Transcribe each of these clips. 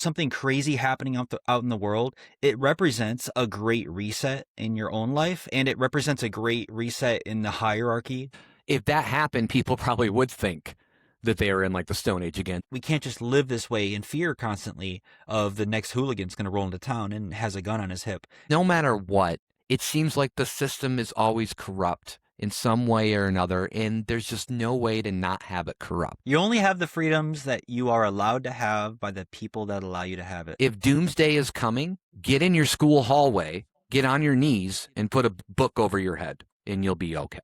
something crazy happening out in the world, it represents a great reset in your own life, and it represents a great reset in the hierarchy. If that happened, people probably would think that they are in like the Stone Age again. We can't just live this way in fear constantly of the next hooligan's going to roll into town and has a gun on his hip. No matter what, it seems like the system is always corrupt in some way or another, and there's just no way to not have it corrupt. You only have the freedoms that you are allowed to have by the people that allow you to have it. If Doomsday is coming, get in your school hallway, get on your knees, and put a book over your head, and you'll be okay.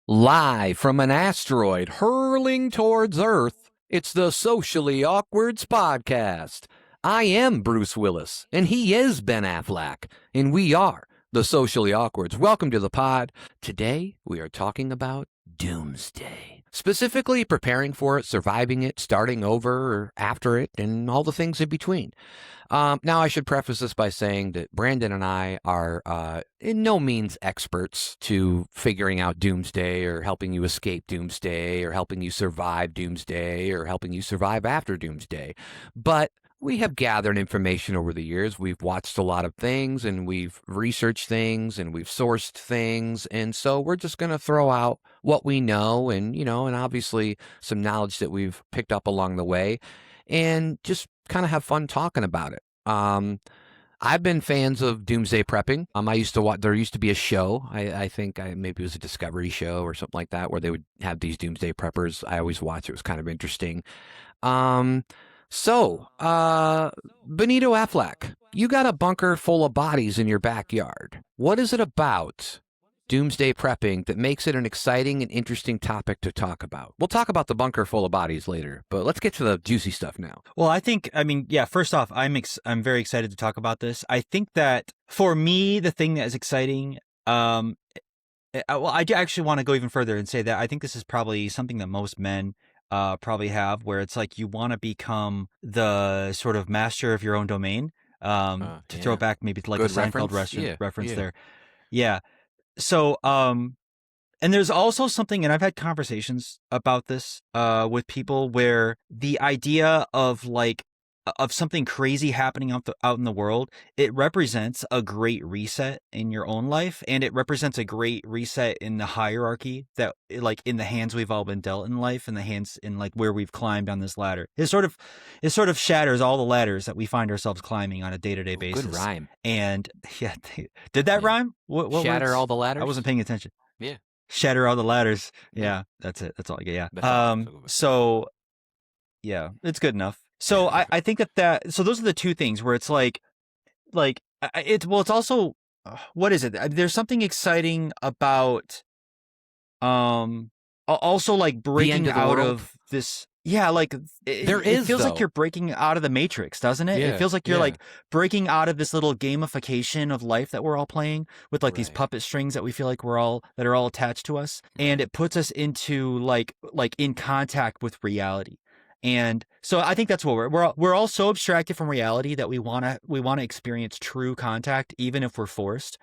Live from an asteroid hurling towards Earth, it's the Socially Awkwards Podcast. I am Bruce Willis, and he is Ben Affleck, and we are the Socially Awkwards. Welcome to the pod. Today, we are talking about Doomsday. Specifically preparing for it, surviving it, starting over or after it, and all the things in between. Now, I should preface this by saying that Brandon and I are in no means experts to figuring out Doomsday or helping you escape Doomsday or helping you survive Doomsday or helping you survive after Doomsday. But we have gathered information over the years. We've watched a lot of things and we've researched things and we've sourced things. And so we're just going to throw out what we know and, and obviously some knowledge that we've picked up along the way and just kind of have fun talking about it. I've been fans of Doomsday prepping. I used to watch, there used to be a show. I think maybe it was a Discovery show or something like that where they would have these Doomsday preppers. I always watched. It was kind of interesting. So, Benito Affleck, you got a bunker full of bodies in your backyard. What is it about Doomsday prepping that makes it an exciting and interesting topic to talk about? We'll talk about the bunker full of bodies later, but let's get to the juicy stuff now. Well, first off, I'm very excited to talk about this. I think that for me, the thing that is exciting, I actually want to go even further and say that I think this is probably something that most men probably have, where it's like you want to become the sort of master of your own domain. To throw it back maybe to like Good the Seinfeld reference Yeah. there. Yeah. So, and there's also something, and I've had conversations about this with people where the idea of something crazy happening out in the world, it represents a great reset in your own life, and it represents a great reset in the hierarchy that, like, in the hands we've all been dealt in life, and the hands in like where we've climbed on this ladder. It sort of shatters all the ladders that we find ourselves climbing on a day-to-day basis. Good rhyme. And yeah, did that rhyme? What Shatter words? all the ladders? I wasn't paying attention. Yeah. Shatter all the ladders. Yeah, that's it. That's all I get. Yeah. So yeah, it's good enough. So I think so those are the two things where it's it's also, what is it? There's something exciting about, also like breaking out of this. Yeah. Like it feels like you're breaking out of the Matrix, doesn't it? Yeah, it feels like you're like breaking out of this little gamification of life that we're all playing with, like these puppet strings that we feel like that are all attached to us. And it puts us into like in contact with reality. And so I think that's what we're all so abstracted from reality that we want to experience true contact, even if we're forced.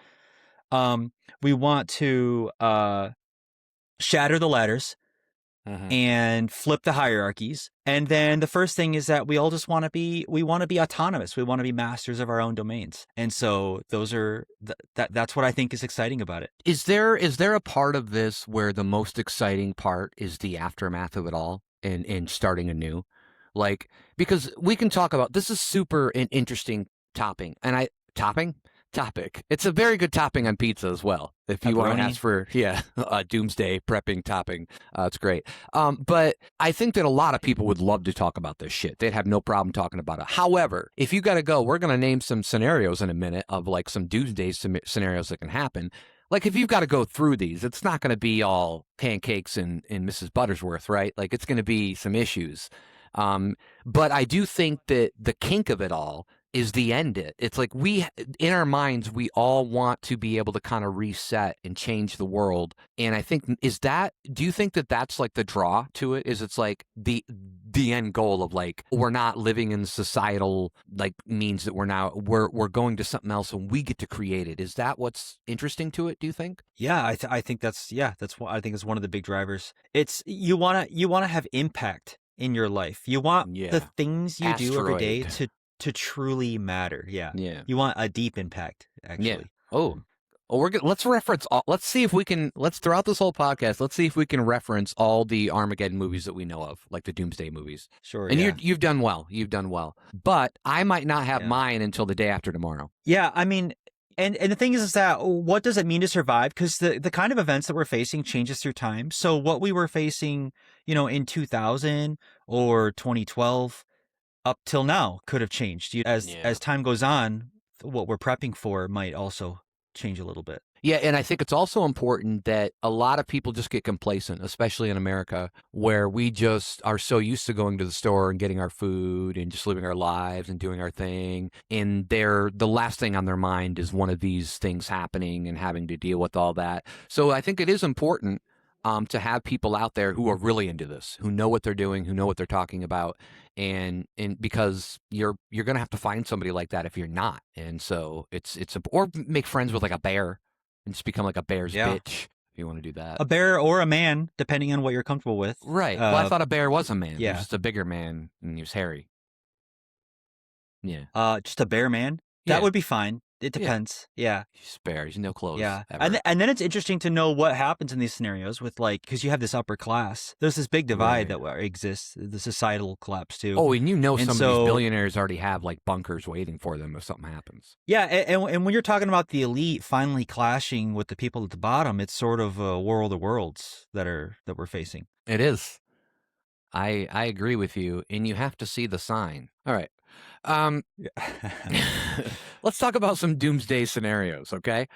We want to shatter the ladders and flip the hierarchies. And then the first thing is that we all just want to be autonomous. We want to be masters of our own domains. And so that's what I think is exciting about it. Is there a part of this where the most exciting part is the aftermath of it all? And starting anew, like, because we can talk about, this is super an interesting topic. It's a very good topping on pizza as well. If you want to ask for, Doomsday prepping topping, it's great. But I think that a lot of people would love to talk about this shit. They'd have no problem talking about it. However, if you got to go, we're going to name some scenarios in a minute of like some Doomsday scenarios that can happen. Like, if you've got to go through these, it's not going to be all pancakes and Mrs. Buttersworth, right? Like, it's going to be some issues. But I do think that the kink of it all is the end it. It's like in our minds, we all want to be able to kind of reset and change the world. And I think, do you think that that's like the draw to it? Is it's like the end goal of like, we're not living in societal like means that we're going to something else and we get to create it. Is that what's interesting to it, do you think? Yeah, I think that's what I think is one of the big drivers. It's you want to have impact in your life. You want the things you do every day to truly matter. Yeah. You want a deep impact, actually. Yeah. Oh, let's reference let's see if we can, throughout this whole podcast, let's see if we can reference all the Armageddon movies that we know of, like the Doomsday movies. Sure. And you've done well. But I might not have mine until the day after tomorrow. Yeah. I mean, and the thing is that what does it mean to survive? Because the kind of events that we're facing changes through time. So what we were facing, in 2000 or 2012 up till now could have changed. As time goes on, what we're prepping for might also change a little bit. Yeah, and I think it's also important that a lot of people just get complacent, especially in America, where we just are so used to going to the store and getting our food and just living our lives and doing our thing. And the last thing on their mind is one of these things happening and having to deal with all that. So I think it is important to have people out there who are really into this, who know what they're doing, who know what they're talking about, and because you're gonna have to find somebody like that if you're not. And so or make friends with like a bear and just become like a bear's bitch if you want to do that. A bear or a man, depending on what you're comfortable with. Right. Well, I thought a bear was a man. Yeah. He was just a bigger man and he was hairy. Yeah. Just a bear man? That would be fine. It depends. Yeah. He's bare. He's no clothes. Yeah. Ever. And then it's interesting to know what happens in these scenarios with because you have this upper class. There's this big divide that exists, the societal collapse too. Oh, and some of these billionaires already have like bunkers waiting for them if something happens. Yeah. And when you're talking about the elite finally clashing with the people at the bottom, it's sort of a world of worlds that we're facing. It is. I agree with you. And you have to see the sign. All right. Let's talk about some doomsday scenarios, okay?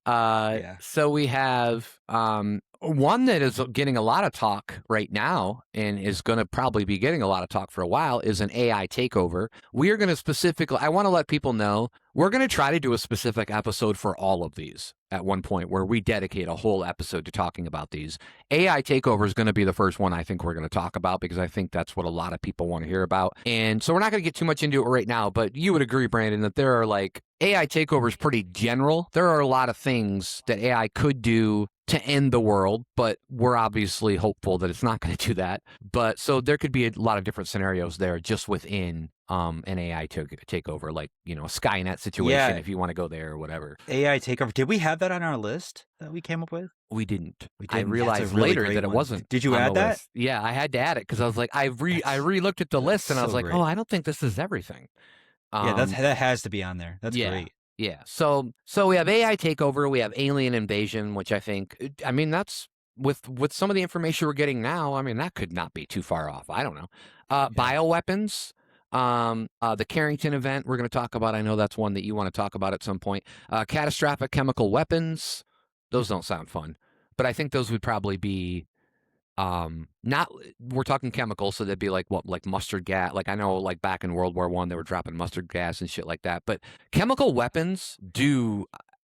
So we have one that is getting a lot of talk right now and is going to probably be getting a lot of talk for a while is an AI takeover. We are going to I want to let people know, we're going to try to do a specific episode for all of these at one point where we dedicate a whole episode to talking about these. AI takeover is going to be the first one I think we're going to talk about because I think that's what a lot of people want to hear about. And so we're not going to get too much into it right now, but you would agree, Brandon, that there are like AI takeover is pretty general. There are a lot of things that AI could do to end the world, but we're obviously hopeful that it's not going to do that. But so there could be a lot of different scenarios there just within an AI takeover, like, a Skynet situation, if you want to go there or whatever. AI takeover. Did we have that on our list that we came up with? We didn't. We I didn't. realized Really later that it wasn't. Did you add that? List. Yeah, I had to add it because I was like, I re-looked at the list and I was like, great. oh, I don't think this is everything. That has to be on there. That's great. Yeah. So we have AI takeover, we have alien invasion, which that's with some of the information we're getting now, that could not be too far off. I don't know. Bioweapons, the Carrington event we're going to talk about. I know that's one that you want to talk about at some point. Catastrophic chemical weapons. Those don't sound fun, but I think those would probably be not, we're talking chemicals, so they'd be like mustard gas. Like I know like back in World War I they were dropping mustard gas and shit like that. But chemical weapons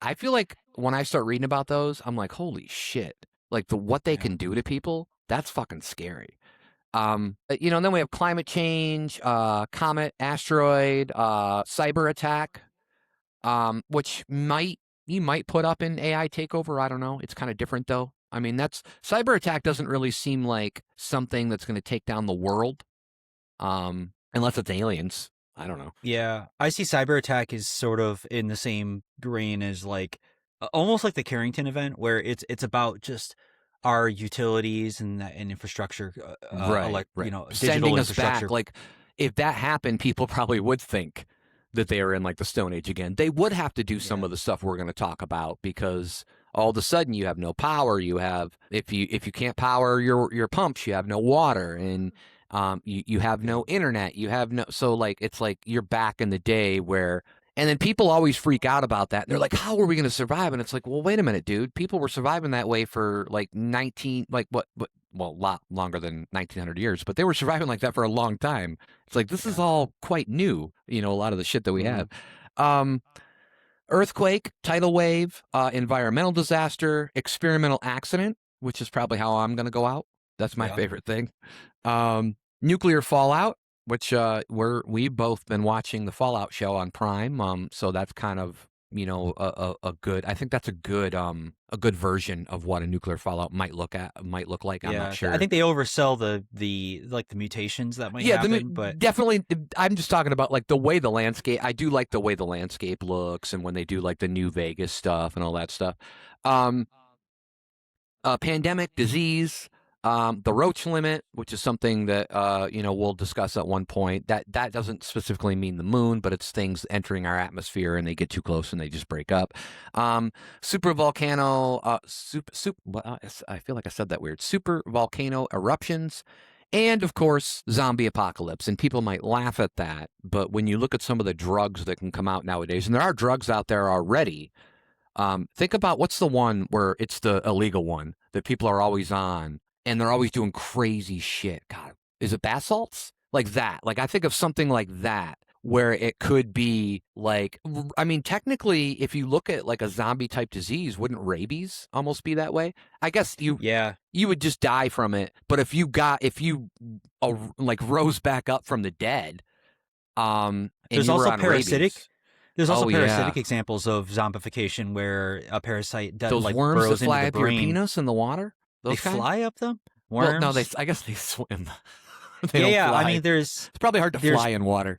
I feel like when I start reading about those, I'm like, holy shit. Like what they can do to people, that's fucking scary. And then we have climate change, comet, asteroid, cyber attack, which you might put up in AI takeover. I don't know. It's kind of different though. That's cyber attack doesn't really seem like something that's going to take down the world, unless it's aliens. I don't know. Yeah, I see cyber attack is sort of in the same grain as like almost like the Carrington event, where it's about just our utilities and infrastructure, right. digital sending us infrastructure. Back. Like if that happened, people probably would think that they are in like the Stone Age again. They would have to do some of the stuff we're going to talk about because all of a sudden you have no power. You have if you can't power your pumps, you have no water, and you have no internet. You have no, so like it's like you're back in the day where, And then people always freak out about that. They're like, how are we going to survive? And it's like, well, wait a minute, dude. People were surviving that way for like well, a lot longer than 1900 years, but they were surviving like that for a long time. It's like, this is all quite new, a lot of the shit that we have. Earthquake, tidal wave, environmental disaster, experimental accident, which is probably how I'm going to go out. That's my favorite thing. Nuclear fallout, which we've both been watching the Fallout show on Prime. So that's kind of a good. I think that's a good version of what a nuclear fallout might look like. I'm not sure. I think they oversell the mutations that might happen. But definitely, I'm just talking about like the way the landscape. I do like the way the landscape looks, and when they do like the New Vegas stuff and all that stuff. Pandemic, disease. The roach limit, which is something that we'll discuss at one point. That doesn't specifically mean the moon, but it's things entering our atmosphere and they get too close and they just break up. Supervolcano, I feel like I said that weird. Supervolcano eruptions, and of course zombie apocalypse. And people might laugh at that, but when you look at some of the drugs that can come out nowadays, and there are drugs out there already. Think about what's the one where it's the illegal one that people are always on. And they're always doing crazy shit. God, is it bath salts? Like that. Like I think of something like that where it could be like, I mean, technically, if you look at like a zombie type disease, wouldn't rabies almost be that way? I guess you would just die from it. But if you like rose back up from the dead, and there's you were also on parasitic. rabies, there's also parasitic examples of zombification where a parasite those like worms burrows that fly into up the your brain. penis in the water. They fly up them? Worms? Well, no, I guess they swim. They don't fly. I mean, it's probably hard to fly in water.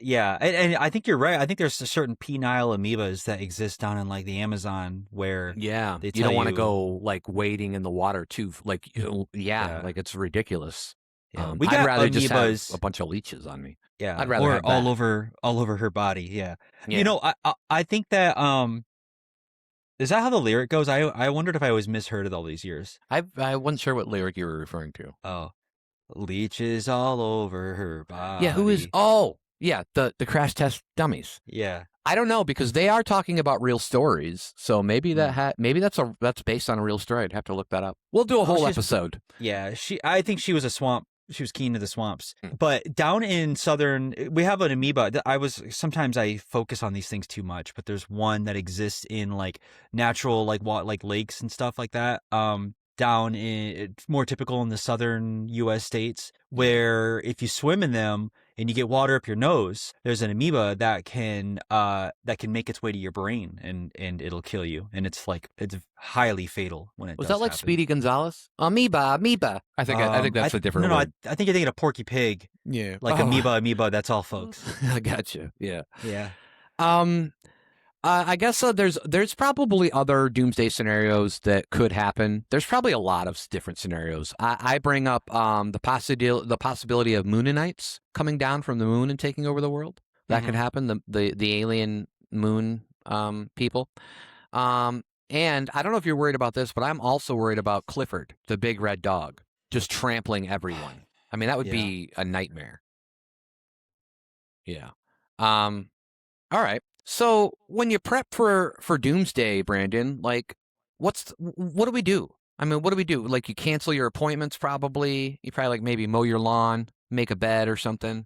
Yeah, and I think you're right. I think there's a certain penile amoebas that exist down in like the Amazon where you don't want to go like wading in the water too. Like like it's ridiculous. Yeah. I'd rather just have a bunch of leeches on me. Yeah, I'd rather have all over her body. Yeah. I think that is that how the lyric goes? I wondered if I always misheard it all these years. I wasn't sure what lyric you were referring to. Oh, leeches all over her body. Yeah, who is? Oh, yeah, the crash test dummies. Yeah, I don't know because they are talking about real stories. So maybe that's based on a real story. I'd have to look that up. We'll do a whole episode. Yeah, I think she was a swamp. She was keen to the swamps. But down in southern, we have an amoeba. Sometimes I focus on these things too much, but there's one that exists in like natural, like lakes and stuff like that. Down in, it's more typical in the southern U.S. states where if you swim in them and you get water up your nose, there's an amoeba that can make its way to your brain and it'll kill you. And it's highly fatal when it was does that like happen. Speedy Gonzalez? Amoeba. I think that's a different word. I think you're thinking of Porky Pig. Yeah. Like amoeba, that's all, folks. I gotcha. Yeah. Yeah. I guess there's probably other doomsday scenarios that could happen. There's probably a lot of different scenarios. I bring up the possibility of Moonanites coming down from the moon and taking over the world. That could happen. The alien moon people. And I don't know if you're worried about this, but I'm also worried about Clifford, the big red dog, just trampling everyone. I mean, that would be a nightmare. Yeah. All right. So when you prep for Doomsday, Brandon, like, what do we do? I mean, what do we do? Like, you cancel your appointments, probably. You probably like maybe mow your lawn, make a bed or something,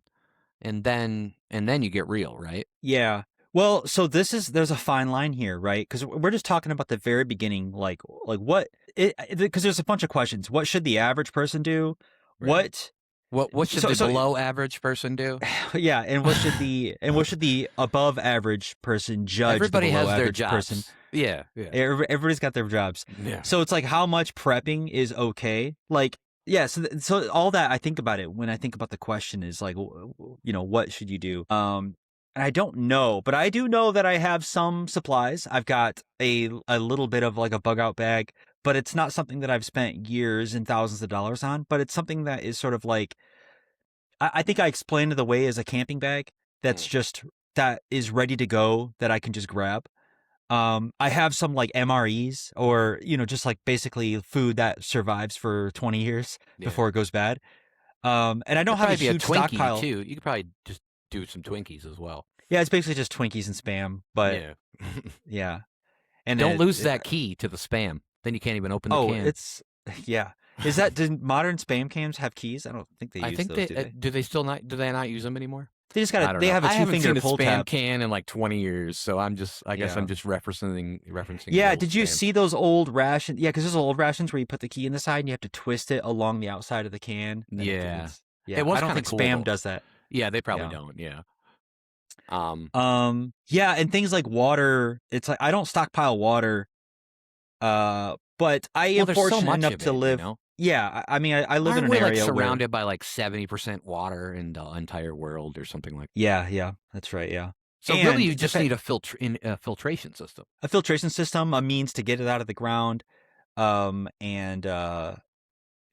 and then you get real, right? Yeah. Well, so there's a fine line here, right? Because we're just talking about the very beginning, like what? Because there's a bunch of questions. What should the average person do? Right. What should the below average person do? Yeah, and what should the above average person judge? Everybody the below has their average jobs. Person? Yeah. Everybody's got their jobs. Yeah. So it's like how much prepping is okay? Like, yeah. So all that I think about it when I think about the question is like, what should you do? And I don't know, but I do know that I have some supplies. I've got a little bit of like a bug out bag. But it's not something that I've spent years and thousands of dollars on. But it's something that is sort of like, I think I explained it away as a camping bag that is ready to go that I can just grab. I have some like MREs or, just like basically food that survives for 20 years before it goes bad. And I don't have a huge stockpile. Too. You could probably just do some Twinkies as well. Yeah, it's basically just Twinkies and spam, but Yeah. yeah. And Don't lose that key to the spam. Then you can't even open the can. It's yeah. Is that did modern spam cans have keys? I don't think they I use think those, they do they? do they still not do they not use them anymore? They just I got don't they know. have a I haven't two-finger seen a pull spam tab. can in like 20 years, so I guess I'm Yeah. just referencing. Yeah, the old did you spam. see those old rations? Yeah, because there's old rations where you put the key in the side and you have to twist it along the outside of the can. Yeah. Yeah. It was I don't kinda think cool, spam though. does that. Yeah, they probably Yeah. don't. Yeah. Yeah, and things like water, it's like I don't stockpile water, but I am there's so fortunate much enough of to it, you live. know? Yeah, I mean, I live in Aren't an we like area where. surrounded by like 70% water in the entire world or something like that? Yeah, that's right. Yeah, So really, and you just need a filtration system. a filtration system, a means to get it out of the ground, and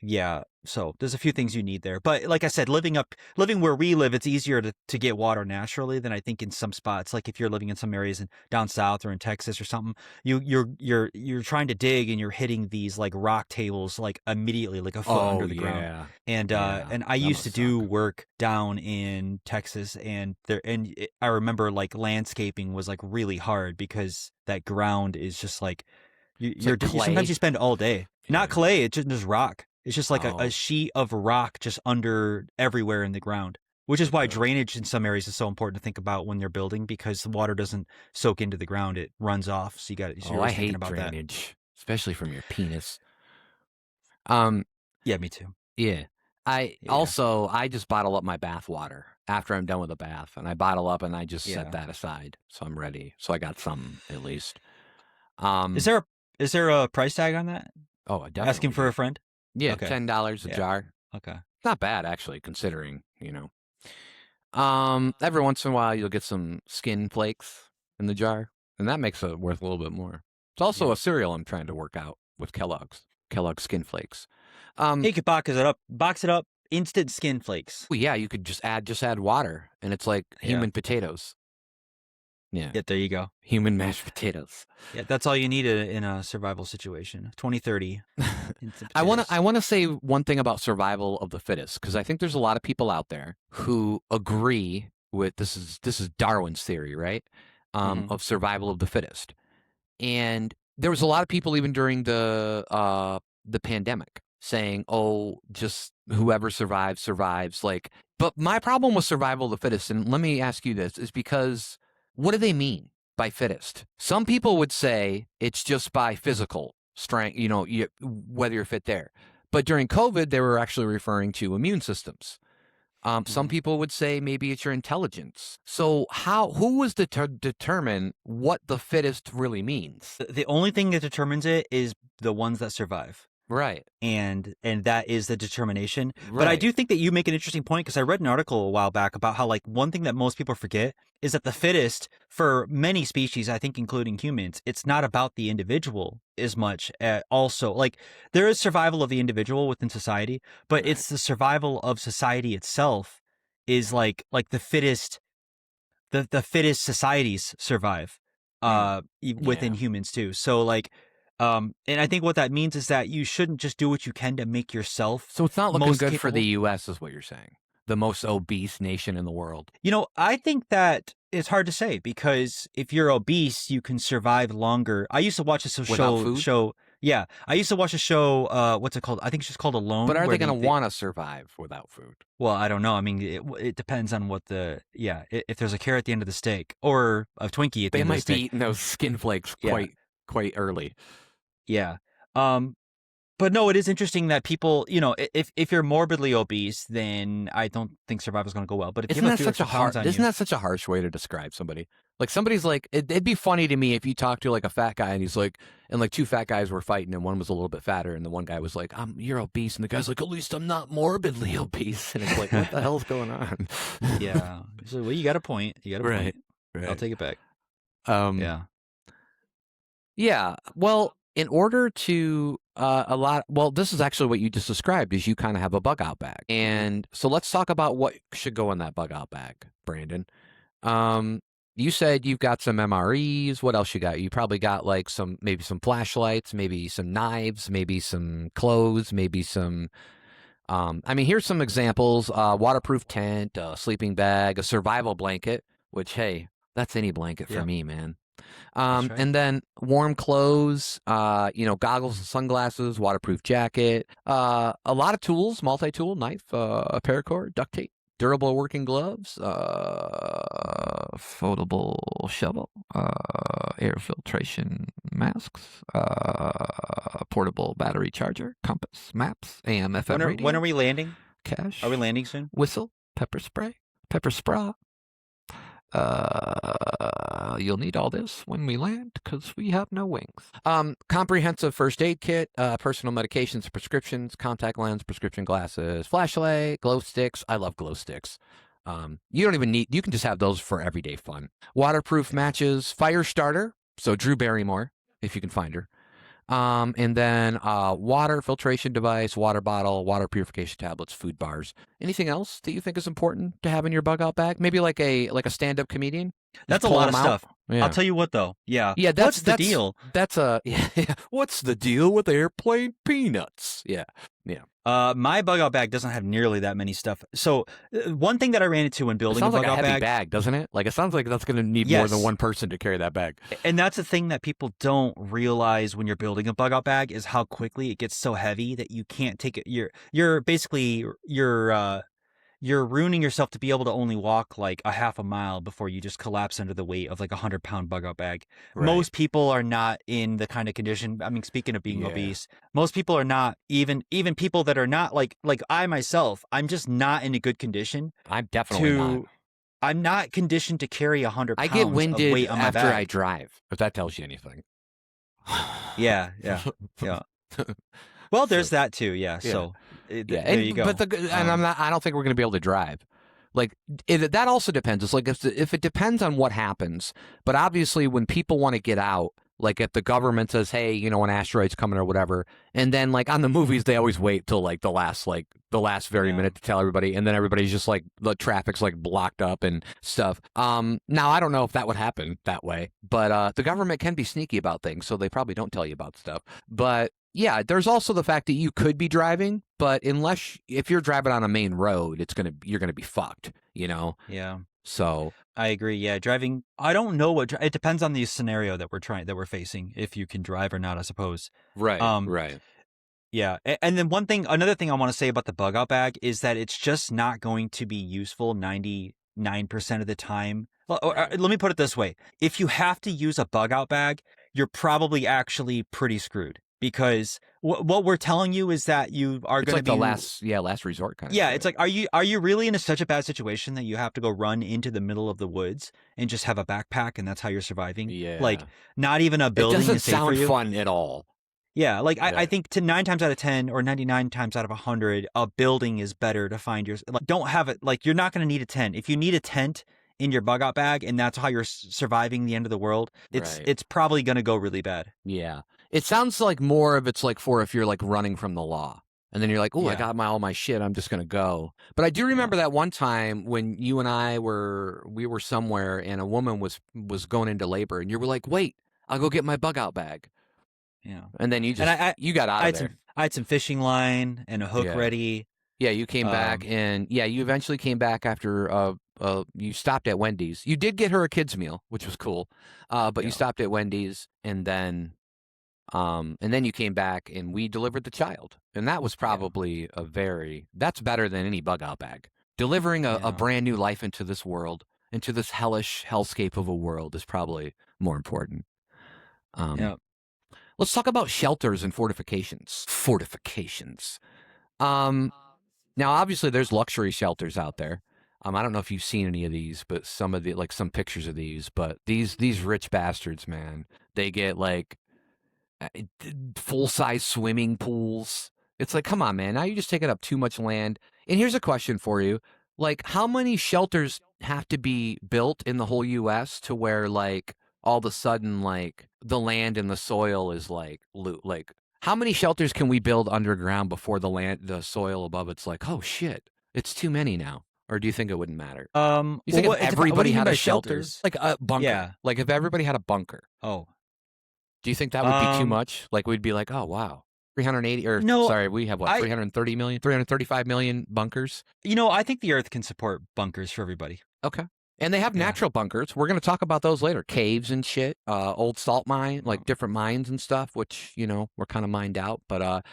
yeah, so there's a few things you need there. But like I said, living where we live, it's easier to get water naturally than I think in some spots. Like if you're living in some areas down south or in Texas or something, you're trying to dig and you're hitting these like rock tables like immediately, like a foot under the ground. And and I used to do work down in Texas, and I remember like landscaping was like really hard because that ground is just like sometimes you spend all day. Not clay, it's just rock. It's just like a sheet of rock just under everywhere in the ground, which is why drainage in some areas is so important to think about when you're building, because the water doesn't soak into the ground. It runs off. So I hate drainage, especially from your penis. Yeah, me too. Yeah. I just bottle up my bath water after I'm done with the bath, and I bottle up and I just set that aside. So I'm ready. So I got some at least. Is there a price tag on that? Oh, I definitely. Asking for a friend? Yeah, okay. $10 a jar. Okay. Not bad, actually, considering, every once in a while you'll get some skin flakes in the jar, and that makes it worth a little bit more. It's also a cereal I'm trying to work out with Kellogg's Skin Flakes. You could box it up, instant skin flakes. Well, yeah, you could just add water, and it's like human potatoes. Yeah, there you go. Human mashed potatoes. Yeah, that's all you need in a survival situation. 2030. I want to say one thing about survival of the fittest, because I think there's a lot of people out there who agree with this is Darwin's theory, right? Of survival of the fittest. And there was a lot of people even during the pandemic saying, "Oh, just whoever survives." Like, but my problem with survival of the fittest, and let me ask you this, is because what do they mean by fittest? Some people would say it's just by physical strength, whether you're fit there. But during COVID, they were actually referring to immune systems. Some people would say maybe it's your intelligence. So who was to determine what the fittest really means? The only thing that determines it is the ones that survive. Right. And that is the determination. Right. But I do think that you make an interesting point, because I read an article a while back about how like one thing that most people forget is that the fittest for many species, I think including humans, it's not about the individual as much. Also, like there is survival of the individual within society, but it's the survival of society itself is like the fittest. The fittest societies survive within humans too. So like. And I think what that means is that you shouldn't just do what you can to make yourself. So it's not looking good for the U.S., is what you're saying. The most obese nation in the world. I think that it's hard to say, because if you're obese, you can survive longer. I used to watch this show. Yeah, I used to watch a show. What's it called? I think it's just called Alone. But are they going to want to survive without food? Well, I don't know. I mean, it depends on what if there's a carrot at the end of the steak or a Twinkie at the end of the steak. They might be eating those skin flakes quite early. Yeah. But no, it is interesting that people, if you're morbidly obese, then I don't think survival is going to go well. But if isn't that such a harsh way to describe somebody? Like somebody's like, it'd be funny to me if you talk to like a fat guy and he's like, and like two fat guys were fighting and one was a little bit fatter and the one guy was like, you're obese, and the guy's like, at least I'm not morbidly obese, and it's like, what the hell's going on? Yeah. So, well, you got a point. Right. I'll take it back. Yeah. Well, in order to this is actually what you just described, is you kind of have a bug out bag. And so let's talk about what should go in that bug out bag, Brandon. You said you've got some MREs. What else you got? You probably got like maybe some flashlights, maybe some knives, maybe some clothes, maybe some here's some examples: waterproof tent, a sleeping bag, a survival blanket, which, hey, that's any blanket for Yeah. me, man. That's right. And then warm clothes, goggles, sunglasses, waterproof jacket, a lot of tools, multi-tool, knife, a paracord, duct tape, durable working gloves, foldable shovel, air filtration masks, portable battery charger, compass, maps, AM, FM When radio, are we landing? cash, Are we landing soon? whistle, pepper spray, pepper spraw. You'll need all this when we land because we have no wings. Comprehensive first aid kit, personal medications, prescriptions, contact lens, prescription glasses, flashlight, glow sticks. I love glow sticks. You don't even need, you can just have those for everyday fun. Waterproof matches, fire starter. So Drew Barrymore, if you can find her. And then water filtration device, water bottle, water purification tablets, food bars. Anything else that you think is important to have in your bug out bag? Maybe like a stand-up comedian. That's a pull lot of them out? stuff. Yeah. I'll tell you what, though. Yeah. Yeah, What's the deal? That's a yeah. What's the deal with airplane peanuts? Yeah. My bug out bag doesn't have nearly that many stuff. So one thing that I ran into when It building a sounds bug like a out heavy bag, bag, doesn't it? Like it sounds like that's going to need more than Yes. one person to carry that bag. and that's the thing that people don't realize when you're building a bug out bag is how quickly it gets so heavy that you can't take it. You're basically you're ruining yourself to be able to only walk like a half a mile before you just collapse under the weight of like 100-pound bug out bag. Right. Most people are not in the kind of condition. I mean, speaking of being Yeah. obese, most people are not, even people that are not like I myself, I'm just not in a good condition I'm definitely not. to, I'm not conditioned to carry 100 I pounds get of winded weight on my after back. I drive, if that tells you anything. Yeah. Well, there's that too. Yeah. Yeah. So Yeah, there you go. But I don't think we're going to be able to drive. Like that also depends. It's like if it depends on what happens. But obviously, when people want to get out, like if the government says, "Hey, an asteroid's coming" or whatever, and then like on the movies, they always wait till like the last very minute to tell everybody, and then everybody's just like the traffic's like blocked up and stuff. Now I don't know if that would happen that way, but the government can be sneaky about things, so they probably don't tell you about stuff. But yeah, there's also the fact that you could be driving, but if you're driving on a main road, you're gonna be fucked, Yeah. So I agree. Yeah, driving. I don't know it depends on the scenario that we're facing. If you can drive or not, I suppose. right. Yeah, and then another thing I want to say about the bug out bag is that it's just not going to be useful 99% of the time. Let me put it this way: if you have to use a bug out bag, you're probably actually pretty screwed. Because what we're telling you is that you are It's going to like be the last resort kind of. Yeah, shit. it's like, are you really in such a bad situation that you have to go run into the middle of the woods and just have a backpack and that's how you're surviving? Yeah. Like, not even a building It doesn't is safe for sound you. fun at all. Yeah, like Yeah. I think to 9 times out of 10 or 99 times out of 100, a building is better to find don't have it. Like, you're not going to need a tent. If you need a tent in your bug out bag and that's how you're surviving the end of the world, it's probably going to go really bad. Yeah. It sounds like more of it's like for if you're like running from the law. And then you're like, oh, I got all my shit. I'm just going to go. But I do remember that one time when you and I were somewhere and a woman was going into labor and you were like, wait, I'll go get my bug out bag. Yeah. And then you got out of there. I had some fishing line and a hook ready. Yeah, you came back and you eventually came back after you stopped at Wendy's. You did get her a kid's meal, which was cool. But you stopped at Wendy's and then you came back and we delivered the child. And that was probably that's better than any bug out bag. Delivering a brand new life into this world, into this hellish hellscape of a world is probably more important. Let's talk about shelters and fortifications. Now, obviously, there's luxury shelters out there. I don't know if you've seen any of these, but some pictures of these. But these rich bastards, man, they get like full-size swimming pools. It's like, come on, man. Now you're just taking up too much land. And here's a question for you. Like, how many shelters have to be built in the whole U.S. to where, like, all of a sudden, like, the land and the soil is, like, how many shelters can we build underground before the soil above it's like, oh, shit, it's too many now? Or do you think it wouldn't matter? You think if everybody had a shelter? Like a bunker? Yeah. Like, if everybody had a bunker. Oh. Do you think that would be too much? Like, we'd be like, oh, wow. 380 or no, sorry, we have what, 335 million bunkers? I think the earth can support bunkers for everybody. Okay. And they have Yeah. natural bunkers. We're going to talk about those later. Caves and shit, old salt mine, like different mines and stuff, which, we're kind of mined out. But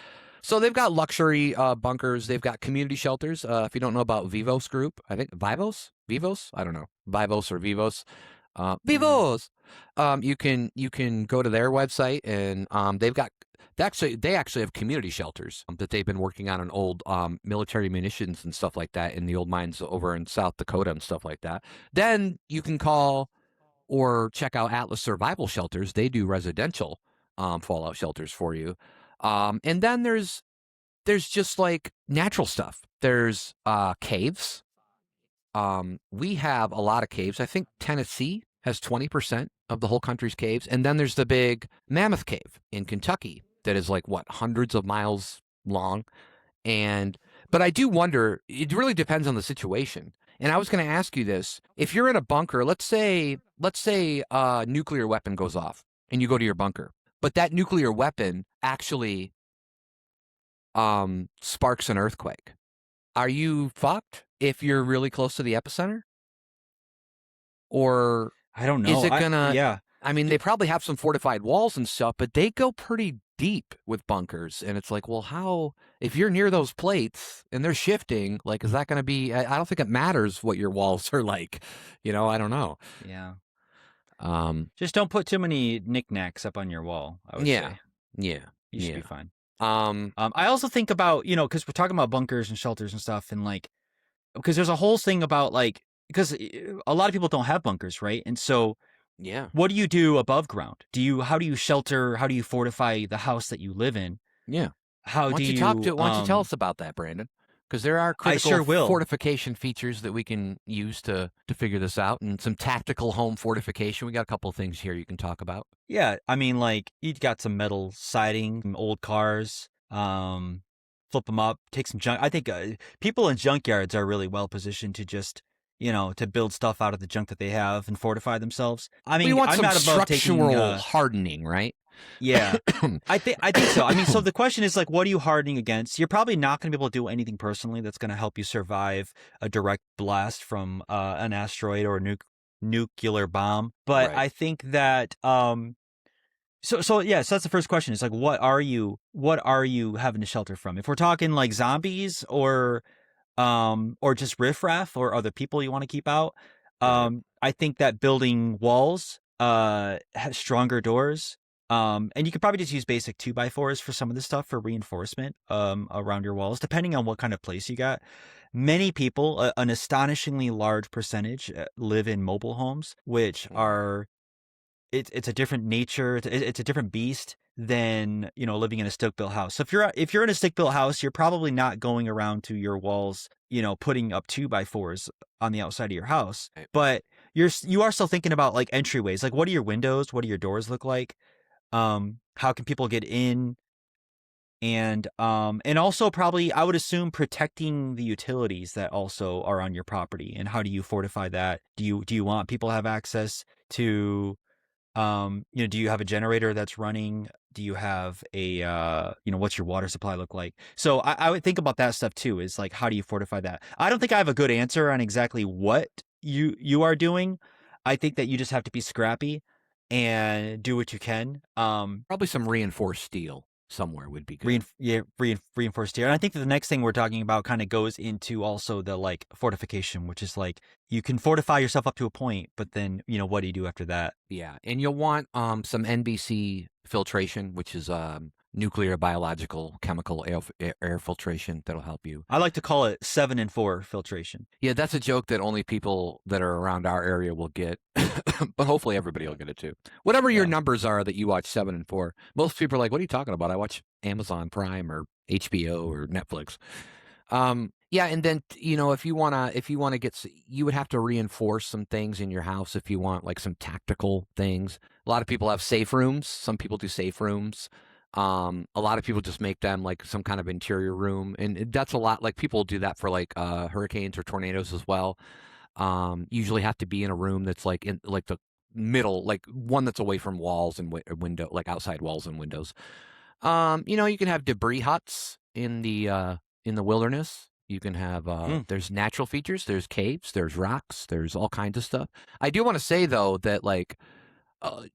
so they've got luxury bunkers. They've got community shelters. If you don't know about Vivos Group, I think Vivos, I don't know, Vivos or Vivos, Vivos. You can go to their website and they actually have community shelters that they've been working on old military munitions and stuff like that in the old mines over in South Dakota and stuff like that. Then you can call or check out Atlas Survival Shelters. They do residential fallout shelters for you. And then there's just like natural stuff. There's caves. We have a lot of caves. I think Tennessee has 20% of the whole country's caves. And then there's the big Mammoth Cave in Kentucky that is like, what, hundreds of miles long. But I do wonder, it really depends on the situation. And I was going to ask you this. If you're in a bunker, let's say a nuclear weapon goes off and you go to your bunker, but that nuclear weapon actually sparks an earthquake. Are you fucked if you're really close to the epicenter? Or I don't know. is it gonna? Yeah. I mean, they probably have some fortified walls and stuff, but they go pretty deep with bunkers. And it's like, well, how, if you're near those plates and they're shifting, like, is that going to be, I don't think it matters what your walls are like. I don't know. Yeah. Just don't put too many knickknacks up on your wall, I would say. Yeah. You should be fine. I also think about, because we're talking about bunkers and shelters and stuff, and like, because there's a whole thing about like, because a lot of people don't have bunkers, right? And so, yeah, what do you do above ground? How do you shelter? How do you fortify the house that you live in? Yeah. Why don't you tell us about that, Brandon? Because there are critical fortification features that we can use to figure this out, and some tactical home fortification. We got a couple of things here you can talk about. Yeah, I mean, like, you got some metal siding, some old cars, flip them up, take some junk. I think people in junkyards are really well positioned to just, to build stuff out of the junk that they have and fortify themselves. I mean, we want I'm some not above structural taking, hardening, right? Yeah, I think so. I mean, so the question is like, what are you hardening against? You're probably not going to be able to do anything personally that's going to help you survive a direct blast from an asteroid or a nuclear bomb. But Right. I think that so that's the first question. It's like, what are you having to shelter from? If we're talking like zombies or just riffraff or other people you want to keep out, Right. I think that building walls has stronger doors. And you could probably just use basic 2x4s for some of this stuff for reinforcement around your walls, depending on what kind of place you got. Many people, an astonishingly large percentage, live in mobile homes, which are it's a different nature. It's a different beast than living in a stick-built house. So if you're in a stick-built house, you're probably not going around to your walls, putting up 2x4s on the outside of your house. Right. But you are still thinking about like entryways, like what are your windows, what do your doors look like? How can people get in? And also probably I would assume protecting the utilities that also are on your property. And how do you fortify that? Do you want people to have access to do you have a generator that's running? Do you have a what's your water supply look like? So I would think about that stuff too, is like, how do you fortify that? I don't think I have a good answer on exactly what you are doing. I think that you just have to be scrappy and do what you can. Probably some reinforced steel somewhere would be good. Reinforced steel. And I think that the next thing we're talking about kind of goes into also the like fortification, which is like you can fortify yourself up to a point, but then what do you do after that? Yeah, and you'll want some NBC filtration, which is nuclear, biological, chemical air filtration that'll help you. I like to call it 7 and 4 filtration. Yeah, that's a joke that only people that are around our area will get, but hopefully everybody will get it too. Whatever your numbers are that you watch 7 and 4, most people are like, "What are you talking about? I watch Amazon Prime or HBO or Netflix." Yeah, and then if you wanna get, you would have to reinforce some things in your house if you want like some tactical things. A lot of people have safe rooms. Some people do safe rooms. A lot of people just make them like some kind of interior room, and that's a lot. Like people do that for like hurricanes or tornadoes as well. Usually have to be in a room that's like in like the middle, like one that's away from walls and window, like outside walls and windows. You can have debris huts in the wilderness. You can have Mm. there's natural features, there's caves, there's rocks, there's all kinds of stuff. I do want to say though that like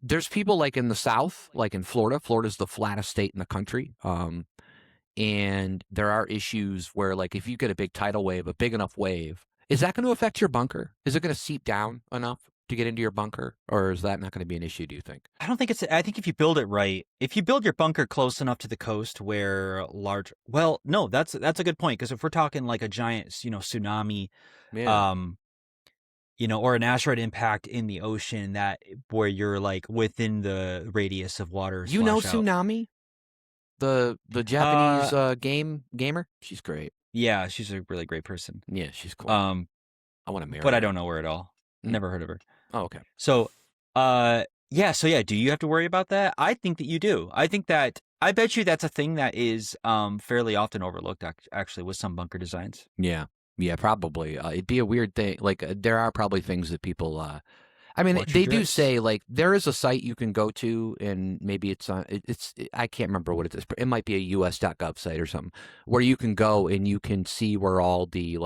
there's people like in the South, like in Florida. Florida's the flattest state in the country. And there are issues where, like, if you get a big tidal wave, a big enough wave, is that going to affect your bunker? Is it going to seep down enough to get into your bunker, or is that not going to be an issue? Do you think? I don't think I think if you build it right, if you build your bunker close enough to the coast where well, no, that's a good point, because if we're talking like a giant, tsunami, Yeah. or an asteroid impact in the ocean where you're like within the radius of water You know splash out. Tsunami, the Japanese gamer. She's great. Yeah, she's a really great person. Yeah, she's cool. I want to marry but her. I don't know her at all. Never heard of her. Oh, okay. So, yeah. Do you have to worry about that? I think that you do. I bet you that's a thing that is fairly often overlooked, actually, with some bunker designs. Yeah, probably. It'd be a weird thing. Like there are probably things that people. I mean, they do say like there is a site you can go to, and maybe it's on. I can't remember what it is. But it might be a US.gov site or something where you can go and you can see where all the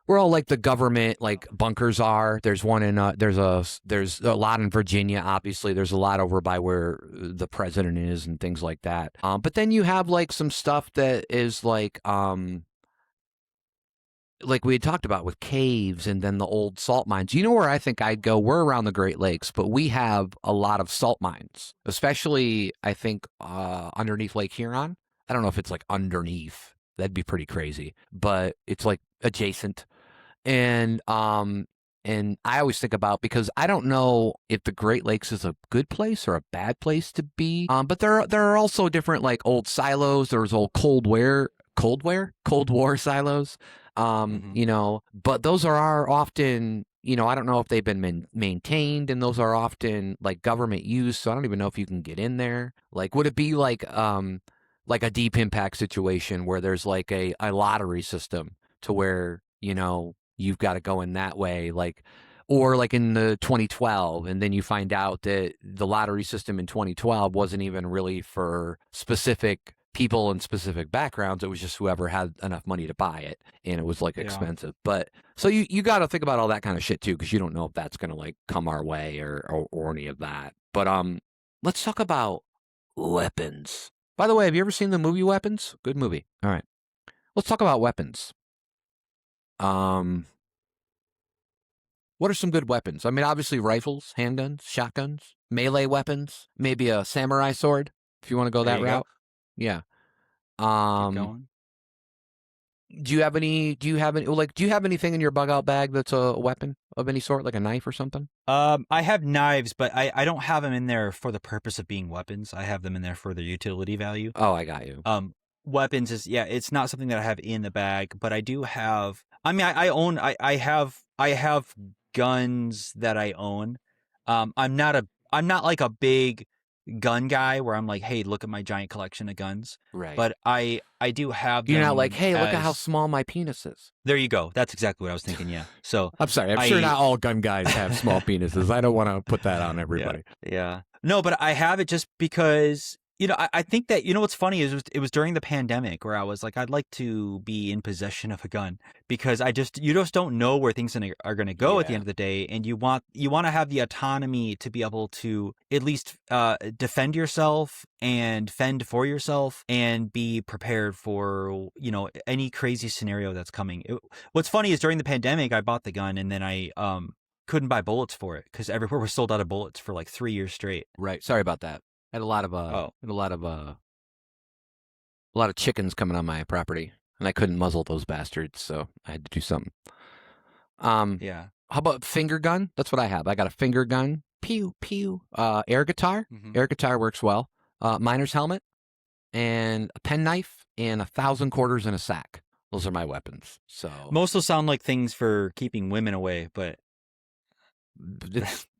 where all like the government like bunkers are. There's one in there's a lot in Virginia. Obviously, there's a lot over by where the president is and things like that. But then you have like some stuff that is like we had talked about with caves and then the old salt mines. You know where I think I'd go? We're around the Great Lakes, but we have a lot of salt mines, especially I think underneath Lake Huron. I don't know if it's like underneath. That'd be pretty crazy, but it's like adjacent. And I always think about, because I don't know if the Great Lakes is a good place or a bad place to be. But there are also different like old silos. There was old Cold War silos. But those are often, I don't know if they've been maintained, and those are often like government use. So I don't even know if you can get in there. Like, would it be like a deep impact situation where there's like a lottery system to where, you've got to go in that way, or like in the 2012, and then you find out that the lottery system in 2012 wasn't even really for specific people in specific backgrounds. It was just whoever had enough money to buy it, and it was like expensive. But so you got to think about all that kind of shit too, because you don't know if that's going to like come our way or any of that. But let's talk about weapons. By the way, have you ever seen the movie Weapons? Good movie. All right, let's talk about weapons. What are some good weapons? I mean, obviously rifles, handguns, shotguns, melee weapons, maybe a samurai sword if you want to go that route. Yeah. Keep going. Do you have anything in your bug out bag that's a weapon of any sort, like a knife or something? I have knives, but I don't have them in there for the purpose of being weapons. I have them in there for their utility value. Oh, I got you. Weapons it's not something that I have in the bag, but I do have. I mean, I have guns that I own. I'm not like a big gun guy where I'm like, hey, look at my giant collection of guns. Right. But I do have them. You're not like, hey, look at how small my penis is. There you go. That's exactly what I was thinking. Yeah. So I'm sorry. I'm sure not all gun guys have small penises. I don't want to put that on everybody. Yeah. No, but I have it just because, I think that, what's funny is it was during the pandemic where I was like, I'd like to be in possession of a gun, because you just don't know where things are going to go at the end of the day. And you want to have the autonomy to be able to at least defend yourself and fend for yourself and be prepared for, any crazy scenario that's coming. What's funny is during the pandemic, I bought the gun and then I couldn't buy bullets for it because everywhere was sold out of bullets for like 3 years straight. Right. Sorry about that. I had a lot of chickens coming on my property, and I couldn't muzzle those bastards, so I had to do something. Yeah. How about finger gun? That's what I have. I got a finger gun. Pew pew. Air guitar. Mm-hmm. Air guitar works well. Miner's helmet, and a penknife, and 1,000 quarters in a sack. Those are my weapons. So most will sound like things for keeping women away, but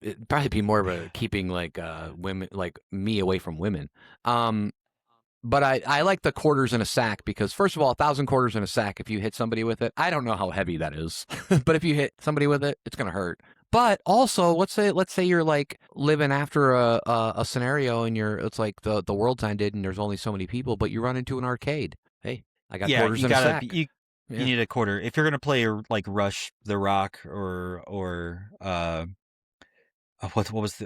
it'd probably be more of a keeping like women, like me, away from women. But I like the quarters in a sack because, first of all, 1,000 quarters in a sack, if you hit somebody with it, I don't know how heavy that is, but if you hit somebody with it, it's gonna hurt. But also, let's say you're like living after a scenario and it's like the world's ended and there's only so many people, but you run into an arcade. Hey, I got quarters in a sack. You need a quarter if you're gonna play like Rush the Rock or what was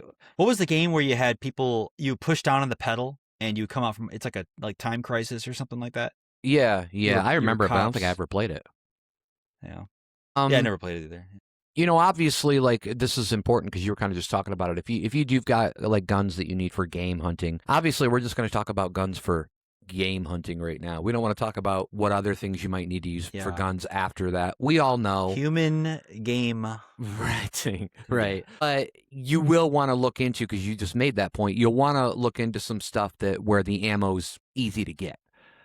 the game where you had people you push down on the pedal and you come out from it's like a Time Crisis or something like that. Yeah, I You were remember it, but I don't think I cops. ever played it. Yeah, I Um, never played it either. Obviously, like this is important because you were kind of just talking about it. You've got like guns that you need for game hunting, obviously we're just going to talk about guns for game hunting right now. We don't want to talk about what other things you might need to use for guns after that. We all know human game. Right, right. But you will want to look into, because you just made that point, you'll want to look into some stuff where the ammo's easy to get.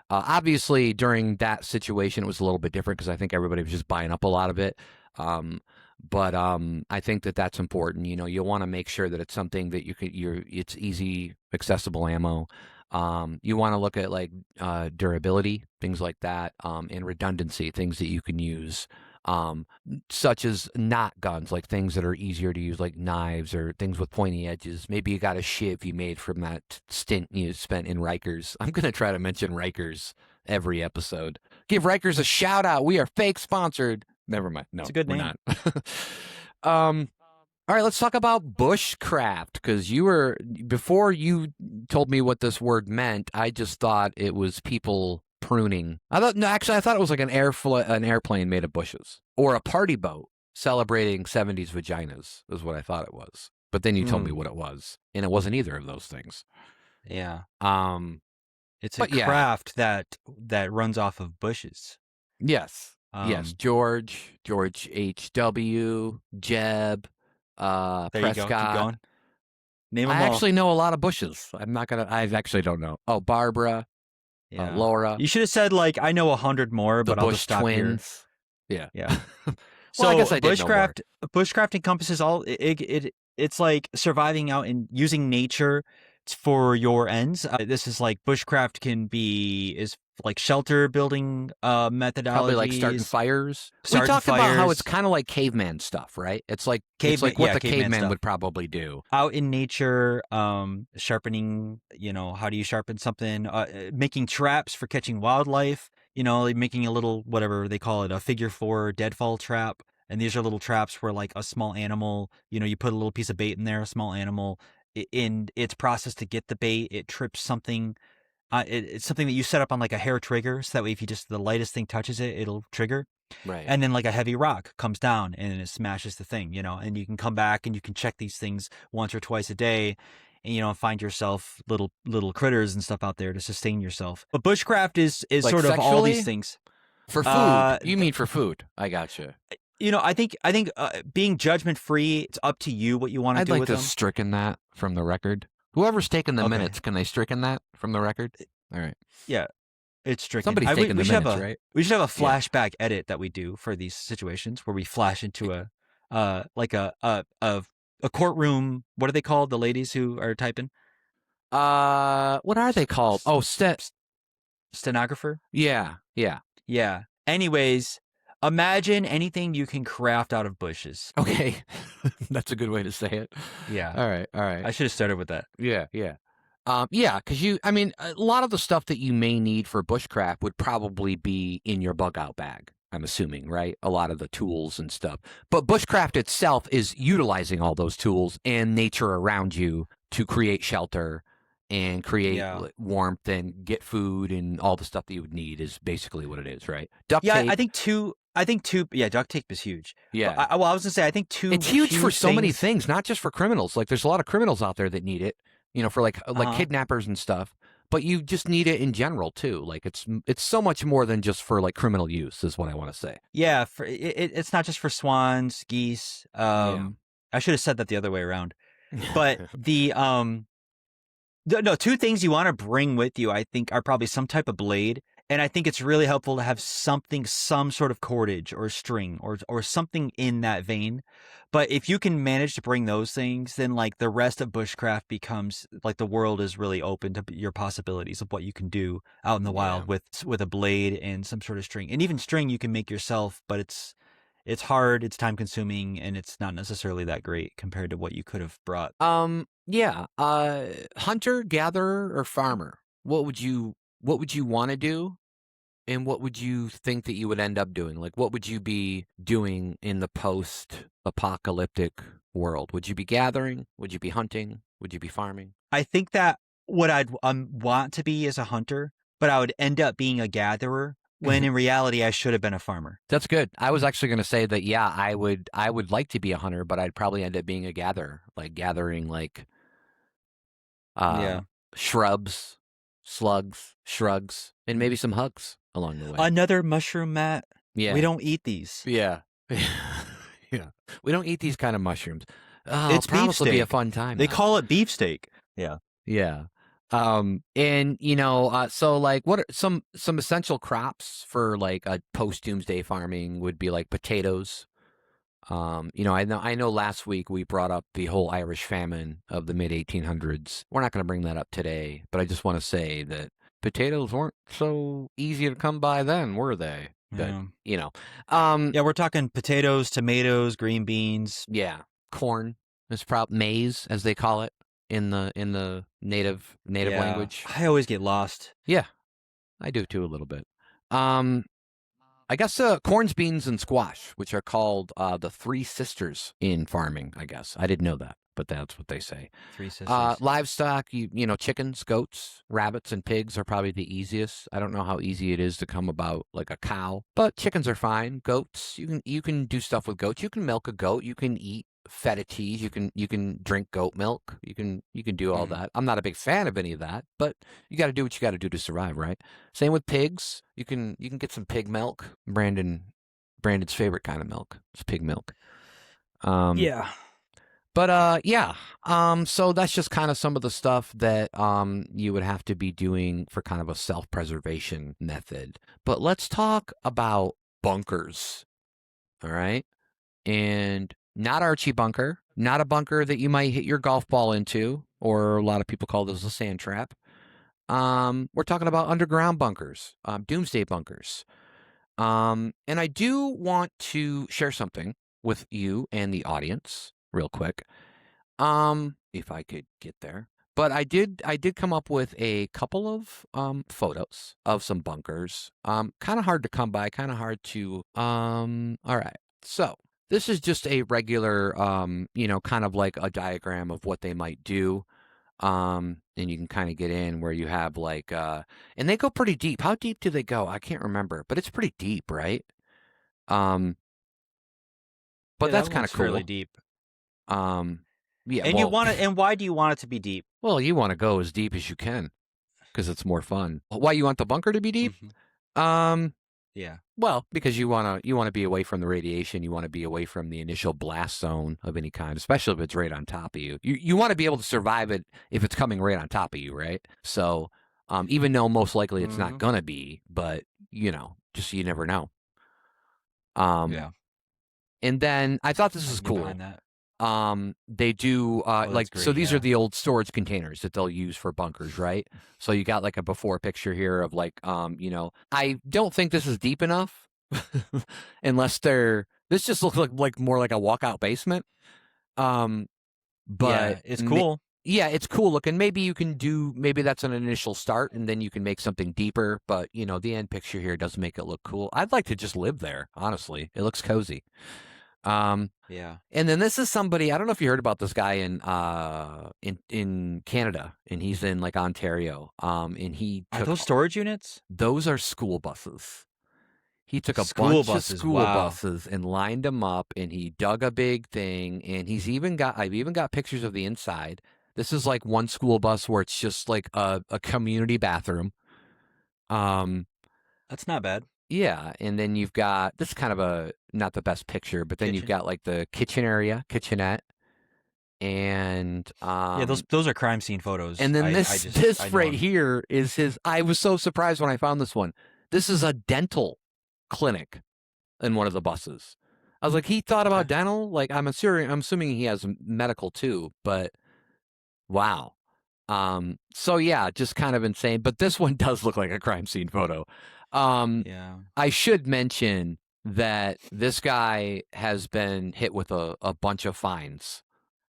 Obviously, during that situation, it was a little bit different because I think everybody was just buying up a lot of it. But I think that's important. You'll want to make sure that it's something that it's easy, accessible ammo. You want to look at like durability, things like that, and redundancy, things that you can use, such as not guns, like things that are easier to use, like knives or things with pointy edges. Maybe you got a shiv you made from that stint you spent in Rikers. I'm going to try to mention Rikers every episode. Give Rikers a shout out. We are fake sponsored. Never mind. No, it's a good we're name. Not. All right, let's talk about bushcraft, because before you told me what this word meant, I just thought it was people pruning. I thought it was like an airplane made of bushes, or a party boat celebrating 70s vaginas is what I thought it was. But then you told me what it was, and it wasn't either of those things. Yeah. It's a But craft that runs off of bushes. Yes. Yes. George H.W., Jeb, there Prescott. You go. Keep going. Name them I all. actually know a lot of bushes. I actually don't know. Oh, Barbara, Laura. You should have said like I know 100 more, but I'll just stop twins. Here. Yeah. So well, I guess I did know more. Bushcraft encompasses all it's like surviving out and using nature for your ends. This is like bushcraft is like shelter building methodologies. Probably like starting fires. We talked about how it's kind of like caveman stuff, right? It's like what the caveman would probably do. Out in nature, sharpening, how do you sharpen something? Making traps for catching wildlife, like making a little, whatever they call it, a figure 4 deadfall trap. And these are little traps where like a small animal, you put a little piece of bait in there, a small animal, in its process to get the bait, it trips something. It's something that you set up on like a hair trigger, so that way if the lightest thing touches it, it'll trigger. Right. And then like a heavy rock comes down and it smashes the thing, and you can come back and you can check these things once or twice a day, and find yourself little critters and stuff out there to sustain yourself. But bushcraft is like sort of all these things. For food. You mean for food. I gotcha. I think being judgment free, it's up to you what you want to do with them. I'd like to stricken that from the record. Whoever's taking the minutes, can they stricken that from the record? All right. Yeah, it's stricken. Somebody's taking the minutes, right? We should have a flashback edit that we do for these situations where we flash into a courtroom. What are they called? The ladies who are typing. What are they called? Oh, stenographer. Yeah. Anyways, imagine anything you can craft out of bushes. Okay. That's a good way to say it. Yeah. All right. I should have started with that. Yeah. Because a lot of the stuff that you may need for bushcraft would probably be in your bug out bag, I'm assuming, right? A lot of the tools and stuff. But bushcraft itself is utilizing all those tools and nature around you to create shelter and create warmth and get food, and all the stuff that you would need is basically what it is, right? Duct tape. I think duct tape is huge. Yeah. I was gonna say, I think it's huge for so many things, not just for criminals. Like there's a lot of criminals out there that need it, for like kidnappers and stuff. But you just need it in general too. Like it's so much more than just for like criminal use, is what I want to say. Yeah, it's not just for swans, geese. I should have said that the other way around. But no, two things you want to bring with you, I think, are probably some type of blade. And I think it's really helpful to have some sort of cordage or string or something in that vein. But if you can manage to bring those things, then like the rest of bushcraft becomes like the world is really open to your possibilities of what you can do out in the wild with a blade and some sort of string. And even string you can make yourself, but it's hard, it's time consuming, and it's not necessarily that great compared to what you could have brought. Hunter, gatherer, or farmer? What would you want to do And what would you think that you would end up doing? Like, what would you be doing in the post-apocalyptic world? Would you be gathering? Would you be hunting? Would you be farming? I think that what I'd want to be is a hunter, but I would end up being a gatherer when in reality I should have been a farmer. That's good. I was actually going to say that, yeah, I would like to be a hunter, but I'd probably end up being a gatherer, like gathering like Yeah. shrubs, slugs, shrugs, and maybe some hugs along the way. Another mushroom, Matt. Yeah. We don't eat these. Yeah. Yeah. We don't eat these kind of mushrooms. Oh, It's promise will be a beefsteak. fun time. They though. call it beefsteak. Yeah. Yeah. And so like what are some essential crops for like a post-doomsday farming would be like potatoes. I know last week we brought up the whole Irish famine of the mid 1800s. We're not going to bring that up today, but I just want to say that potatoes weren't so easy to come by then, were they? But, Yeah. Yeah, we're talking potatoes, tomatoes, green beans. Yeah. Corn is maize, as they call it in the native language. I always get lost. Yeah, I do too a little bit. I guess corns, beans, and squash, which are called the three sisters in farming. I guess I didn't know that, but that's what they say. Three sisters. Livestock, chickens, goats, rabbits, and pigs are probably the easiest. I don't know how easy it is to come about like a cow, but chickens are fine. Goats, you can do stuff with goats. You can milk a goat. You can eat feta teas. You can drink goat milk. You can do all that. I'm not a big fan of any of that, but you got to do what you got to do to survive, right? Same with pigs. You can get some pig milk. Brandon's favorite kind of milk is pig milk. Yeah. But yeah. So that's just kind of some of the stuff that you would have to be doing for kind of a self-preservation method. But let's talk about bunkers. All right? And not Archie bunker, not a bunker that you might hit your golf ball into, or a lot of people call this a sand trap. We're talking about underground bunkers, doomsday bunkers. And I do want to share something with you and the audience real quick. If I could get there. But I did come up with a couple of photos of some bunkers. Kind of hard to come by, kind of hard to all right. So this is just a regular kind of like a diagram of what they might do. And you can kind of get in where you have like and they go pretty deep. How deep do they go? I can't remember, but it's pretty deep, right? But that's kind of cool. Fairly deep. Yeah, and you want it, and why do you want it to be deep? Well, you want to go as deep as you can because it's more fun. Why you want the bunker to be deep? Yeah. Well, because you want to be away from the radiation. You want to be away from the initial blast zone of any kind, especially if it's right on top of you. You want to be able to survive it if it's coming right on top of you, right? So, even though most likely it's not gonna be, but just you never know. Yeah. And then I thought this was cool. They do so these are the old storage containers that they'll use for bunkers, right? So you got like a before picture here of like I don't think this is deep enough unless this just looks like more like a walkout basement. But yeah, it's cool. It's cool looking. Maybe that's an initial start and then you can make something deeper, but the end picture here does make it look cool. I'd like to just live there, honestly. It looks cozy. Yeah. And then this is somebody, I don't know if you heard about this guy in Canada, and he's in like Ontario. And he took, are those storage units? Those are school buses. He took a bunch of school buses and lined them up, and he dug a big thing, and I've even got pictures of the inside. This is like one school bus where it's just like a community bathroom. That's not bad. Yeah, and then you've got, this is kind of not the best picture, but then you've got like the kitchen area, kitchenette, and yeah, those are crime scene photos. And then this right here is his. I was so surprised when I found this one. This is a dental clinic in one of the buses. I was like, he thought about dental. Like I'm assuming he has medical too, but wow. So yeah, just kind of insane. But this one does look like a crime scene photo. Yeah. I should mention that this guy has been hit with a bunch of fines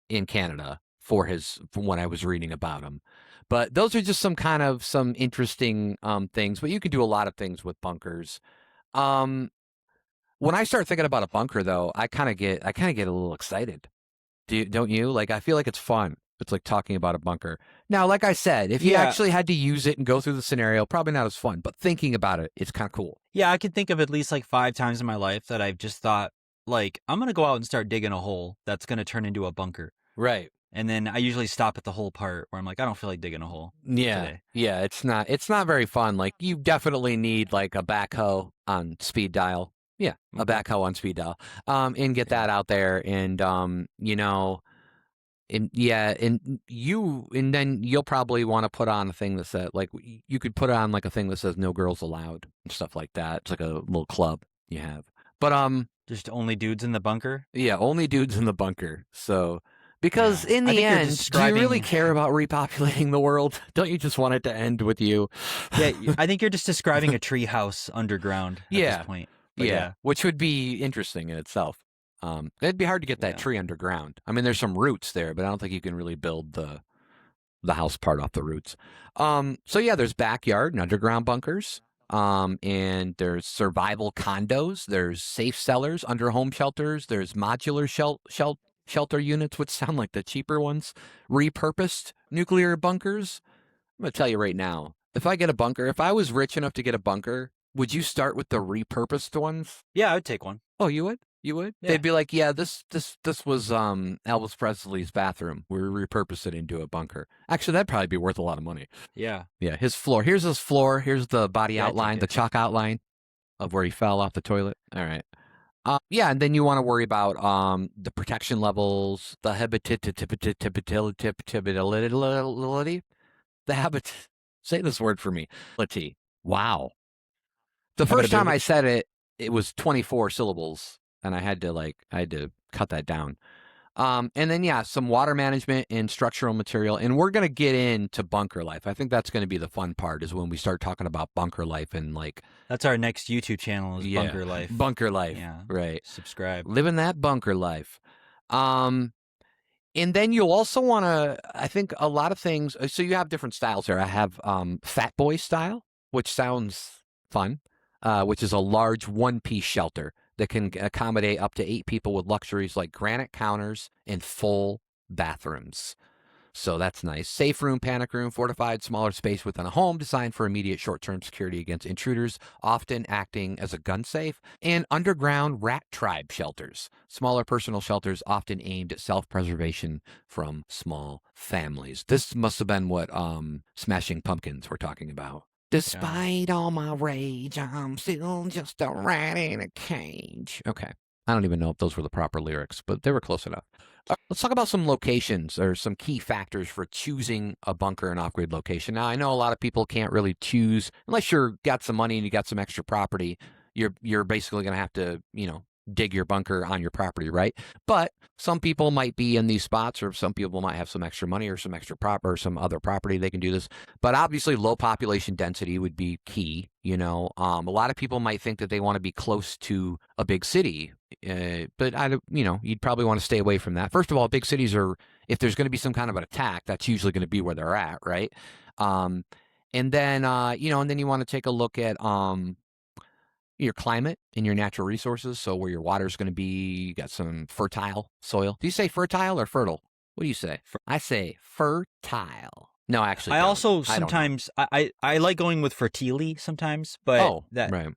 in Canada from what I was reading about him. But those are just some interesting things. But you can do a lot of things with bunkers. When I start thinking about a bunker, though, I kind of get a little excited. Don't you? Like, I feel like it's fun. It's like talking about a bunker. Now, like I said, if you actually had to use it and go through the scenario, probably not as fun. But thinking about it, it's kind of cool. Yeah, I can think of at least like 5 times in my life that I've just thought, like, I'm going to go out and start digging a hole that's going to turn into a bunker. Right. And then I usually stop at the hole part where I'm like, I don't feel like digging a hole today. Yeah, it's not very fun. Like, you definitely need like a backhoe on speed dial. Yeah, a backhoe on speed dial. And get that out there, and you know, and then you'll probably want to put on a thing that says, like, you could put on like a thing that says "No girls allowed" and stuff like that. It's like a little club you have. But just only dudes in the bunker. Yeah, only dudes in the bunker. So. Because in the end, do you really care about repopulating the world? Don't you just want it to end with you? Yeah, I think you're just describing a tree house underground at this point. Yeah, which would be interesting in itself. It'd be hard to get that tree underground. I mean, there's some roots there, but I don't think you can really build the house part off the roots. So yeah, there's backyard and underground bunkers. And there's survival condos. There's safe cellars under home shelters. There's modular shelter units, which sound like the cheaper ones. Repurposed nuclear bunkers. I'm going to tell you right now, if I was rich enough to get a bunker, would you start with the repurposed ones? Yeah, I would take one. Oh, you would? You would? Yeah. They'd be like, yeah, this was Elvis Presley's bathroom. We repurposed it into a bunker. Actually, that'd probably be worth a lot of money. Yeah. Yeah, his floor. Here's his floor. Here's the body outline, the chalk outline of where he fell off the toilet. All right. Yeah, and then you want to worry about the protection levels, the say this word for me. Wow. The first time I said it, it was 24 syllables, and I had to cut that down. And then, yeah, some water management and structural material. And we're going to get into bunker life. I think that's going to be the fun part, is when we start talking about bunker life. And like, that's our next YouTube channel, is Bunker Life. Bunker Life. Yeah. Right. Subscribe. Living that bunker life. And then you'll also want to, I think, a lot of things. So you have different styles there. I have Fat Boy style, which sounds fun, which is a large one-piece shelter that can accommodate up to 8 people with luxuries like granite counters and full bathrooms. So that's nice. Safe room, panic room, fortified, smaller space within a home, designed for immediate short-term security against intruders, often acting as a gun safe. And underground rat tribe shelters, smaller personal shelters often aimed at self-preservation from small families. This must have been what Smashing Pumpkins were talking about. Despite all my rage, I'm still just a rat in a cage. Okay. I don't even know if those were the proper lyrics, but they were close enough. Let's talk about some locations, or some key factors for choosing a bunker in off-grid location. Now, I know a lot of people can't really choose, unless you've got some money and you got some extra property. You're basically going to have to, dig your bunker on your property, right? But some people might be in these spots, or some people might have some extra money or some extra or some other property. They can do this. But obviously, low population density would be key. A lot of people might think that they want to be close to a big city, but you'd probably want to stay away from that. First of all, big cities are, if there's going to be some kind of an attack, that's usually going to be where they're at, right? And then and then you want to take a look at your climate and your natural resources. So where your water is going to be, you got some fertile soil. Do you say fertile or fertile? What do you say? I say fertile. No, actually, I also sometimes I like going with fertility sometimes, but right.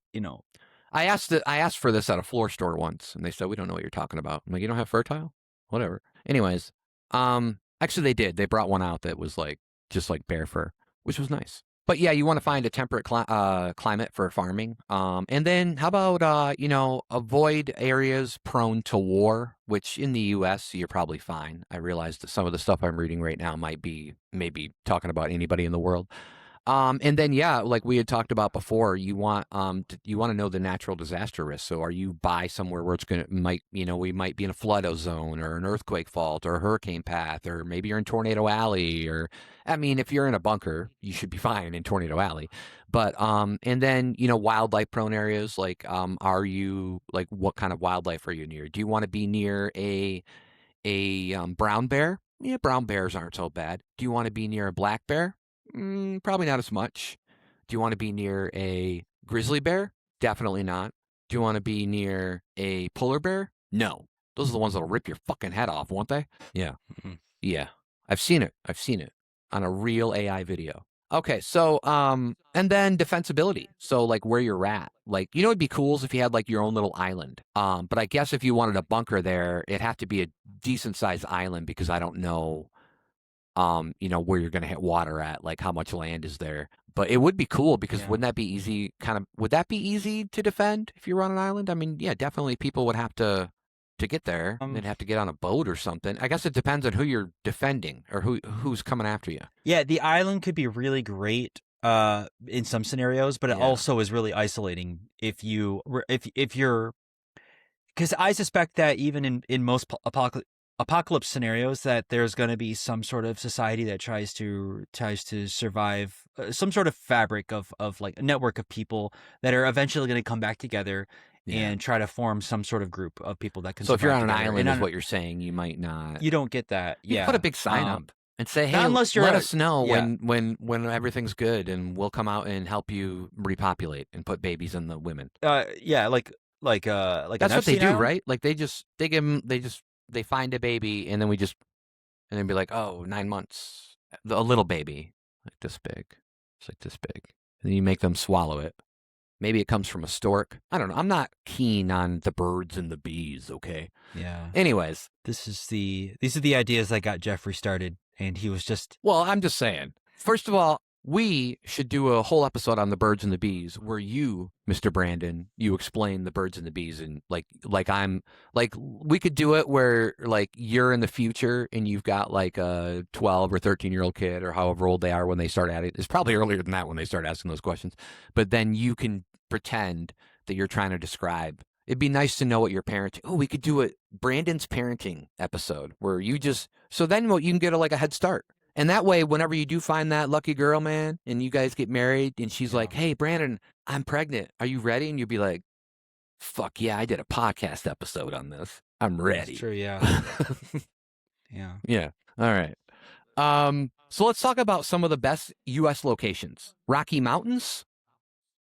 I asked for this at a floor store once, and they said, we don't know what you're talking about. I'm like, you don't have fertile? Whatever. Anyways, actually they did. They brought one out that was just like bear fur, which was nice. But yeah, you want to find a temperate climate for farming. And then how about, avoid areas prone to war, which in the U.S. you're probably fine. I realize that some of the stuff I'm reading right now might be maybe talking about anybody in the world. And then, yeah, like we had talked about before, you want to know the natural disaster risk. So are you by somewhere where we might be in a flood zone, or an earthquake fault, or a hurricane path, or maybe you're in Tornado Alley, or, I mean, if you're in a bunker, you should be fine in Tornado Alley. But, and then, wildlife prone areas, what kind of wildlife are you near? Do you want to be near a brown bear? Yeah, brown bears aren't so bad. Do you want to be near a black bear? Probably not as much. Do you want to be near a grizzly bear? Definitely not. Do you want to be near a polar bear? No. Those are the ones that'll rip your fucking head off, won't they? Yeah. Mhm. Yeah. I've seen it on a real AI video. Okay, so and then defensibility. So like where you're at. Like, you know, it'd be cool if you had like your own little island. But I guess if you wanted a bunker there, it'd have to be a decent sized island because I don't know you know, where you're gonna hit water at, like how much land is there. But it would be cool because Yeah. wouldn't that be easy would that be easy to defend if you were on an island? I mean, yeah, definitely people would have to get there. They'd have to get on a boat or something. I guess it depends on who you're defending or who's coming after you. Yeah, the island could be really great in some scenarios, but it Yeah. also is really isolating if you're, because I suspect that even in most apocalypse scenarios that there's going to be some sort of society that tries to survive, some sort of fabric of like a network of people that are eventually going to come back together and try to form some sort of group of people that can So if you're survive on an together. island, And is what you're saying, you might not. you don't get that. You Yeah. can put a big sign up and say, "Hey, not unless you're let a- us know yeah. when everything's good, and we'll come out and help you repopulate and put babies in the women." Yeah, like That's an what they Epstein do, Island? right? Like they find a baby and then and then be like, "Oh, 9 months, a little baby, like this big, it's like this big," and then you make them swallow it. Maybe it comes from a stork. I don't know. I'm not keen on the birds and the bees. Okay. Yeah. Anyways, These are the ideas that got Jeffrey started, and he was just well, I'm just saying. First of all, we should do a whole episode on the birds and the bees where you, Mr. Brandon, you explain the birds and the bees, and we could do it where like you're in the future and you've got like a 12 or 13-year-old kid or however old they are when they start at it. It's probably earlier than that when they start asking those questions. But then you can pretend that you're trying to describe. It'd be nice to know what your parenting. Oh, we could do a Brandon's parenting episode where you just so then you can get like a head start. And that way, whenever you do find that lucky girl, man, and you guys get married, and she's like, "Hey, Brandon, I'm pregnant. Are you ready?" And you'll be like, "Fuck yeah, I did a podcast episode on this. I'm ready." That's true, yeah. Yeah. Yeah. All right. So let's talk about some of the best U.S. locations. Rocky Mountains,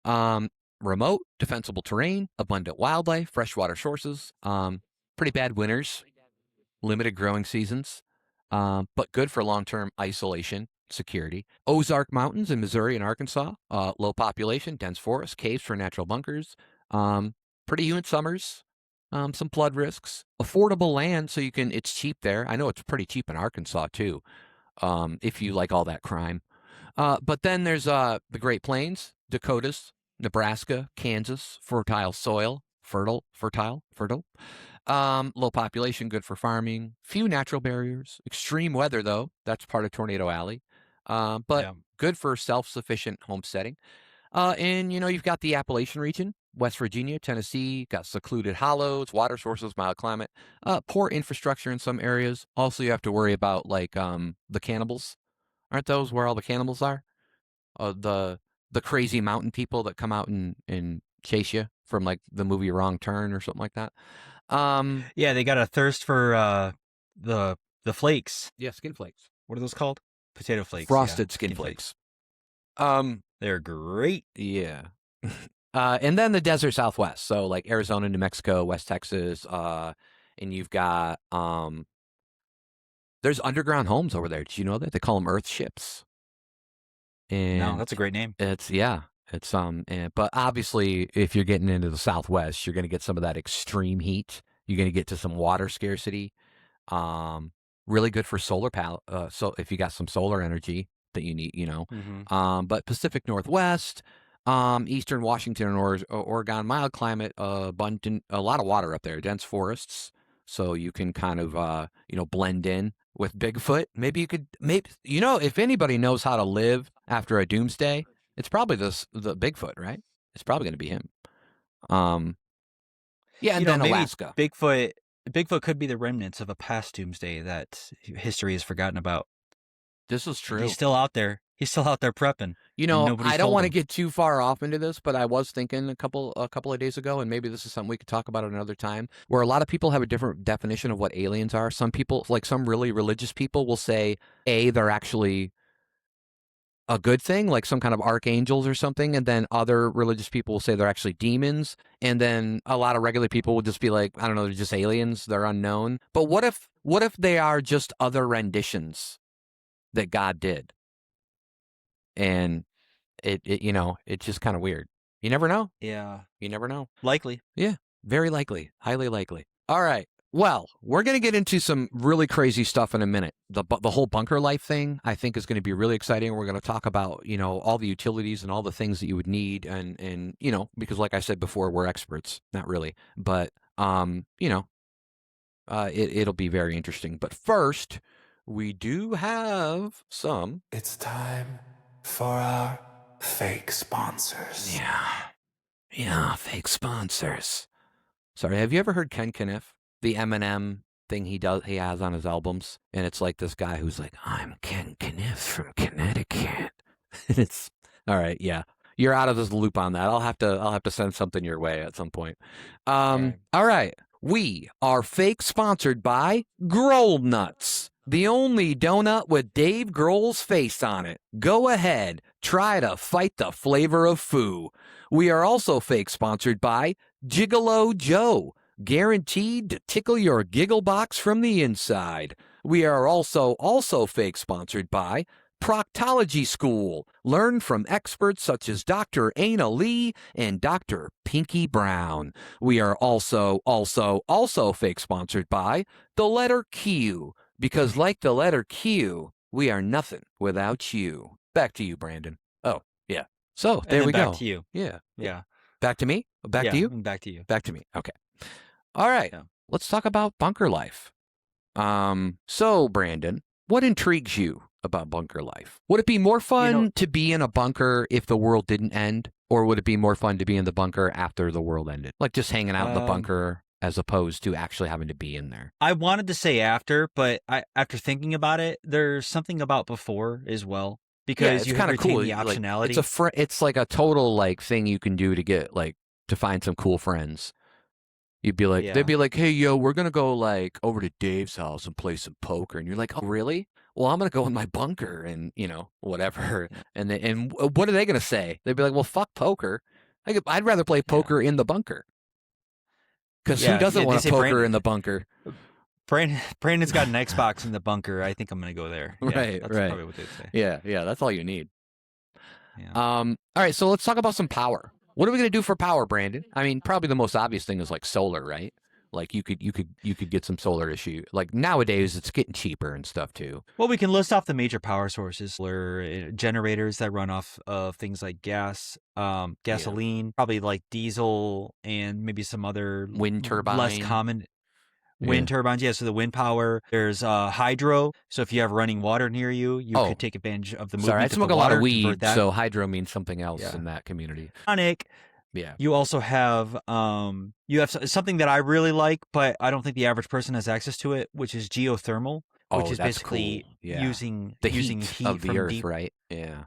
remote, defensible terrain, abundant wildlife, freshwater sources, pretty bad winters, limited growing seasons, but good for long-term isolation, security. Ozark Mountains in Missouri and Arkansas, low population, dense forest, caves for natural bunkers, pretty humid summers, some flood risks, affordable land, so it's cheap there. I know it's pretty cheap in Arkansas too, if you like all that crime. But then there's the Great Plains, Dakotas, Nebraska, Kansas, fertile soil, fertile. Low population, good for farming. Few natural barriers. Extreme weather, though. That's part of Tornado Alley. But good for self-sufficient homesteading. And, you've got the Appalachian region, West Virginia, Tennessee, got secluded hollows, water sources, mild climate. Poor infrastructure in some areas. Also, you have to worry about, like, the cannibals. Aren't those where all the cannibals are? The crazy mountain people that come out and chase you from, like, the movie Wrong Turn or something like that. Yeah, they got a thirst for the flakes. Yeah, skin flakes. What are those called? Potato flakes. Frosted yeah. skin flakes. They're great. Yeah. And then the desert Southwest. So like Arizona, New Mexico, West Texas, and you've got there's underground homes over there. Did you know that? They call them earth ships. And No, that's a great name. It's but obviously if you're getting into the Southwest, you're going to get some of that extreme heat. You're going to get to some water scarcity. Really good for solar so if you got some solar energy that you need, but Pacific Northwest, Eastern Washington and Oregon, mild climate, abundant, a lot of water up there, dense forests. So you can kind of, blend in with Bigfoot. Maybe if anybody knows how to live after a doomsday, it's probably the Bigfoot, right? It's probably going to be him. Yeah, and then maybe Alaska. Bigfoot could be the remnants of a past doomsday that history has forgotten about. This is true. He's still out there. He's still out there prepping. You and know, nobody's I don't told want to him. get too far off into this, but I was thinking a couple of days ago, and maybe this is something we could talk about at another time, where a lot of people have a different definition of what aliens are. Some people, like some really religious people, will say, they're actually a good thing, like some kind of archangels or something, and then other religious people will say they're actually demons, and then a lot of regular people will just be like, I don't know, they're just aliens, they're unknown. But what if they are just other renditions that God did? And it's just kind of weird. You never know. Yeah. You never know. Likely. Yeah, very likely. Highly likely. All right. Well, we're going to get into some really crazy stuff in a minute. The whole bunker life thing, I think, is going to be really exciting. We're going to talk about, all the utilities and all the things that you would need. And because like I said before, we're experts. Not really. But, it'll be very interesting. But first, we do have some. It's time for our fake sponsors. Yeah, fake sponsors. Sorry, have you ever heard Ken Kniff? The Eminem thing he has on his albums? And it's like this guy who's like, I'm Ken Kniff from Connecticut. And it's, all right, yeah. You're out of this loop on that. I'll have to send something your way at some point. All right. We are fake sponsored by Grohl Nuts, the only donut with Dave Grohl's face on it. Go ahead, try to fight the flavor of foo. We are also fake sponsored by Gigolo Joe, guaranteed to tickle your giggle box from the inside. We are also fake sponsored by Proctology School. Learn from experts such as Dr. Ana Lee and Dr. Pinky Brown. We are also fake sponsored by the letter Q, because like the letter Q, we are nothing without you. Back to you, Brandon. Oh, yeah. So there we go. Back to you. Yeah. Yeah. Back to me? Back to you? Back to you. Back to me. Okay. All right. Yeah. Let's talk about bunker life. So Brandon, what intrigues you about bunker life? Would it be more fun to be in a bunker if the world didn't end? Or would it be more fun to be in the bunker after the world ended? Like just hanging out in the bunker as opposed to actually having to be in there. I wanted to say after, but after thinking about it, there's something about before as well. Because it's kind of cool. The optionality. It's like a total thing you can do to get to find some cool friends. You'd be like, they'd be like, hey, yo, we're going to go over to Dave's house and play some poker. And you're like, oh, really? Well, I'm going to go in my bunker and, whatever. And what are they going to say? They'd be like, well, fuck poker. I'd rather play poker in the bunker. Because who doesn't want to poker in the bunker? Brandon's got an Xbox in the bunker. I think I'm going to go there. Yeah, right. That's probably what they'd say. Yeah. That's all you need. Yeah. All right. So let's talk about some power. What are we going to do for power, Brandon? I mean, probably the most obvious thing is solar, right? You could get some solar issue. Nowadays, it's getting cheaper and stuff too. Well, we can list off the major power sources, generators that run off of things like gas, gasoline, probably diesel, and maybe some other wind turbine, less common wind turbines. Yeah, so the wind power. There's hydro. So if you have running water near you, you could take advantage of the movement. Sorry, I of smoke the a lot water, of weed, so hydro means something else in that community. Yeah. You also have something that I really like, but I don't think the average person has access to it, which is geothermal, which is basically using heat of the from earth, deep, right? Yeah.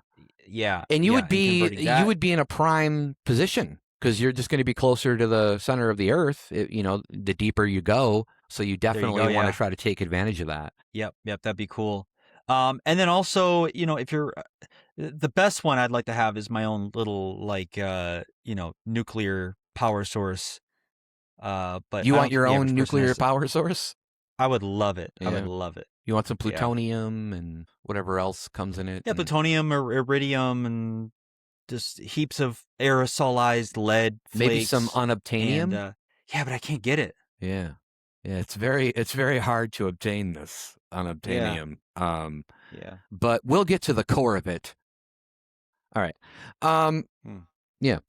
Yeah. And you would be in a prime position because you're just going to be closer to the center of the earth, the deeper you go. So you definitely want to try to take advantage of that. Yep, that'd be cool. And then also, if you're the best one I'd like to have is my own little nuclear power source. But you want your own nuclear power source? I would love it. Yeah. I would love it. You want some plutonium and whatever else comes in it? Yeah, plutonium or iridium and just heaps of aerosolized lead flakes. Maybe some unobtainium? Yeah, but I can't get it. Yeah. Yeah, it's very hard to obtain this unobtainium. But we'll get to the core of it. All right. Yeah.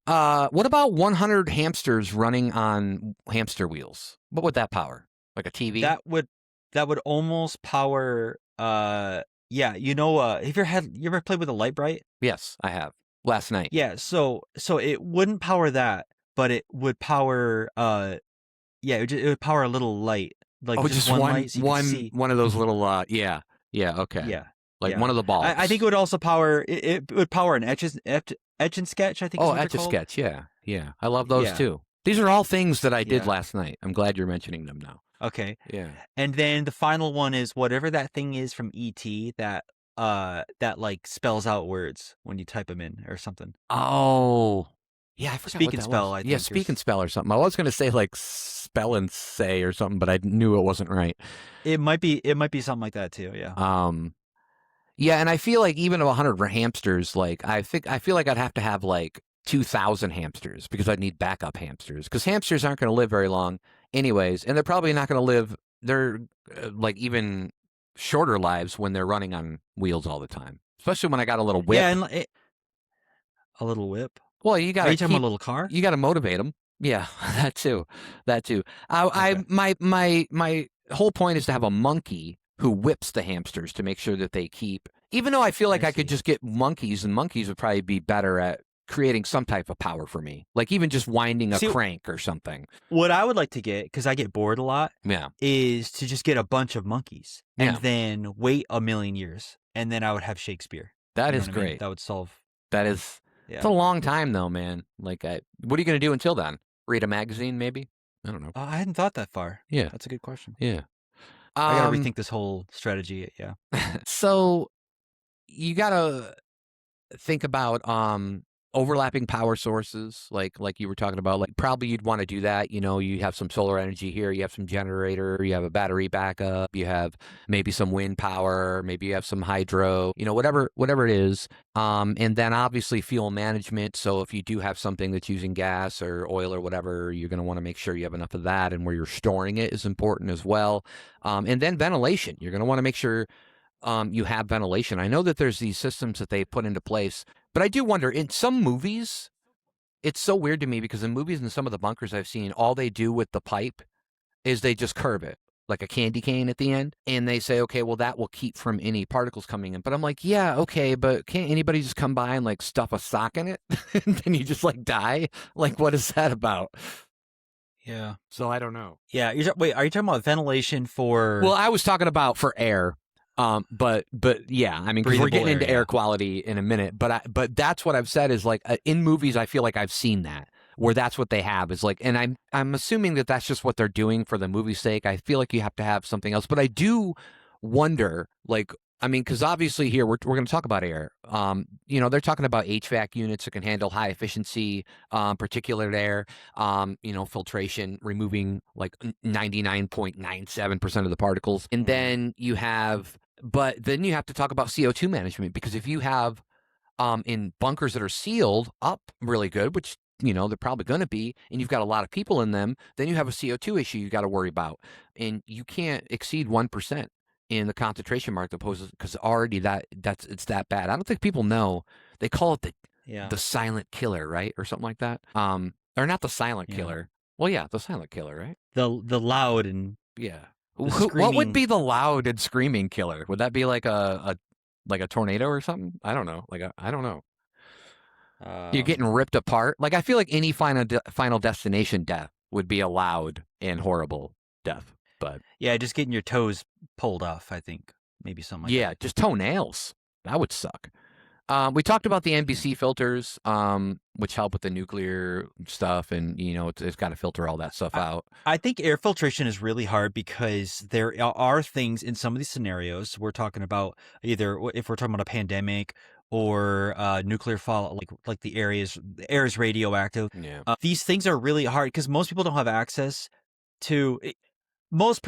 What about 100 hamsters running on hamster wheels? What would that power? Like a TV? That would almost power. Have you ever played with a light bright? Yes, I have. Last night. Yeah. So it wouldn't power that, but it would power. It would power a little light, just one light, so you can see. one of those little. Okay. Yeah. like one of the bulbs. I think it would also power it would power an etch and sketch. I think. Is what Etch a they're called. sketch. Yeah. I love those Yeah. too. These are all things that I did Yeah. last night. I'm glad you're mentioning them now. Okay. Yeah. And then the final one is whatever that thing is from ET that like spells out words when you type them in or something. Oh. Yeah, I forgot Speak what and that spell, was. I think. Yeah, speak and spell or something. I was going to say like spell and say or something, but I knew it wasn't right. It might be something like that too. Yeah. Yeah, and I feel like even 100 hamsters, like I feel like I'd have to have like 2,000 hamsters because I'd need backup hamsters because hamsters aren't going to live very long anyways, and they're probably not going to live. They're like even shorter lives when they're running on wheels all the time, especially when I got a little whip. Yeah, and a little whip. Well, you got Are to you talking about a little car? You got to motivate them. Yeah, that too. Okay. My whole point is to have a monkey who whips the hamsters to make sure that they keep. Even though I feel like I could just get monkeys, and monkeys would probably be better at creating some type of power for me, like even just winding a crank or something. What I would like to get, because I get bored a lot, is to just get a bunch of monkeys and then wait a million years, and then I would have Shakespeare. That is great. That would solve. That is. Yeah. It's a long time though, man. Like, what are you going to do until then? Read a magazine, maybe? I don't know. I hadn't thought that far. Yeah, that's a good question. Yeah, I got to rethink this whole strategy. Yeah. So you got to think about overlapping power sources, like you were talking about. Like probably you'd want to do that. You know, you have some solar energy here, you have some generator, you have a battery backup, you have maybe some wind power, maybe you have some hydro. You know, whatever it is. And then obviously fuel management. So if you do have something that's using gas or oil or whatever, you're going to want to make sure you have enough of that, and where you're storing it is important as well. And then ventilation. You're going to want to make sure you have ventilation. I know that there's these systems that they put into place, but I do wonder, in some movies, it's so weird to me because in movies and some of the bunkers I've seen, all they do with the pipe is they just curve it like a candy cane at the end, and they say, okay, well, that will keep from any particles coming in. But I'm like, yeah, okay, but can't anybody just come by and like stuff a sock in it and then you just like die? Like, what is that about? Yeah. So I don't know. Yeah. Wait, are you talking about ventilation for? Well, I was talking about for air. But yeah, I mean, 'cause we're getting into air quality in a minute, but that's what I've said is like in movies, I feel like I've seen that where that's what they have is like, and I'm assuming that that's just what they're doing for the movie's sake. I feel like you have to have something else, but I do wonder, like, I mean, because obviously here we're going to talk about air. You know, they're talking about HVAC units that can handle high efficiency particulate air. You know, filtration, removing like 99.97% of the particles, and then you have. But then you have to talk about CO2 management, because if you have in bunkers that are sealed up really good, which, you know, they're probably going to be, and you've got a lot of people in them, then you have a CO2 issue you got to worry about. And you can't exceed 1% in the concentration mark, because already it's that bad. I don't think people know. They call it the silent killer, right? Or something like that. Or not the silent killer. Well, yeah, the silent killer, right? The loud and What would be the loud and screaming killer? Would that be like a tornado or something? I don't know. I don't know. You're getting ripped apart. Like I feel like any final destination death would be a loud and horrible death. But yeah, just getting your toes pulled off. I think maybe something like that. Yeah, just toenails. That would suck. We talked about the NBC filters, which help with the nuclear stuff, and you know it's got to filter all that stuff out. I think air filtration is really hard because there are things in some of these scenarios we're talking about. Either if we're talking about a pandemic or nuclear fallout, like the air is radioactive. Yeah, these things are really hard because most people don't have access to. Most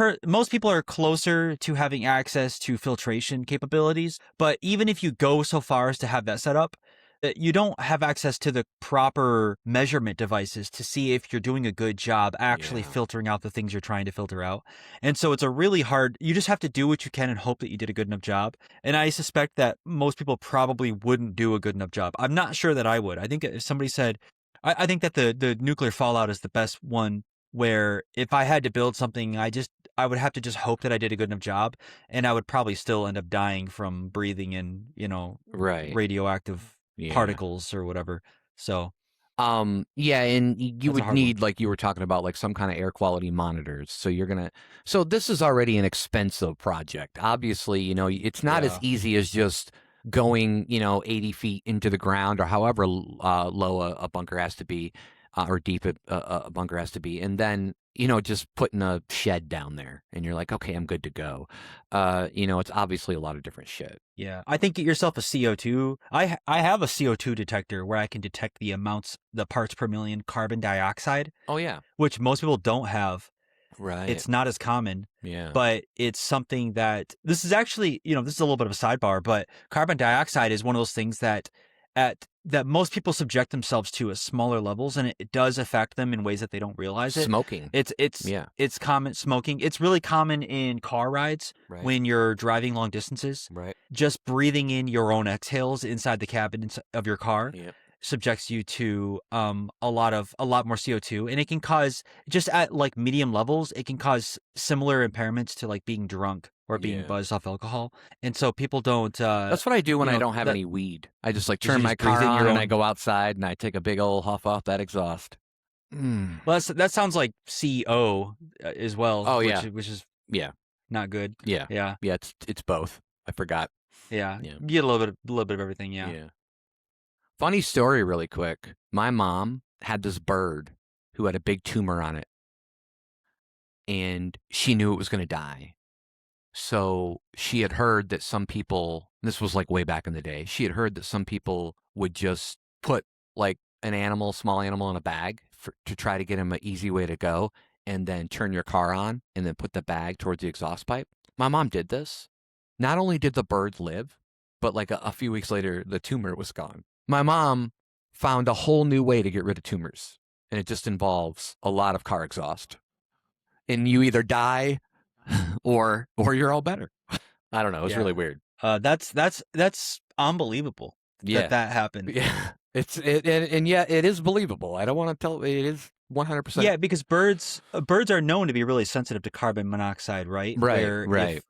people are closer to having access to filtration capabilities, but even if you go so far as to have that set up, you don't have access to the proper measurement devices to see if you're doing a good job actually filtering out the things you're trying to filter out. And so it's a really hard, you just have to do what you can and hope that you did a good enough job. And I suspect that most people probably wouldn't do a good enough job. I'm not sure that I would. I think if somebody said, I think that the nuclear fallout is the best one, where if I had to build something, I would have to just hope that I did a good enough job, and I would probably still end up dying from breathing in, radioactive particles or whatever. So Yeah, and you That's a would hard need, like you were talking about, like some kind of air quality monitors. So this is already an expensive project. Obviously, it's not as easy as just going, 80 feet into the ground or however low a bunker has to be, or deep a bunker has to be, and then just putting a shed down there, and you're like, okay, I'm good to go. It's obviously a lot of different shit. Yeah, I think get yourself a CO2. I have a CO2 detector where I can detect the parts per million carbon dioxide, Oh yeah, which most people don't have. right. It's not as common, Yeah. but it's something that this is actually, this is a little bit of a sidebar, but carbon dioxide is one of those things that most people subject themselves to at smaller levels, and it does affect them in ways that they don't realize it. Smoking. Yeah. It's common smoking. It's really common in car rides Right. when you're driving long distances. Right. Just breathing in your own exhales inside the cabin of your car Yeah. subjects you to a lot more CO2, and it can cause, just at like medium levels, it can cause similar impairments to like being drunk or being buzzed off alcohol. And so people don't That's what I do when I don't have any weed. I just like turn my car on and I go outside and I take a big old huff off that exhaust. Well, that sounds like CO as well. Oh, which is yeah, not good. yeah. It's both. I forgot. Yeah. You get a little bit of everything. Yeah. Funny story, really quick. My mom had this bird who had a big tumor on it, and she knew it was going to die. So she had heard that some people, this was like way back in the day, she had heard that some people would just put like a small animal in a bag to try to get him an easy way to go, and then turn your car on and then put the bag towards the exhaust pipe. My mom did this. Not only did the bird live, but like a few weeks later, the tumor was gone. My mom found a whole new way to get rid of tumors, and it just involves a lot of car exhaust. And you either die or you're all better. I don't know. It's really weird. That's unbelievable. Yeah. That happened. Yeah. And yeah, it is believable. I don't want to tell. It is 100%. Yeah, because birds are known to be really sensitive to carbon monoxide, right? Right.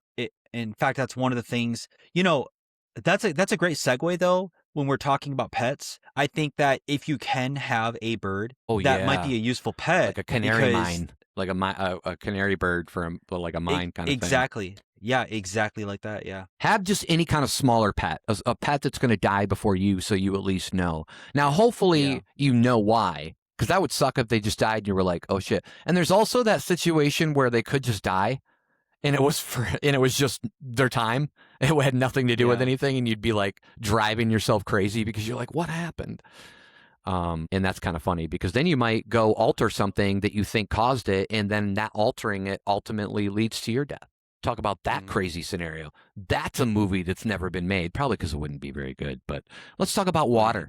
In fact, that's one of the things. That's a great segue though. When we're talking about pets, I think that if you can have a bird, that might be a useful pet, like a canary mine, like a canary bird for like a mine kind of thing. Exactly. Yeah, exactly like that. Yeah. Have just any kind of smaller pet, a pet that's going to die before you, so you at least know. Now, hopefully, you know why, because that would suck if they just died and you were like, oh shit. And there's also that situation where they could just die, and it was just their time. It had nothing to do with anything, and you'd be like driving yourself crazy because you're like, what happened? And that's kind of funny, because then you might go alter something that you think caused it, and then that altering it ultimately leads to your death. Talk about that crazy scenario. That's a movie that's never been made, probably because it wouldn't be very good. But let's talk about water.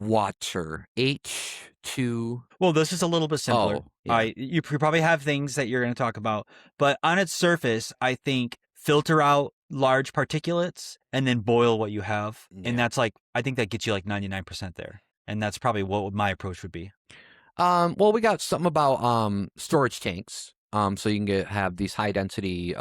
Water. H2. Well, this is a little bit simpler. Oh, yeah. You probably have things that you're going to talk about, but on its surface, I think filter out large particulates and then boil what you have. Yeah. And that's like, I think that gets you like 99% there. And that's probably what my approach would be. Well, we got something about storage tanks. So you can have these high density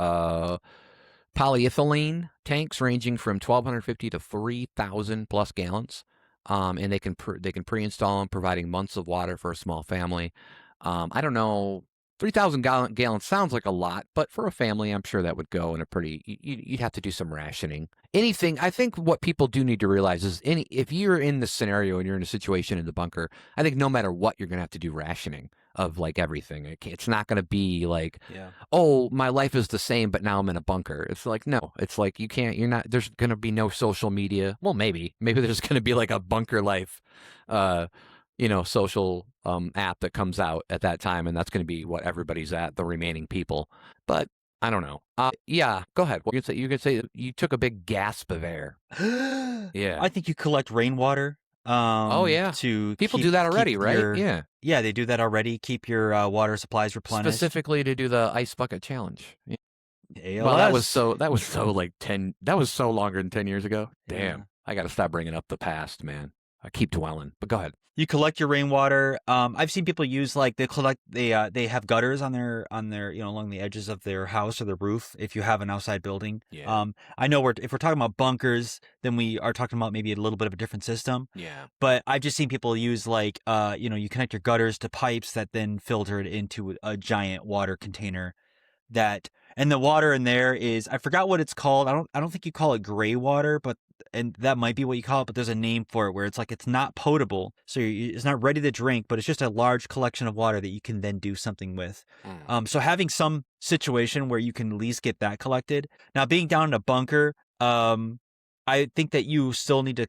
polyethylene tanks ranging from 1,250 to 3,000 plus gallons. And they can pre-install them, providing months of water for a small family. I don't know, 3,000 gallons sounds like a lot, but for a family, I'm sure that would go in a pretty. You'd have to do some rationing. Anything. I think what people do need to realize is if you're in this scenario and you're in a situation in the bunker, I think no matter what, you're gonna have to do rationing of like everything. It's not gonna be like, oh, my life is the same, but now I'm in a bunker. It's like, no, it's like you can't. You're not. There's gonna be no social media. Well, maybe there's gonna be like a bunker life, social app that comes out at that time, and that's going to be what everybody's at, the remaining people. But I don't know. Yeah, go ahead. You could say you took a big gasp of air. Yeah, I think you collect rainwater. People do that already, right? Yeah, they do that already. Keep your water supplies replenished. Specifically to do the ice bucket challenge. Yeah. ALS. Well, that was so longer than 10 years ago. Damn, I got to stop bringing up the past, man. I keep dwelling, but go ahead. You collect your rainwater. I've seen people use like they have gutters on their along the edges of their house or their roof if you have an outside building. Yeah. I know if we're talking about bunkers, then we are talking about maybe a little bit of a different system. Yeah. But I've just seen people use like you connect your gutters to pipes that then filter it into a giant water container and the water in there is, I forgot what it's called. I don't think you call it gray water, and that might be what you call it, but there's a name for it where it's like it's not potable, so it's not ready to drink, but it's just a large collection of water that you can then do something with. So having some situation where you can at least get that collected. Now, being down in a bunker, I think that you still need to.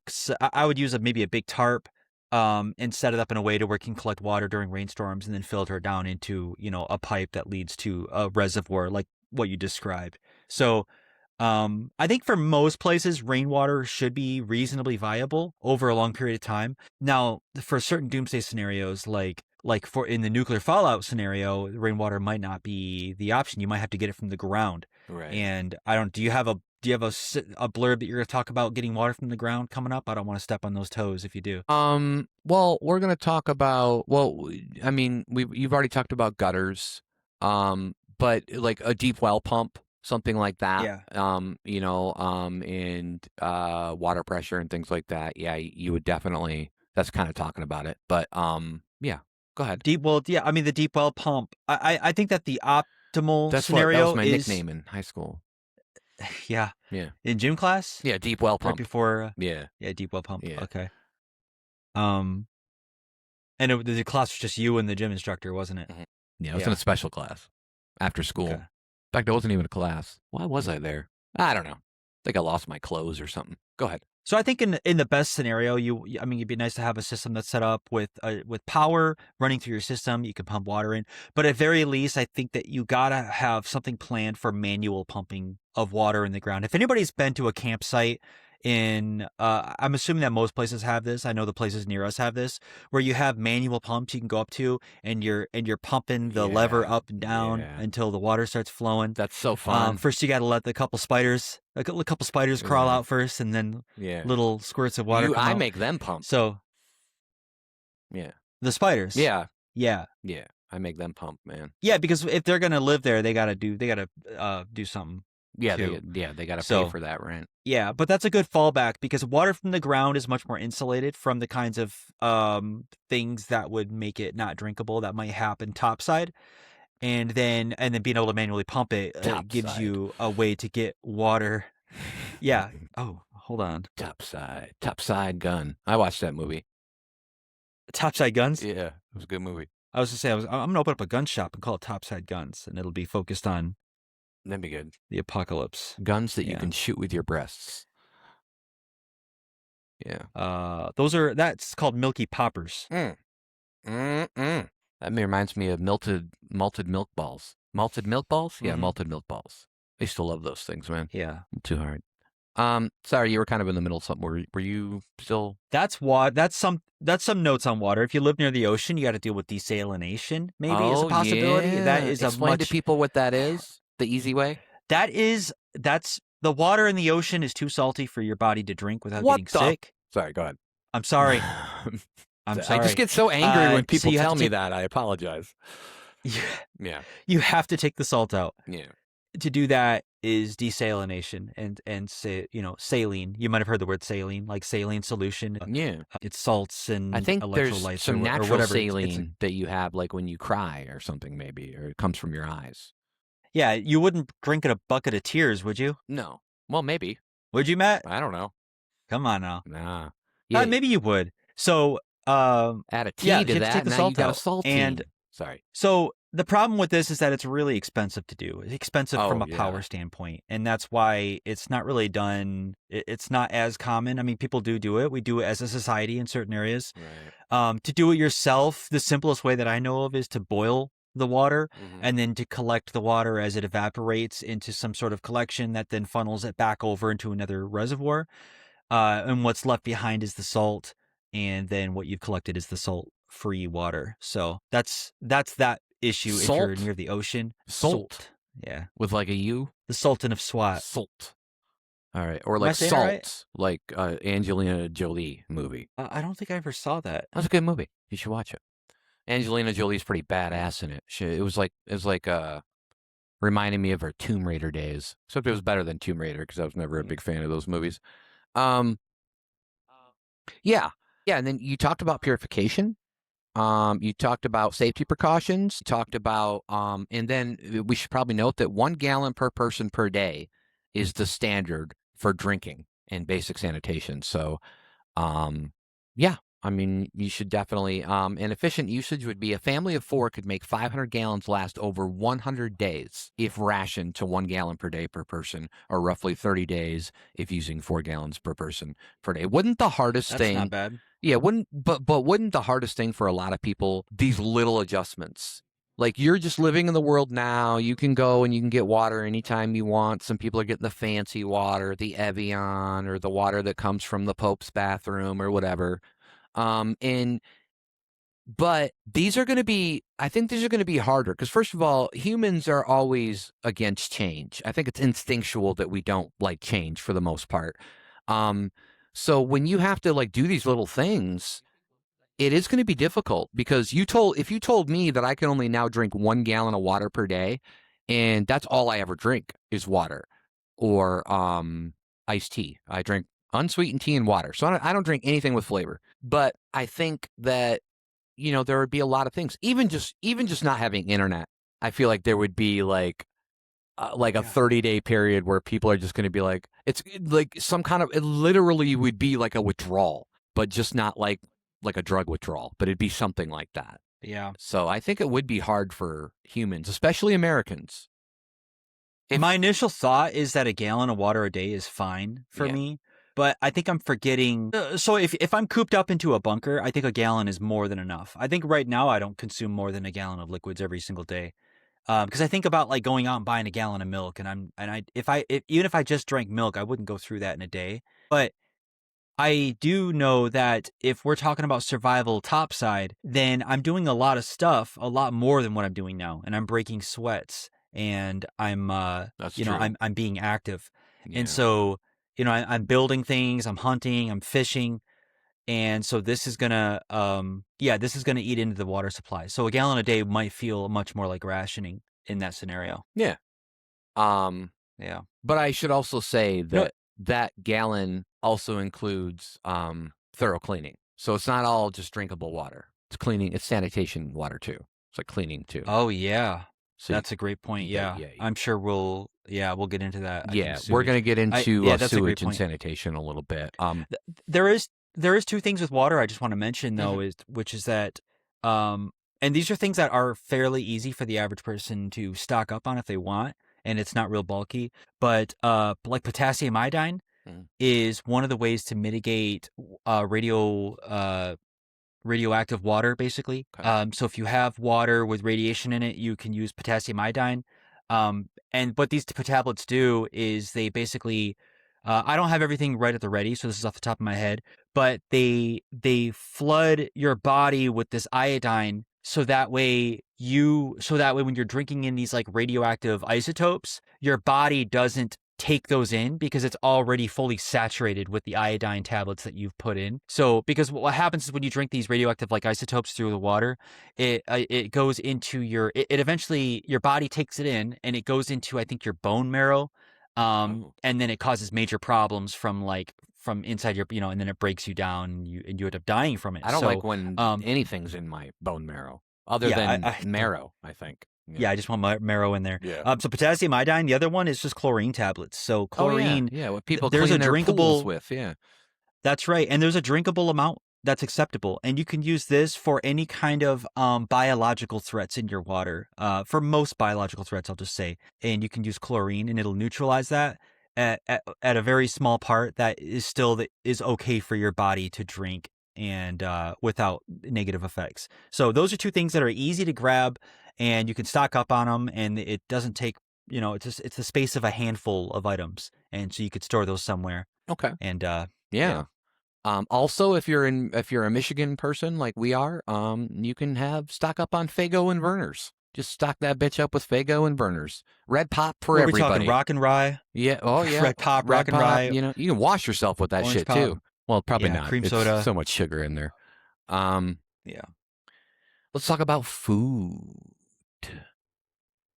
I would use maybe a big tarp. And set it up in a way to where it can collect water during rainstorms and then filter it down into, a pipe that leads to a reservoir like what you described. So I think for most places, rainwater should be reasonably viable over a long period of time. Now, for certain doomsday scenarios, like for in the nuclear fallout scenario, rainwater might not be the option. You might have to get it from the ground. Right. And do you have a blurb that you're going to talk about getting water from the ground coming up? I don't want to step on those toes if you do. Well, we're going to talk about, I mean, you've already talked about gutters, but like a deep well pump, something like that. Yeah. And water pressure and things like that. Yeah, you would definitely, that's kind of talking about it. But yeah, go ahead. I mean, the deep well pump, I think that the optimal scenario that was my is nickname in high school. Yeah. Yeah. In gym class? Yeah, deep well pump. Right before. Yeah, deep well pump. Yeah. Okay. And the class was just you and the gym instructor, wasn't it? Mm-hmm. Yeah, I was in a special class after school. Okay. In fact, it wasn't even a class. Why was I there? I don't know. I think I lost my clothes or something. Go ahead. So I think in the best scenario, it'd be nice to have a system that's set up with power running through your system. You can pump water in, but at very least, I think that you gotta have something planned for manual pumping of water in the ground. If anybody's been to a campsite I'm assuming that most places have this. I know the places near us have this, where you have manual pumps you can go up to, and you're pumping the lever up and down until the water starts flowing. That's so fun. First, you got to let a couple spiders crawl out first, and then little squirts of water. I make them pump. So, the spiders. Yeah. Yeah. I make them pump, man. Yeah, because if they're gonna live there, they gotta do something. Yeah, they got to pay for that rent. Yeah, but that's a good fallback because water from the ground is much more insulated from the kinds of things that would make it not drinkable that might happen topside. And then being able to manually pump it gives you a way to get water. Yeah. Oh, hold on. Topside Gun. I watched that movie. Topside Guns? Yeah, it was a good movie. I was going to say, I'm going to open up a gun shop and call it Topside Guns, and it'll be focused on that'd be good. The apocalypse. Guns that you can shoot with your breasts. Yeah. That's called Milky Poppers. That reminds me of malted milk balls. Malted milk balls? Yeah, malted milk balls. I used to love those things, man. Yeah. Too hard. Sorry, you were kind of in the middle of something. Were you still? That's some notes on water. If you live near the ocean, you got to deal with desalination. Maybe is a possibility. Yeah. That is Explain to people what that is. The easy way? That's the water in the ocean is too salty for your body to drink without getting sick. Sorry, go ahead. I'm sorry. I'm sorry. I just get so angry when people tell me that. I apologize. Yeah. You have to take the salt out. Yeah. To do that is desalination and saline. You might have heard the word saline, like saline solution. Yeah. It's salts and I think electrolytes there's some or natural whatever. saline that you have like when you cry or something maybe, or it comes from your eyes. Yeah, you wouldn't drink a bucket of tears, would you? No. Well, maybe. Would you, Matt? I don't know. Come on now. Nah. Yeah. Maybe you would. So, add a tea to that. Take the now salt you got out. a saltine. And sorry. So the problem with this is that it's really expensive to do. It's expensive from a power standpoint, and that's why it's not really done. It's not as common. I mean, people do it. We do it as a society in certain areas. Right. To do it yourself, the simplest way that I know of is to boil the water and then to collect the water as it evaporates into some sort of collection that then funnels it back over into another reservoir. And what's left behind is the salt, and then what you've collected is the salt-free water. So that's that issue Salt? if you're near the ocean. Salt. Yeah. With like a U? The Sultan of Swat. Salt. All right. Or Am I like saying it right? Salt, like Angelina Jolie movie. I don't think I ever saw that. That's a good movie. You should watch it. Angelina Jolie's pretty badass in it. It was like reminding me of her Tomb Raider days. Except it was better than Tomb Raider because I was never a big fan of those movies. Um, yeah, yeah. And then you talked about purification. You talked about safety precautions. Talked about and then we should probably note that 1 gallon per person per day is the standard for drinking and basic sanitation. So, yeah. I mean, you should definitely, an efficient usage would be a family of 4 could make 500 gallons last over 100 days if rationed to 1 gallon per day per person, or roughly 30 days if using 4 gallons per person per day. Wouldn't the hardest That's thing, not bad. yeah, wouldn't the hardest thing for a lot of people, these little adjustments? Like, you're just living in the world now. You can go and you can get water anytime you want. Some people are getting the fancy water, the Evian, or the water that comes from the Pope's bathroom or whatever. But these are going to be, I think these are going to be harder because, first of all, humans are always against change. I think it's instinctual that we don't like change for the most part. So when you have to like do these little things, it is going to be difficult because if you told me that I can only now drink 1 gallon of water per day, and that's all I ever drink is water or iced tea. I drink unsweetened tea and water. So I don't drink anything with flavor. But I think that, there would be a lot of things. Even just not having internet, I feel like there would be like a 30-day period where people are just going to be like, it's like some kind of, it literally would be like a withdrawal, but just not like a drug withdrawal, but it'd be something like that. Yeah. So I think it would be hard for humans, especially Americans. My initial thought is that a gallon of water a day is fine for me, but I think I'm forgetting. So if I'm cooped up into a bunker, I think a gallon is more than enough. I think right now I don't consume more than a gallon of liquids every single day. Because I think about like going out and buying a gallon of milk, even if I just drank milk, I wouldn't go through that in a day. But I do know that if we're talking about survival topside, then I'm doing a lot of stuff, a lot more than what I'm doing now, and I'm breaking sweats, and I'm That's you know true. I'm being active, Yeah. and so I'm building things, I'm hunting, I'm fishing, and so this is gonna this is gonna eat into the water supply. So a gallon a day might feel much more like rationing in that scenario. Yeah. Yeah. But I should also say No, that that gallon also includes thorough cleaning. So it's not all just drinkable water. It's cleaning, it's sanitation water too. It's like cleaning too. oh yeah. So That's a great point. Yeah. yeah. I'm sure we'll get into that. I think We're going to sewage. get into Yeah, that's a great sewage and point. sanitation a little bit. There is two things with water I just want to mention though, Mhm. which is that and these are things that are fairly easy for the average person to stock up on if they want, and it's not real bulky. But like potassium iodine Mhm. is one of the ways to mitigate radioactive water, basically. Okay. So if you have water with radiation in it, you can use potassium iodine. And what these tablets do is they basically, I don't have everything right at the ready, so this is off the top of my head, but they flood your body with this iodine, so that way when you're drinking in these like radioactive isotopes, your body doesn't take those in because it's already fully saturated with the iodine tablets that you've put in. So because what happens is when you drink these radioactive like isotopes through the water, it goes into it eventually your body takes it in and it goes into I think your bone marrow, Oh. and then it causes major problems from inside your and then it breaks you down and you end up dying from it. I don't So like when anything's in my bone marrow other yeah, than I don't. marrow, I think. Yeah, I just want my marrow in there. Yeah. So potassium iodine. The other one is just chlorine tablets. So chlorine, Yeah, what people there's clean a their pools drinkable. with, yeah. That's right, and there's a drinkable amount that's acceptable, and you can use this for any kind of biological threats in your water. For most biological threats, I'll just say, and you can use chlorine, and it'll neutralize that at a very small part that is okay for your body to drink and without negative effects. So those are two things that are easy to grab, and you can stock up on them, and it doesn't take it's the space of a handful of items, and so you could store those somewhere. Okay. And Yeah. Also, if you're a Michigan person like we are, you can stock up on Faygo inverters. Just stock that bitch up with Faygo and Burners. Red Pop for What are we everybody. talking? Rock and rye? Yeah. Oh, yeah. Red Pop, Rock and Rye. You know, you can wash yourself with that Orange shit Pop. too. Well, probably Yeah, not. cream It's soda. so much sugar in there. Yeah. Let's talk about food.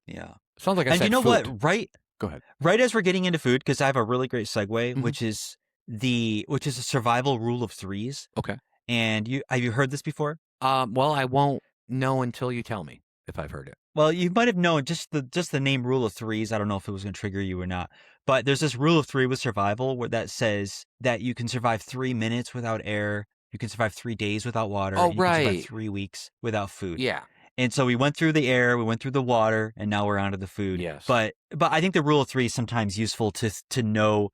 Yeah. Sounds like I And said you know food. what? Right. Go ahead. Right as we're getting into food, because I have a really great segue, Mhm. which is a survival rule of threes. Okay. And have you heard this before? Well, I won't know until you tell me if I've heard it. Well, you might have known just the name rule of threes. I don't know if it was going to trigger you or not, but there's this rule of three with survival where that says that you can survive 3 minutes without air, you can survive 3 days without water, Oh, and you can survive right. 3 weeks without food. Yeah. And so we went through the air, we went through the water, and now we're onto the food. Yes. But I think the rule of three is sometimes useful to know.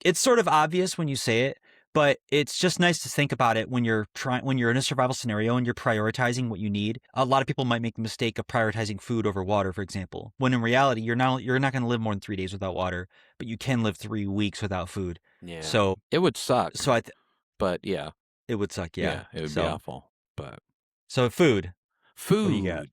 It's sort of obvious when you say it, but it's just nice to think about it when you're in a survival scenario and you're prioritizing what you need. A lot of people might make the mistake of prioritizing food over water, for example, when in reality you're not going to live more than 3 days without water, but you can live 3 weeks without food. Yeah. So it would suck. So but yeah. It would suck. Yeah. It would be awful. But so food. Food. What do you got?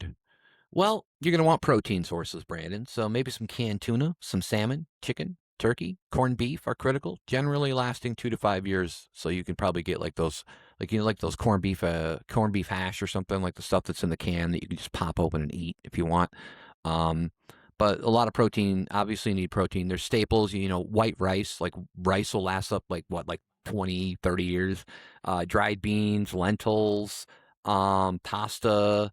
Well, you're going to want protein sources, Brandon. So maybe some canned tuna, some salmon, chicken, turkey, corned beef are critical, generally lasting 2 to 5 years. So you can probably get like those, like those corned beef hash or something, like the stuff that's in the can that you can just pop open and eat if you want. But a lot of protein, obviously you need protein. There's staples, white rice, like rice will last up like 20, 30 years. Dried beans, lentils, pasta,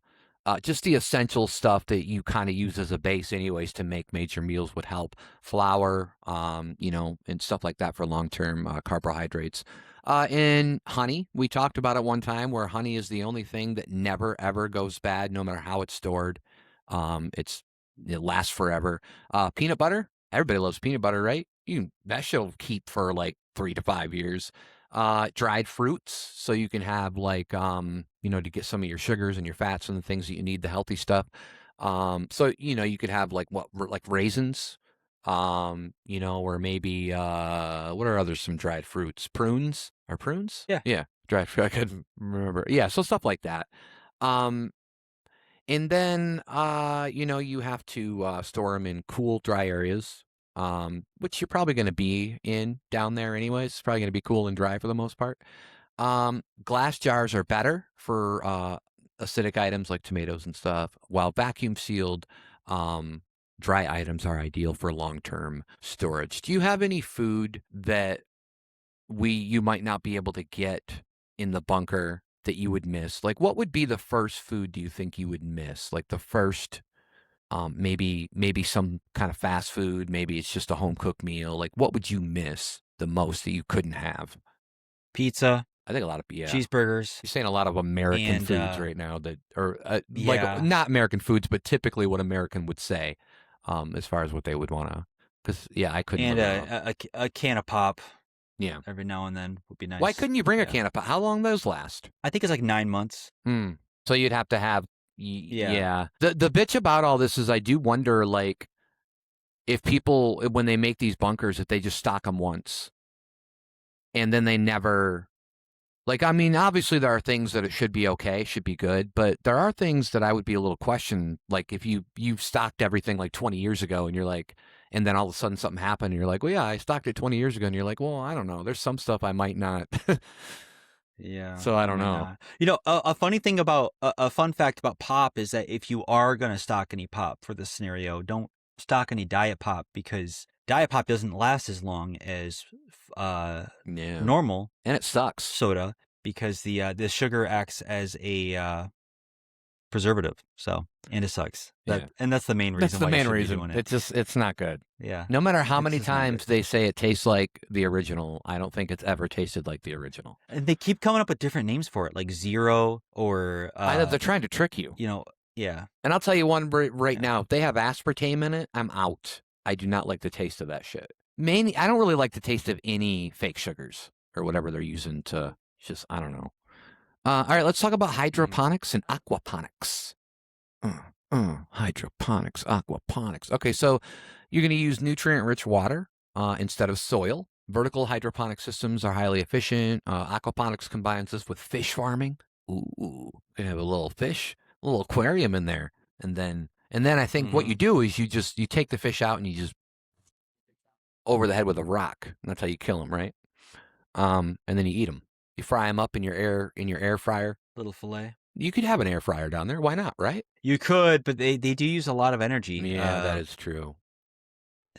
just the essential stuff that you kind of use as a base anyways to make major meals would help. Flour, and stuff like that for long-term carbohydrates. And honey, we talked about it one time where honey is the only thing that never, ever goes bad no matter how it's stored. It lasts forever. Peanut butter, everybody loves peanut butter, right? That shit'll keep for like 3 to 5 years. Dried fruits, so you can have to get some of your sugars and your fats and the things that you need, the healthy stuff. So you could have like raisins, or maybe what are others? Some dried fruits, prunes. Are prunes? Yeah, dried fruit. I couldn't remember. Yeah, so stuff like that. And then, you have to store them in cool, dry areas, which you're probably going to be in down there anyways. It's probably going to be cool and dry for the most part. Glass jars are better for acidic items like tomatoes and stuff, while vacuum sealed dry items are ideal for long-term storage. Do you have any food that you might not be able to get in the bunker that you would miss? Like, what would be the first food do you think you would miss? Like the first, maybe some kind of fast food, maybe it's just a home cooked meal. Like, what would you miss the most that you couldn't have? Pizza. I think a lot of cheeseburgers. You're saying a lot of American foods right now like not American foods, but typically what American would say, as far as what they would want to. Because I couldn't. And a can of pop. Yeah. Every now and then would be nice. Why couldn't you bring a can of pop? How long those last? I think it's like 9 months. So you'd have to have. Yeah. The bitch about all this is I do wonder, like, if people, when they make these bunkers, if they just stock them once and then they never. Like, I mean, obviously there are things that it should be okay, should be good, but there are things that I would be a little questioned. Like if you've stocked everything like 20 years ago and you're like, and then all of a sudden something happened and you're like, well, yeah, I stocked it 20 years ago. And you're like, well, I don't know. There's some stuff I might not. Yeah. So I don't know. A funny thing a fun fact about pop is that if you are going to stock any pop for this scenario, don't stock any diet pop because diet pop doesn't last as long as normal, and it sucks, soda, because the sugar acts as a preservative. So, and it sucks. And that's the main reason. That's the why main you reason. Doing it. It's not good. Yeah. No matter how many times they say it tastes like the original, I don't think it's ever tasted like the original. And they keep coming up with different names for it, like Zero or. They're trying to trick you. Yeah. And I'll tell you one right now. If they have aspartame in it, I'm out. I do not like the taste of that shit. Mainly, I don't really like the taste of any fake sugars or whatever they're using to just, I don't know. All right, let's talk about hydroponics and aquaponics. Hydroponics, aquaponics. Okay, so you're going to use nutrient-rich water instead of soil. Vertical hydroponic systems are highly efficient. Aquaponics combines this with fish farming. Ooh, going to have a little fish, little aquarium in there, and then I think what you do is you take the fish out and you just over the head with a rock. And that's how you kill them, right? And then you eat them. You fry them up in your air fryer. Little fillet. You could have an air fryer down there. Why not, right? You could, but they do use a lot of energy. Yeah, that is true.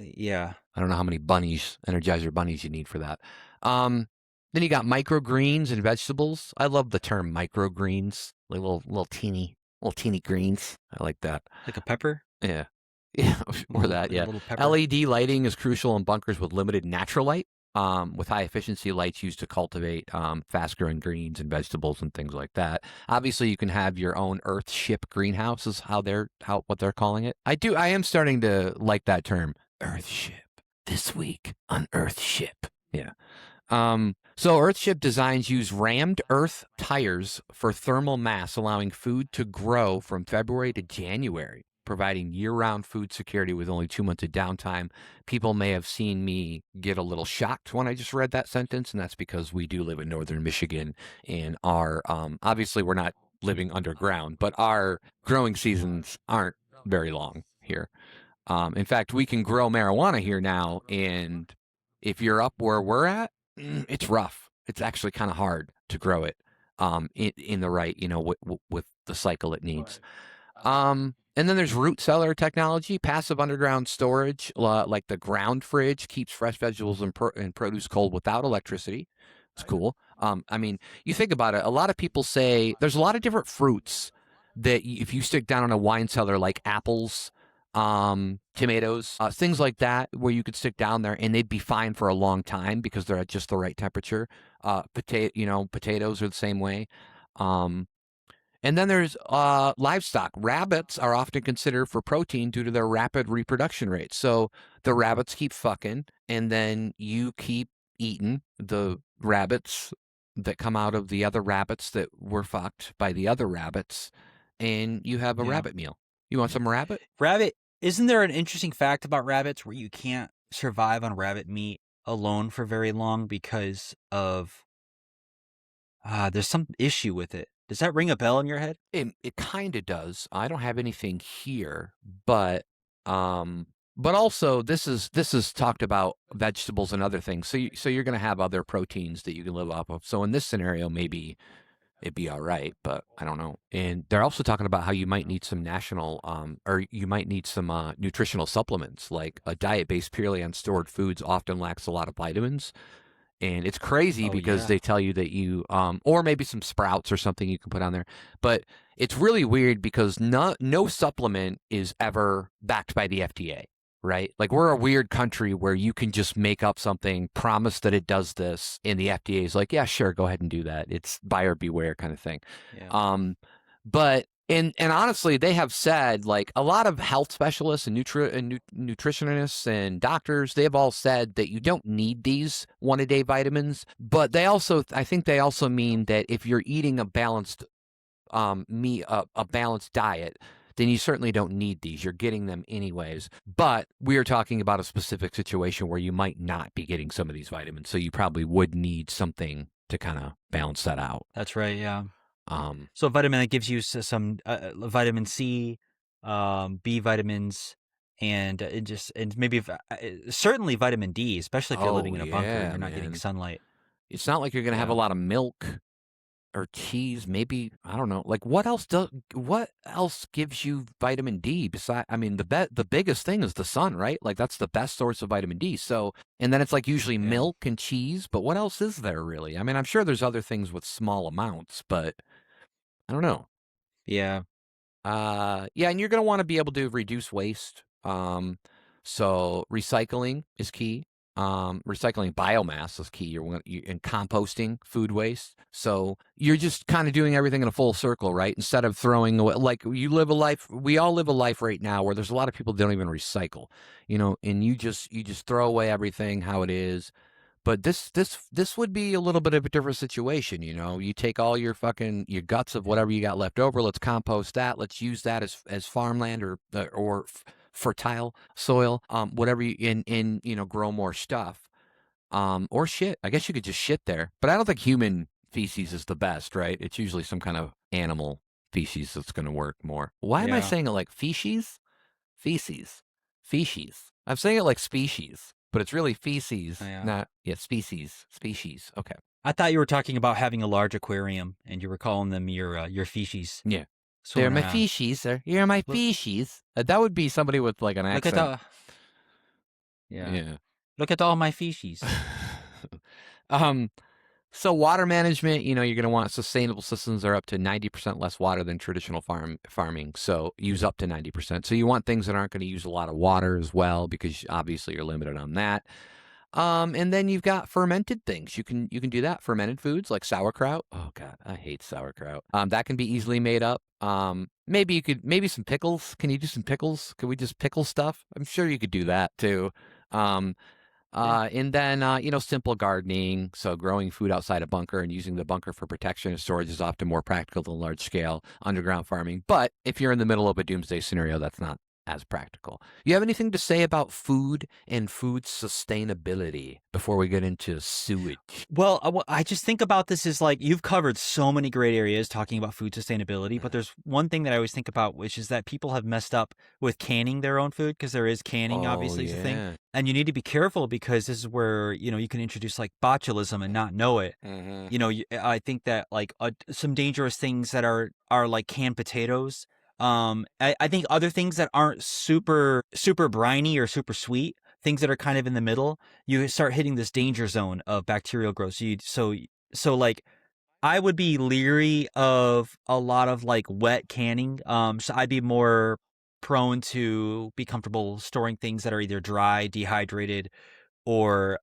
Yeah. I don't know how many Energizer bunnies you need for that. Then you got microgreens and vegetables. I love the term microgreens, like little teeny greens. I like that. Like a pepper? Yeah. Yeah, or that, yeah. LED lighting is crucial in bunkers with limited natural light, with high efficiency lights used to cultivate fast growing greens and vegetables and things like that. Obviously, you can have your own Earthship greenhouse is what they're calling it. I am starting to like that term, Earthship. This week on Earthship. Yeah. So Earthship designs use rammed earth tires for thermal mass, allowing food to grow from February to January, providing year-round food security with only 2 months of downtime. People may have seen me get a little shocked when I just read that sentence, and that's because we do live in northern Michigan, and our obviously we're not living underground, but our growing seasons aren't very long here. In fact, we can grow marijuana here now, and if you're up where we're at, it's rough. It's actually kind of hard to grow it in the right, with the cycle it needs. And then there's root cellar technology, passive underground storage, like the ground fridge keeps fresh vegetables and produce cold without electricity. It's cool. I mean, you think about it. A lot of people say there's a lot of different fruits that if you stick down in a wine cellar, like apples, tomatoes, things like that, where you could stick down there and they'd be fine for a long time because they're at just the right temperature. Potatoes are the same way. And then there's livestock. Rabbits are often considered for protein due to their rapid reproduction rate. So the rabbits keep fucking, and then you keep eating the rabbits that come out of the other rabbits that were fucked by the other rabbits, and you have a rabbit meal. You want some rabbit? Rabbit. Isn't there an interesting fact about rabbits where you can't survive on rabbit meat alone for very long because of there's some issue with it? Does that ring a bell in your head? It kind of does. I don't have anything here, but also this is talked about vegetables and other things. So you're going to have other proteins that you can live off of. So in this scenario, maybe it'd be all right, but I don't know. And they're also talking about how you might need some nutritional supplements, like a diet based purely on stored foods often lacks a lot of vitamins. And it's crazy because they tell you that you, or maybe some sprouts or something you can put on there. But it's really weird because no supplement is ever backed by the FDA, right? Like we're a weird country where you can just make up something, promise that it does this, and the FDA is like, yeah, sure, go ahead and do that. It's buyer beware kind of thing. Yeah. But and honestly, they have said, like, a lot of health specialists and nutritionists and doctors, they have all said that you don't need these one-a-day vitamins. But I think they also mean that if you're eating a balanced balanced diet, then you certainly don't need these. You're getting them anyways. But we are talking about a specific situation where you might not be getting some of these vitamins. So you probably would need something to kind of balance that out. That's right, yeah. So a vitamin that gives you some vitamin C, B vitamins, and maybe certainly vitamin D, especially if you're living in a bunker and you're not getting sunlight. It's not like you're going to have a lot of milk or cheese. Maybe, I don't know. Like what else gives you vitamin D besides? I mean, the biggest thing is the sun, right? Like that's the best source of vitamin D. So, and then it's like usually milk and cheese. But what else is there really? I mean, I'm sure there's other things with small amounts, but I don't know. Yeah. And you're going to want to be able to reduce waste. So recycling is key. Recycling biomass is key. And composting food waste. So you're just kind of doing everything in a full circle, right? Instead of throwing away, like we all live a life right now where there's a lot of people that don't even recycle, and you just throw away everything how it is. But this would be a little bit of a different situation, You take all your guts of whatever you got left over. Let's compost that. Let's use that as farmland or fertile soil. Whatever grow more stuff. Or shit. I guess you could just shit there. But I don't think human feces is the best, right? It's usually some kind of animal species that's going to work more. Why am I saying it like feces? Feces. Feces. I'm saying it like species, but it's really feces, not species. Species. Okay. I thought you were talking about having a large aquarium and you were calling them your feces. Yeah. They're my feces, sir. You're my feces. That would be somebody with like an accent. Look at Look at all my feces. So water management, you're going to want sustainable systems that are up to 90% less water than traditional farming. So use up to 90%. So you want things that aren't going to use a lot of water as well, because obviously you're limited on that. And then you've got fermented things. You can do that. Fermented foods like sauerkraut. Oh God, I hate sauerkraut. That can be easily made up. Maybe some pickles. Can you do some pickles? Can we just pickle stuff? I'm sure you could do that too. And then, simple gardening. So growing food outside a bunker and using the bunker for protection and storage is often more practical than large scale underground farming. But if you're in the middle of a doomsday scenario, that's not as practical. You have anything to say about food and food sustainability before we get into sewage? Well, I just think about this as like, you've covered so many great areas talking about food sustainability, but there's one thing that I always think about, which is that people have messed up with canning their own food, because there is canning, obviously, is a thing. And you need to be careful, because this is where, you can introduce like botulism and not know it. I think that like some dangerous things that are like canned potatoes. I think other things that aren't super briny or super sweet, things that are kind of in the middle, you start hitting this danger zone of bacterial growth. So like, I would be leery of a lot of like wet canning. So I'd be more prone to be comfortable storing things that are either dry, dehydrated, or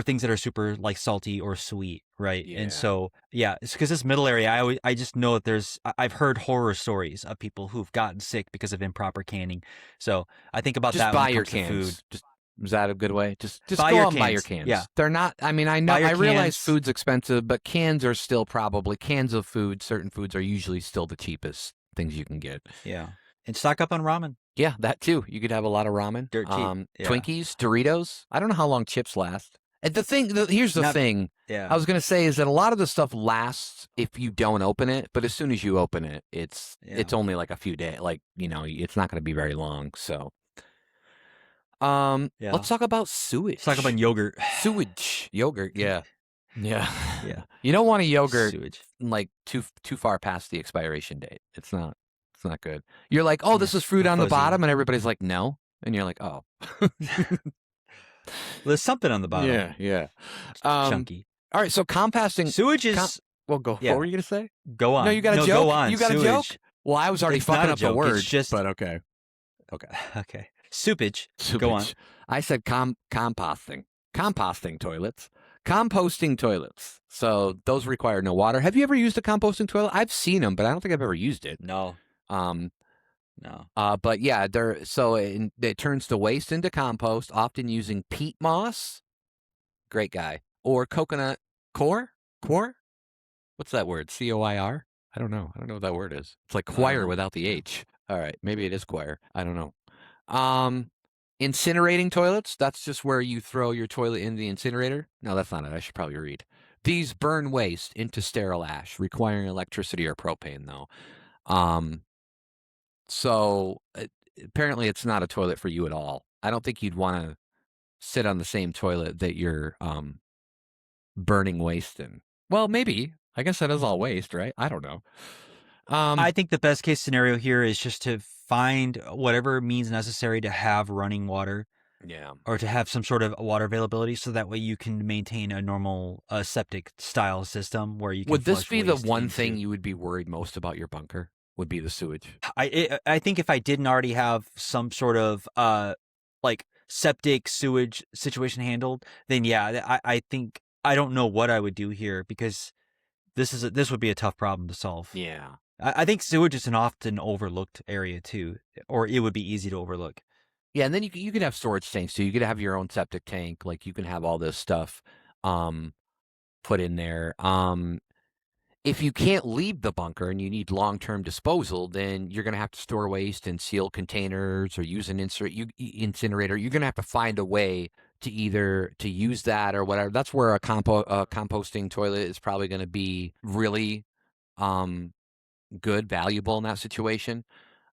things that are super like salty or sweet, right? And so it's because this middle area, I just know that I've heard horror stories of people who've gotten sick because of improper canning. So I think about that buy when it your comes to cans. food. Is that a good way? Just buy go your out and buy your cans. cans. Yeah. They're not, I mean, I know, Buy your I realize cans. food's expensive, but cans are still probably, cans of food, certain foods are usually still the cheapest things you can get. Yeah. And stock up on ramen. Yeah, that too. You could have a lot of ramen. Dirt cheap. Twinkies, Doritos. I don't know how long chips last. And here's the thing. Yeah. I was going to say is that a lot of the stuff lasts if you don't open it, but as soon as you open it, it's only like a few days. Like, it's not going to be very long. So, let's talk about sewage. Let's talk about yogurt. Sewage, yogurt. Yeah. You don't want a yogurt Sewage. like too far past the expiration date. It's not good. You're like, oh, this is fruit on the bottom, and everybody's like, no, and you're like, oh. There's something on the bottom. Yeah. Chunky. All right, so composting. Sewage is. Well, go. Yeah. What were you gonna say? Go on. No, you got a joke. Go on. You got Sewage. a joke. Well, I was already fucking up the word. But okay. Okay. Soupage. Go on. I said composting. Composting toilets. Composting toilets. So those require no water. Have you ever used a composting toilet? I've seen them, but I don't think I've ever used it. No. No. But yeah, it turns the waste into compost, often using peat moss. Great guy. Or coconut core? What's that word? COIR? I don't know. I don't know what that word is. It's like choir without the H. All right. Maybe it is choir. I don't know. Incinerating toilets. That's just where you throw your toilet in the incinerator. No, that's not it. I should probably read. These burn waste into sterile ash, requiring electricity or propane, though. So apparently it's not a toilet for you at all. I don't think you'd want to sit on the same toilet that you're burning waste in. Well, maybe. I guess that is all waste, right? I don't know. I think the best case scenario here is just to find whatever means necessary to have running water. Yeah. Or to have some sort of water availability, so that way you can maintain a normal septic style system where you can. Would this be the one thing you would be worried most about your bunker? Would be the sewage? I think if I didn't already have some sort of like septic sewage situation handled, then yeah, I think I don't know what I would do here, because this would be a tough problem to solve. Yeah. I think sewage is an often overlooked area too, or it would be easy to overlook. Yeah, and then you could have storage tanks too. You could have your own septic tank. Like you can have all this stuff put in there. If you can't leave the bunker and you need long-term disposal, then you're going to have to store waste in sealed containers or use an incinerator. You're going to have to find a way to either to use that or whatever. That's where a composting toilet is probably going to be really good, valuable in that situation.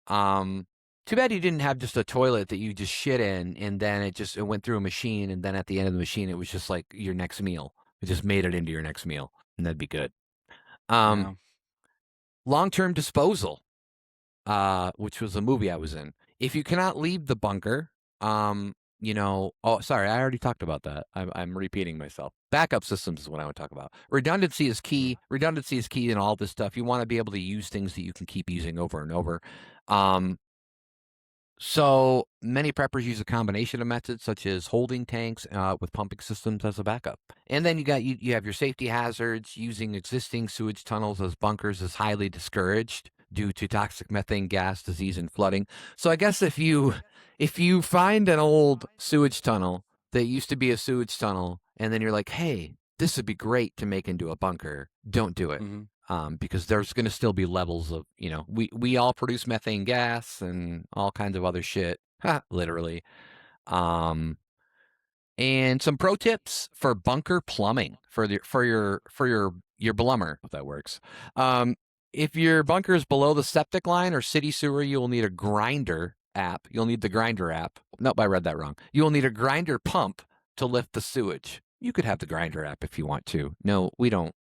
Too bad you didn't have just a toilet that you just shit in, and then it went through a machine, and then at the end of the machine, it was just like your next meal. It just made it into your next meal, and that'd be good. Yeah. Long-term disposal, which was a movie I was in. If you cannot leave the bunker, oh, sorry, I already talked about that. I'm repeating myself. Backup systems is what I want to talk about. Redundancy is key. Redundancy is key in all this stuff. You want to be able to use things that you can keep using over and over. So many preppers use a combination of methods, such as holding tanks with pumping systems as a backup. And then you have your safety hazards. Using existing sewage tunnels as bunkers is highly discouraged due to toxic methane gas, disease, and flooding. So I guess if you find an old sewage tunnel that used to be a sewage tunnel, and then you're like, hey, this would be great to make into a bunker, don't do it. Because there's going to still be levels of, we all produce methane gas and all kinds of other shit, literally. And some pro tips for bunker plumbing for your blummer, if that works. If your bunker is below the septic line or city sewer, you will need a grinder app. You'll need the grinder app. Nope, I read that wrong. You will need a grinder pump to lift the sewage. You could have the grinder app if you want to. No, we don't.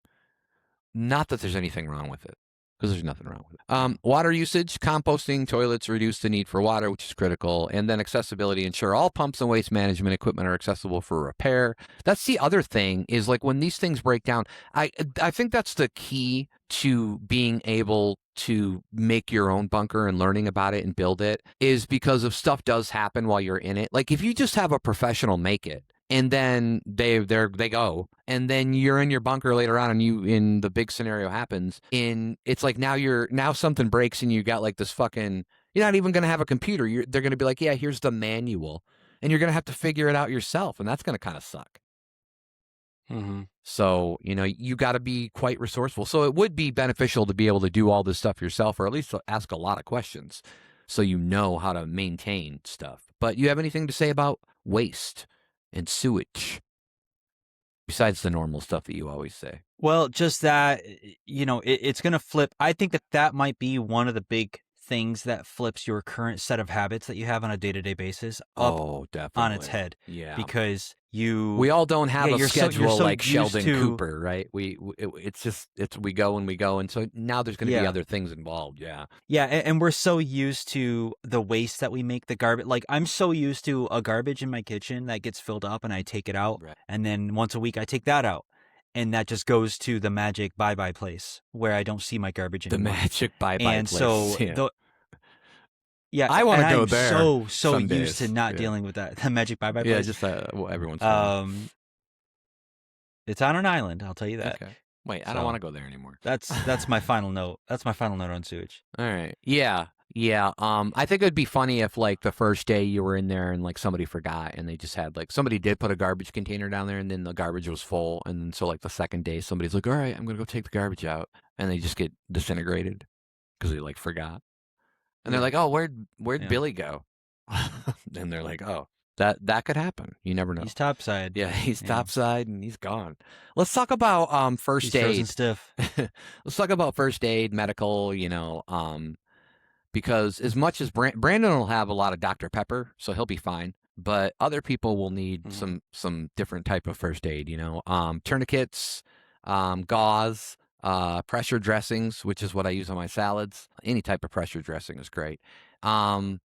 Not that there's anything wrong with it, because there's nothing wrong with it. Water usage, composting toilets reduce the need for water, which is critical. And then accessibility, ensure all pumps and waste management equipment are accessible for repair. That's the other thing, is like when these things break down, I think that's the key to being able to make your own bunker and learning about it and build it, is because if stuff does happen while you're in it, like if you just have a professional make it, and then they go, and then you're in your bunker later on, and in the big scenario happens, it's like now something breaks, and you got like this fucking, you're not even going to have a computer. They're going to be like, yeah, here's the manual, and you're going to have to figure it out yourself, and that's going to kind of suck. So, you got to be quite resourceful. So it would be beneficial to be able to do all this stuff yourself, or at least ask a lot of questions so you know how to maintain stuff. But you have anything to say about waste and sewage besides the normal stuff that you always say? Well, just that, it's going to flip. I think that might be one of the big things that flips your current set of habits that you have on a day-to-day basis up definitely on its head. Yeah. Because we all don't have a schedule like Sheldon Cooper, right? We go and we go, and so now there's going to be other things involved. Yeah, and we're so used to the waste that we make, the garbage. Like, I'm so used to a garbage in my kitchen that gets filled up, and I take it out, and then once a week I take that out, and that just goes to the magic bye-bye place where I don't see my garbage anymore. The magic bye-bye place. And so I want to go there. So used to not dealing with that. The magic bye-bye place. Yeah, just everyone's it's on an island, I'll tell you that. Okay. Wait, I don't want to go there anymore. That's my final note. That's my final note on sewage. All right. Yeah. I think it'd be funny if like the first day you were in there and like somebody forgot, and they just had like, somebody did put a garbage container down there, and then the garbage was full, and then so like the second day somebody's like, all right, I'm gonna go take the garbage out, and they just get disintegrated because they like forgot. And they're like, oh, where'd Billy go? And they're like, oh, that could happen. You never know. He's topside. Yeah, he's topside, and he's gone. Let's talk about first aid. Frozen stiff. Let's talk about first aid, medical, because as much as Brandon will have a lot of Dr. Pepper, so he'll be fine. But other people will need some different type of first aid, tourniquets, gauze, pressure dressings, which is what I use on my salads. Any type of pressure dressing is great. Different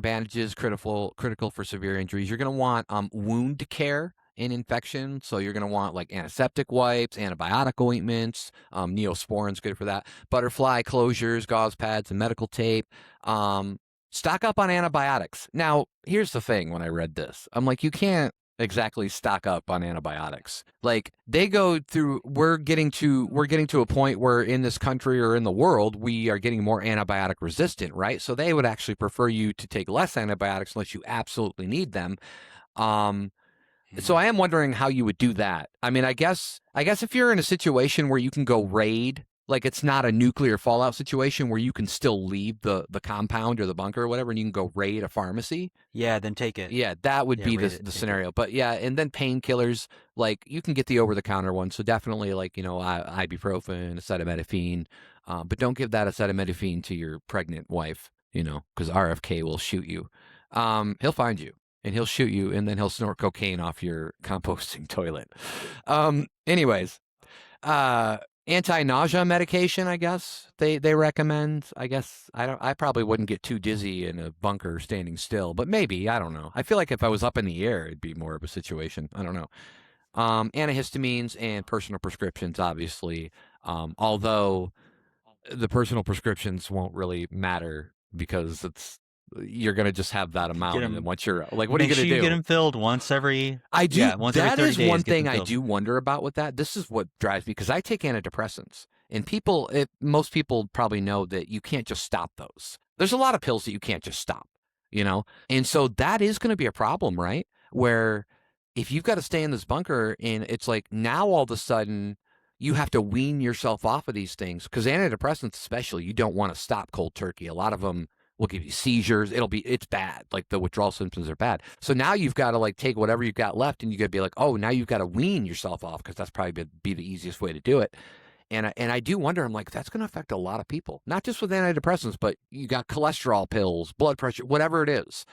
bandages, critical for severe injuries. You're going to want wound care in infection. So you're going to want like antiseptic wipes, antibiotic ointments, Neosporin's good for that, butterfly closures, gauze pads, and medical tape. Stock up on antibiotics. Now, here's the thing. When I read this, I'm like, you can't exactly stock up on antibiotics. Like, they go through, we're getting to a point where in this country or in the world, we are getting more antibiotic resistant, right? So they would actually prefer you to take less antibiotics unless you absolutely need them. So I am wondering how you would do that. I mean, I guess if you're in a situation where you can go raid Like, it's not a nuclear fallout situation where you can still leave the compound or the bunker or whatever, and you can go raid a pharmacy. Yeah, then take it. Yeah, that would be raid it, the take scenario. But yeah, and then painkillers, like you can get the over-the-counter one. So definitely, like, ibuprofen, acetaminophen. But don't give that acetaminophen to your pregnant wife, because RFK will shoot you. He'll find you and he'll shoot you, and then he'll snort cocaine off your composting toilet. Anyways, anti-nausea medication, I guess they recommend. I guess I probably wouldn't get too dizzy in a bunker standing still, but maybe, I don't know. I feel like if I was up in the air, it'd be more of a situation. I don't know. Antihistamines and personal prescriptions, obviously. Although the personal prescriptions won't really matter because you're gonna just have that amount, and then once you're like, what are you gonna do? You get them filled once every. I do. Once that every 30 is days, one thing I do wonder about with that. This is what drives me, because I take antidepressants, and most people probably know that you can't just stop those. There's a lot of pills that you can't just stop, and so that is going to be a problem, right? Where if you've got to stay in this bunker, and it's like now all of a sudden you have to wean yourself off of these things, because antidepressants, especially, you don't want to stop cold turkey. A lot of them will give you seizures. It's bad. Like, the withdrawal symptoms are bad. So now you've got to like take whatever you've got left, and you got to be like, oh, now you've got to wean yourself off, because that's probably be the easiest way to do it. And I do wonder, I'm like, that's going to affect a lot of people, not just with antidepressants, but you got cholesterol pills, blood pressure, whatever it is,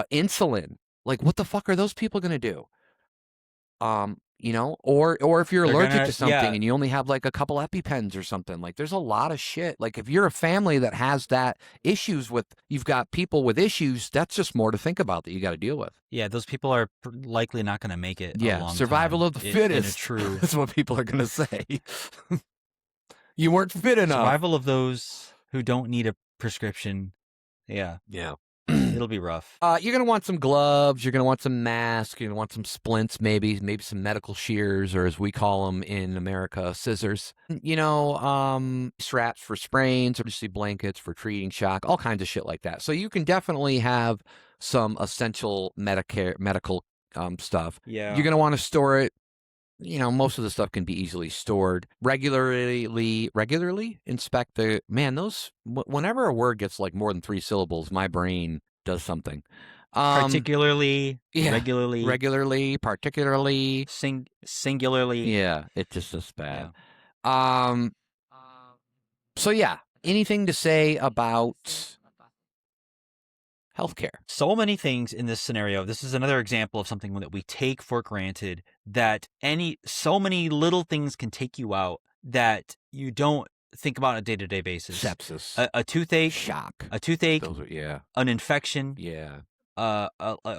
insulin. Like, what the fuck are those people going to do? Or if you're allergic to something and you only have like a couple EpiPens or something, like there's a lot of shit. Like, if you're a family that has you've got people with issues, that's just more to think about that you got to deal with. Yeah, those people are likely not going to make it. Yeah, survival of the fittest. True. That's what people are going to say. You weren't fit enough. Survival of those who don't need a prescription. Yeah. It'll be rough. You're going to want some gloves. You're going to want some masks. You're going to want some splints, maybe some medical shears, or as we call them in America, scissors. Straps for sprains, emergency blankets for treating shock, all kinds of shit like that. So you can definitely have some essential medical stuff. Yeah. You're going to want to store it. Most of the stuff can be easily stored. Regularly inspect whenever a word gets like more than 3 syllables, my brain does something. Particularly, regularly, particularly, singularly. Yeah, it's just bad. Yeah. So yeah, anything to say about healthcare? So many things in this scenario. This is another example of something that we take for granted, that so many little things can take you out that you don't think about on a day-to-day basis. Sepsis, a toothache, shock, an infection, a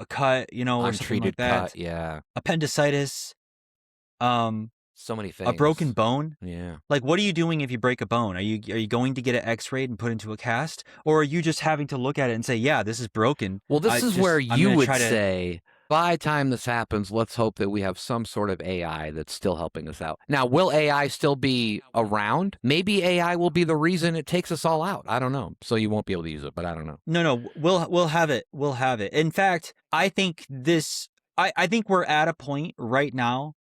cut, or something like that. Cut, appendicitis, so many things. A broken bone. Yeah. Like, what are you doing if you break a bone? Are you going to get it x-rayed and put into a cast? Or are you just having to look at it and say, yeah, this is broken? Well, this is where you would say, by the time this happens, let's hope that we have some sort of AI that's still helping us out. Now, will AI still be around? Maybe AI will be the reason it takes us all out. I don't know. So you won't be able to use it, but I don't know. No, we'll have it. We'll have it. In fact, I think I think we're at a point right now,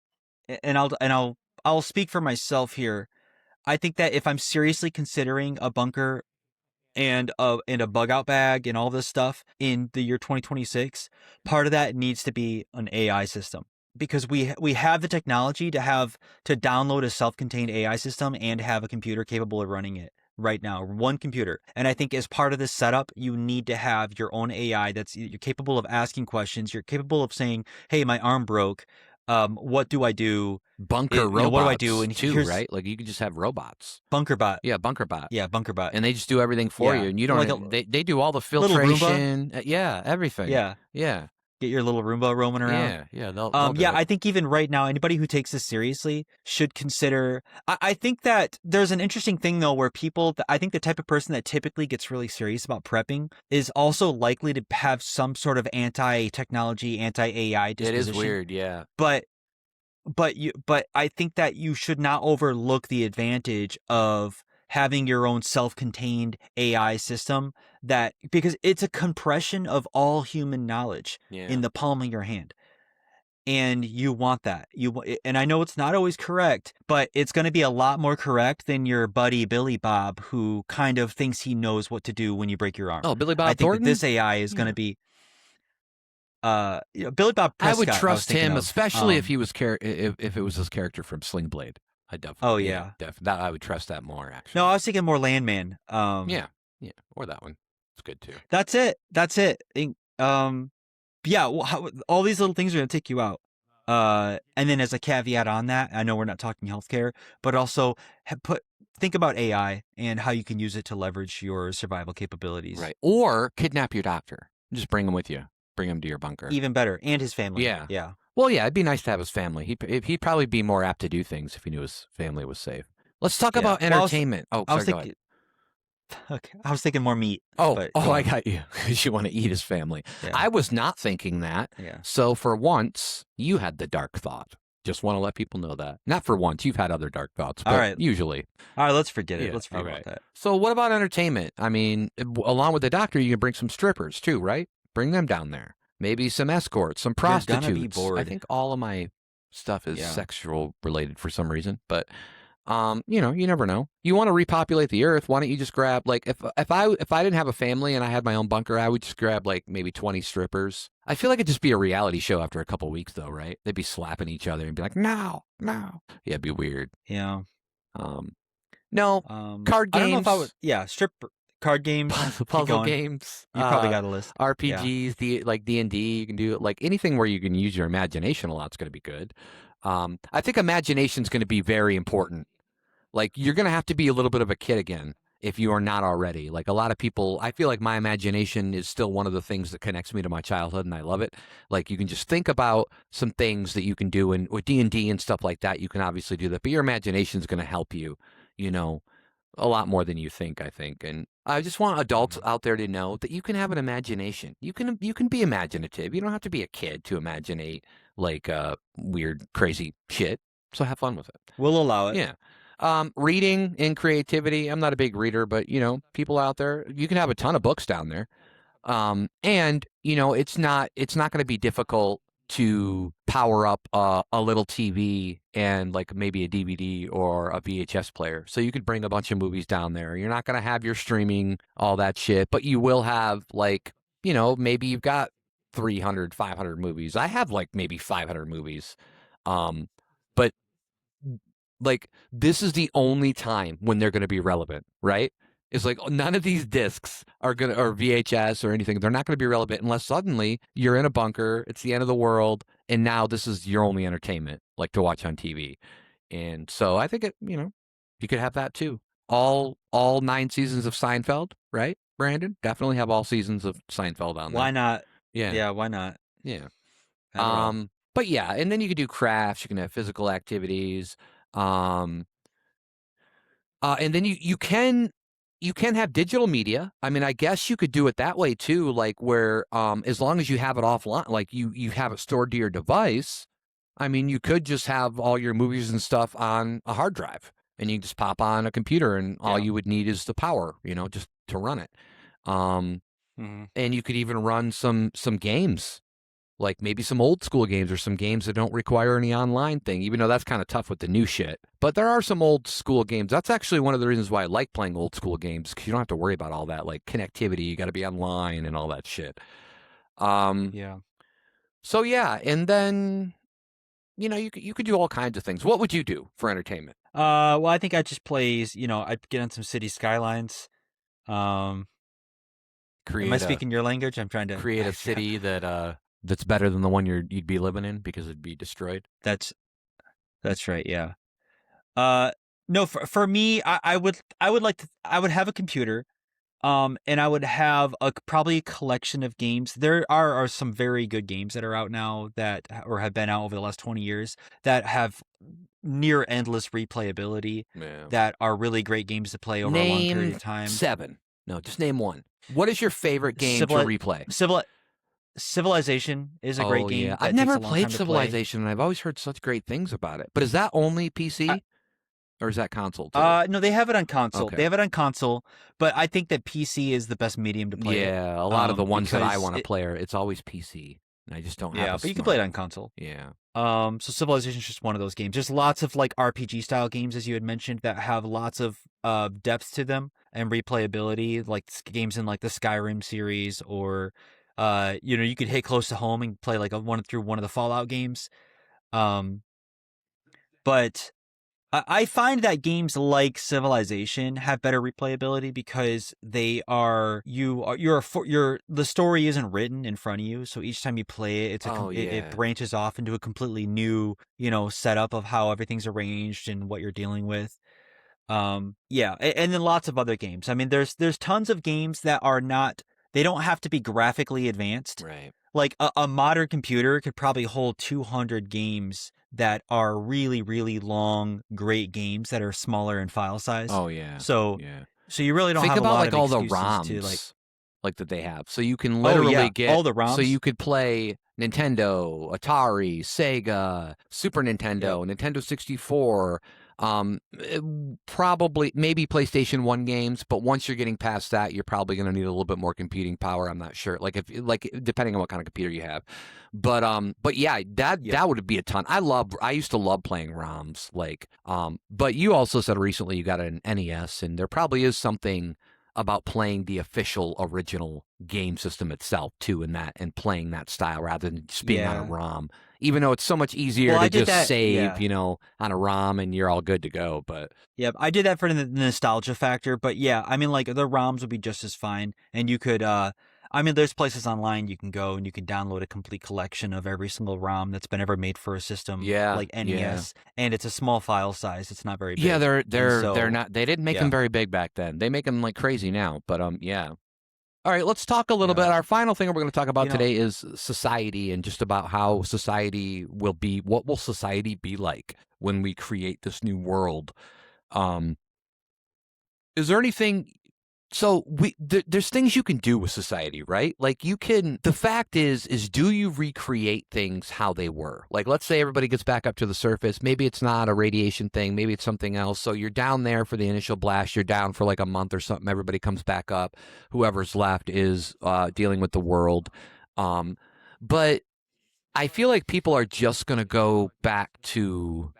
and I'll speak for myself here. I think that if I'm seriously considering a bunker and a bug out bag and all this stuff in the year 2026, part of that needs to be an AI system, because we have the technology to download a self-contained AI system and have a computer capable of running it right now, one computer. And I think as part of this setup, you need to have your own AI you're capable of asking questions. You're capable of saying, hey, my arm broke. What do I do? Bunker robots, what do I do? And too, right? Like, you could just have robots. Bunker bot. Yeah, bunker bot. Yeah, bunker bot. And they just do everything for you, and you don't. They do all the filtration. Yeah, everything. Yeah. Get your little Roomba roaming around. Yeah. They'll do it. I think even right now, anybody who takes this seriously should consider. I think that there's an interesting thing though, where I think the type of person that typically gets really serious about prepping is also likely to have some sort of anti-technology, anti-AI disposition. It is weird, yeah. But I think that you should not overlook the advantage of having your own self-contained AI system, because it's a compression of all human knowledge in the palm of your hand. and you want that. And I know it's not always correct, but it's going to be a lot more correct than your buddy Billy Bob, who kind of thinks he knows what to do when you break your arm. Oh, Billy Bob I think Thornton? that this AI is going to be Billy Bob Prescott. I would trust him, of. especially if he was if it was his character from Sling Blade. I definitely. Oh yeah, that I would trust that more. Actually, no, I was thinking more Landman. Yeah, or that one. It's good too. That's it. Yeah, well, all these little things are going to take you out. And then as a caveat on that, I know we're not talking healthcare, but also think about AI and how you can use it to leverage your survival capabilities. Right. Or kidnap your doctor. Just bring him with you. Bring him to your bunker. Even better. And his family. Yeah. Yeah. Well, yeah, it'd be nice to have his family. He'd probably be more apt to do things if he knew his family was safe. Let's talk about entertainment. I was thinking, okay, I was thinking more meat. I got you. Because you want to eat his family. Yeah. I was not thinking that. Yeah. So for once, you had the dark thought. Just want to let people know that. Not for once. You've had other dark thoughts, but all right. Usually. All right, let's forget it. Let's forget about that. So what about entertainment? I mean, along with the doctor, you can bring some strippers too, right? Bring them down there. Maybe some escorts, some prostitutes. You're gonna be bored. I think all of my stuff is sexual related for some reason, but you never know. You want to repopulate the earth? Why don't you just grab if I didn't have a family and I had my own bunker, I would just grab maybe 20 strippers. I feel like it'd just be a reality show after a couple of weeks, though, right? They'd be slapping each other and be like, "No." Yeah, it'd be weird. Yeah. No. Card games. I don't know if I would. Yeah, card games, puzzle games. You probably got a list. RPGs, like D&D. You can do anything where you can use your imagination a lot's going to be good. I think imagination's going to be very important. Like you're going to have to be a little bit of a kid again if you are not already. Like a lot of people, I feel like my imagination is still one of the things that connects me to my childhood, and I love it. Like you can just think about some things that you can do, and with D&D and stuff like that, you can obviously do that. But your imagination is going to help you, a lot more than you think, I think. And I just want adults out there to know that you can have an imagination. You can be imaginative. You don't have to be a kid to imaginate weird, crazy shit. So have fun with it. We'll allow it. Yeah. Reading and creativity. I'm not a big reader, but people out there, you can have a ton of books down there. And it's not going to be difficult to power up a little TV and maybe a DVD or a VHS player. So you could bring a bunch of movies down there. You're not going to have your streaming, all that shit, but you will have maybe you've got 300, 500 movies. I have maybe 500 movies. But this is the only time when they're going to be relevant, right? It's none of these discs or VHS or anything. They're not going to be relevant unless suddenly you're in a bunker. It's the end of the world. And now this is your only entertainment, to watch on TV. And so I think you could have that too. All 9 seasons of Seinfeld, right? Brandon, definitely have all seasons of Seinfeld on there. Why not? Yeah. Yeah. Why not? Yeah. But yeah. And then you could do crafts. You can have physical activities. And then you can have digital media. I mean, I guess you could do it that way too, where as long as you have it offline, you have it stored to your device. I mean, you could just have all your movies and stuff on a hard drive, and you can just pop on a computer, and all you would need is the power, just to run it. And you could even run some games. Maybe some old school games or some games that don't require any online thing, even though that's kind of tough with the new shit. But there are some old school games. That's actually one of the reasons why I like playing old school games, because you don't have to worry about all that, connectivity. You got to be online and all that shit. Yeah. So yeah, and then you could do all kinds of things. What would you do for entertainment? Well, I think I just plays. I'd get on some city skylines. Am I speaking your language? I'm trying to create a city that's better than the one you'd be living in because it'd be destroyed. That's right. Yeah. No, for me, I would have a computer, and I would have probably a collection of games. There are some very good games that are out now or have been out over the last 20 years that have near endless replayability. Yeah. That are really great games to play over a long period of time. 7. No, just name one. What is your favorite game to replay? Civilization is a great game. Yeah. I've never played Civilization, and I've always heard such great things about it. But is that only PC, or is that console too? No, they have it on console. Okay. They have it on console, but I think that PC is the best medium to play. Yeah, a lot of the ones that I want to play it's always PC. I just don't have Yeah, a but you can smart. play it on console. Yeah. So Civilization is just one of those games. There's lots of like RPG style games, as you had mentioned, that have lots of depth to them and replayability, like games in like the Skyrim series, or you could hit close to home and play like one of the Fallout games. But I find that games like Civilization have better replayability because the story isn't written in front of you, so each time you play it, it branches off into a completely new setup of how everything's arranged and what you're dealing with. And then lots of other games. I mean, there's tons of games that are not. They don't have to be graphically advanced. Right. Like a modern computer could probably hold 200 games that are really, really long, great games that are smaller in file size. Oh yeah. So you really don't think have about a lot like of all the excuses ROMs to like that they have. So you can literally get all the ROMs. So you could play Nintendo, Atari, Sega, Super Nintendo, Nintendo 64, probably maybe PlayStation 1 games, but once you're getting past that, you're probably going to need a little bit more computing power. I'm not sure. Like depending on what kind of computer you have. But yeah, that would be a ton. I used to love playing ROMs, but you also said recently you got an NES, and there probably is something about playing the official original game system itself too, and playing that style rather than just being on a ROM. Even though it's so much easier to just save, on a ROM and you're all good to go. But yeah, I did that for the nostalgia factor. But yeah, I mean, like the ROMs would be just as fine, and you could. I mean, there's places online you can go and you can download a complete collection of every single ROM that's been ever made for a system, like NES, and it's a small file size. It's not very big. Yeah, they're not. They didn't make them very big back then. They make them like crazy now. But yeah. All right, let's talk a little bit. Our final thing we're going to talk about today is society, and just about how society will be. What will society be like when we create this new world? Is there anything? So there's things you can do with society, right? Like you can. The fact is do you recreate things how they were? Like let's say everybody gets back up to the surface. Maybe it's not a radiation thing. Maybe it's something else. So you're down there for the initial blast. You're down for like a month or something. Everybody comes back up. Whoever's left is dealing with the world. But I feel like people are just gonna go back to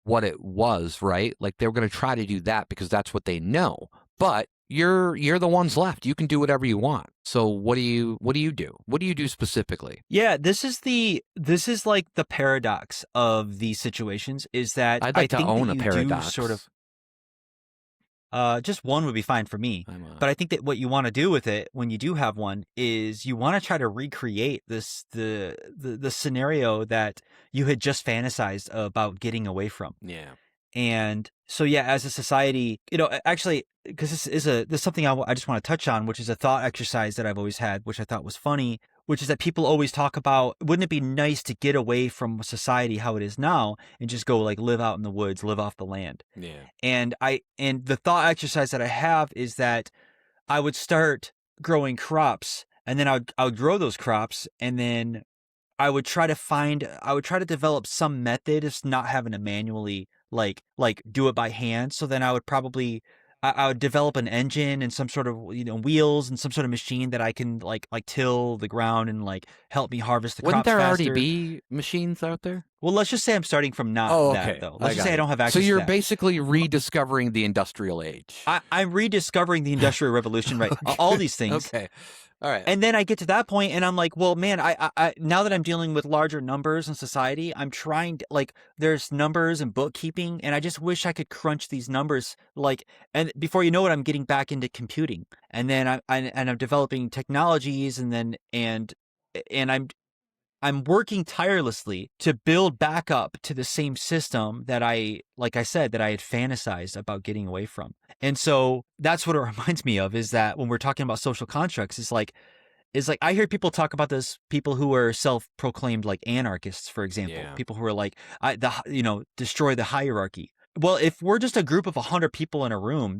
what it was, right? Like they're gonna try to do that because that's what they know. But you're the ones left. You can do whatever you want. So what do you do? What do you do specifically? Yeah, this is like the paradox of these situations is that I'd like to own a paradox. Just one would be fine for me. But I think that what you want to do with it when you do have one is you want to try to recreate the scenario that you had just fantasized about getting away from. Yeah. And so, yeah, as a society, actually, because this is something I just want to touch on, which is a thought exercise that I've always had, which I thought was funny, which is that people always talk about, wouldn't it be nice to get away from society how it is now and just go like live out in the woods, live off the land? Yeah. And the thought exercise that I have is that I would start growing crops, and then I would grow those crops, and then I would try to develop some method of not having to manually like do it by hand. So then I would develop an engine and some sort of wheels and some sort of machine that I can like till the ground and like help me harvest the Wouldn't crops there faster. already be machines out there? Well, let's just say I'm starting from not that though. Let's just say I don't have access. So you're to that. basically rediscovering the industrial age. I'm rediscovering the Industrial Revolution, right? Okay. All these things. Okay. All right. And then I get to that point and I'm like, well, man, I now that I'm dealing with larger numbers in society, I'm trying to, like, there's numbers and bookkeeping, and I just wish I could crunch these numbers, and before you know it, I'm getting back into computing, and then I'm developing technologies, and I'm working tirelessly to build back up to the same system that like I said, that I had fantasized about getting away from. And so that's what it reminds me of, is that when we're talking about social constructs, it's like I hear people talk about this, people who are self-proclaimed like anarchists, for example, people who are like, destroy the hierarchy. Well, if we're just a group of 100 people in a room,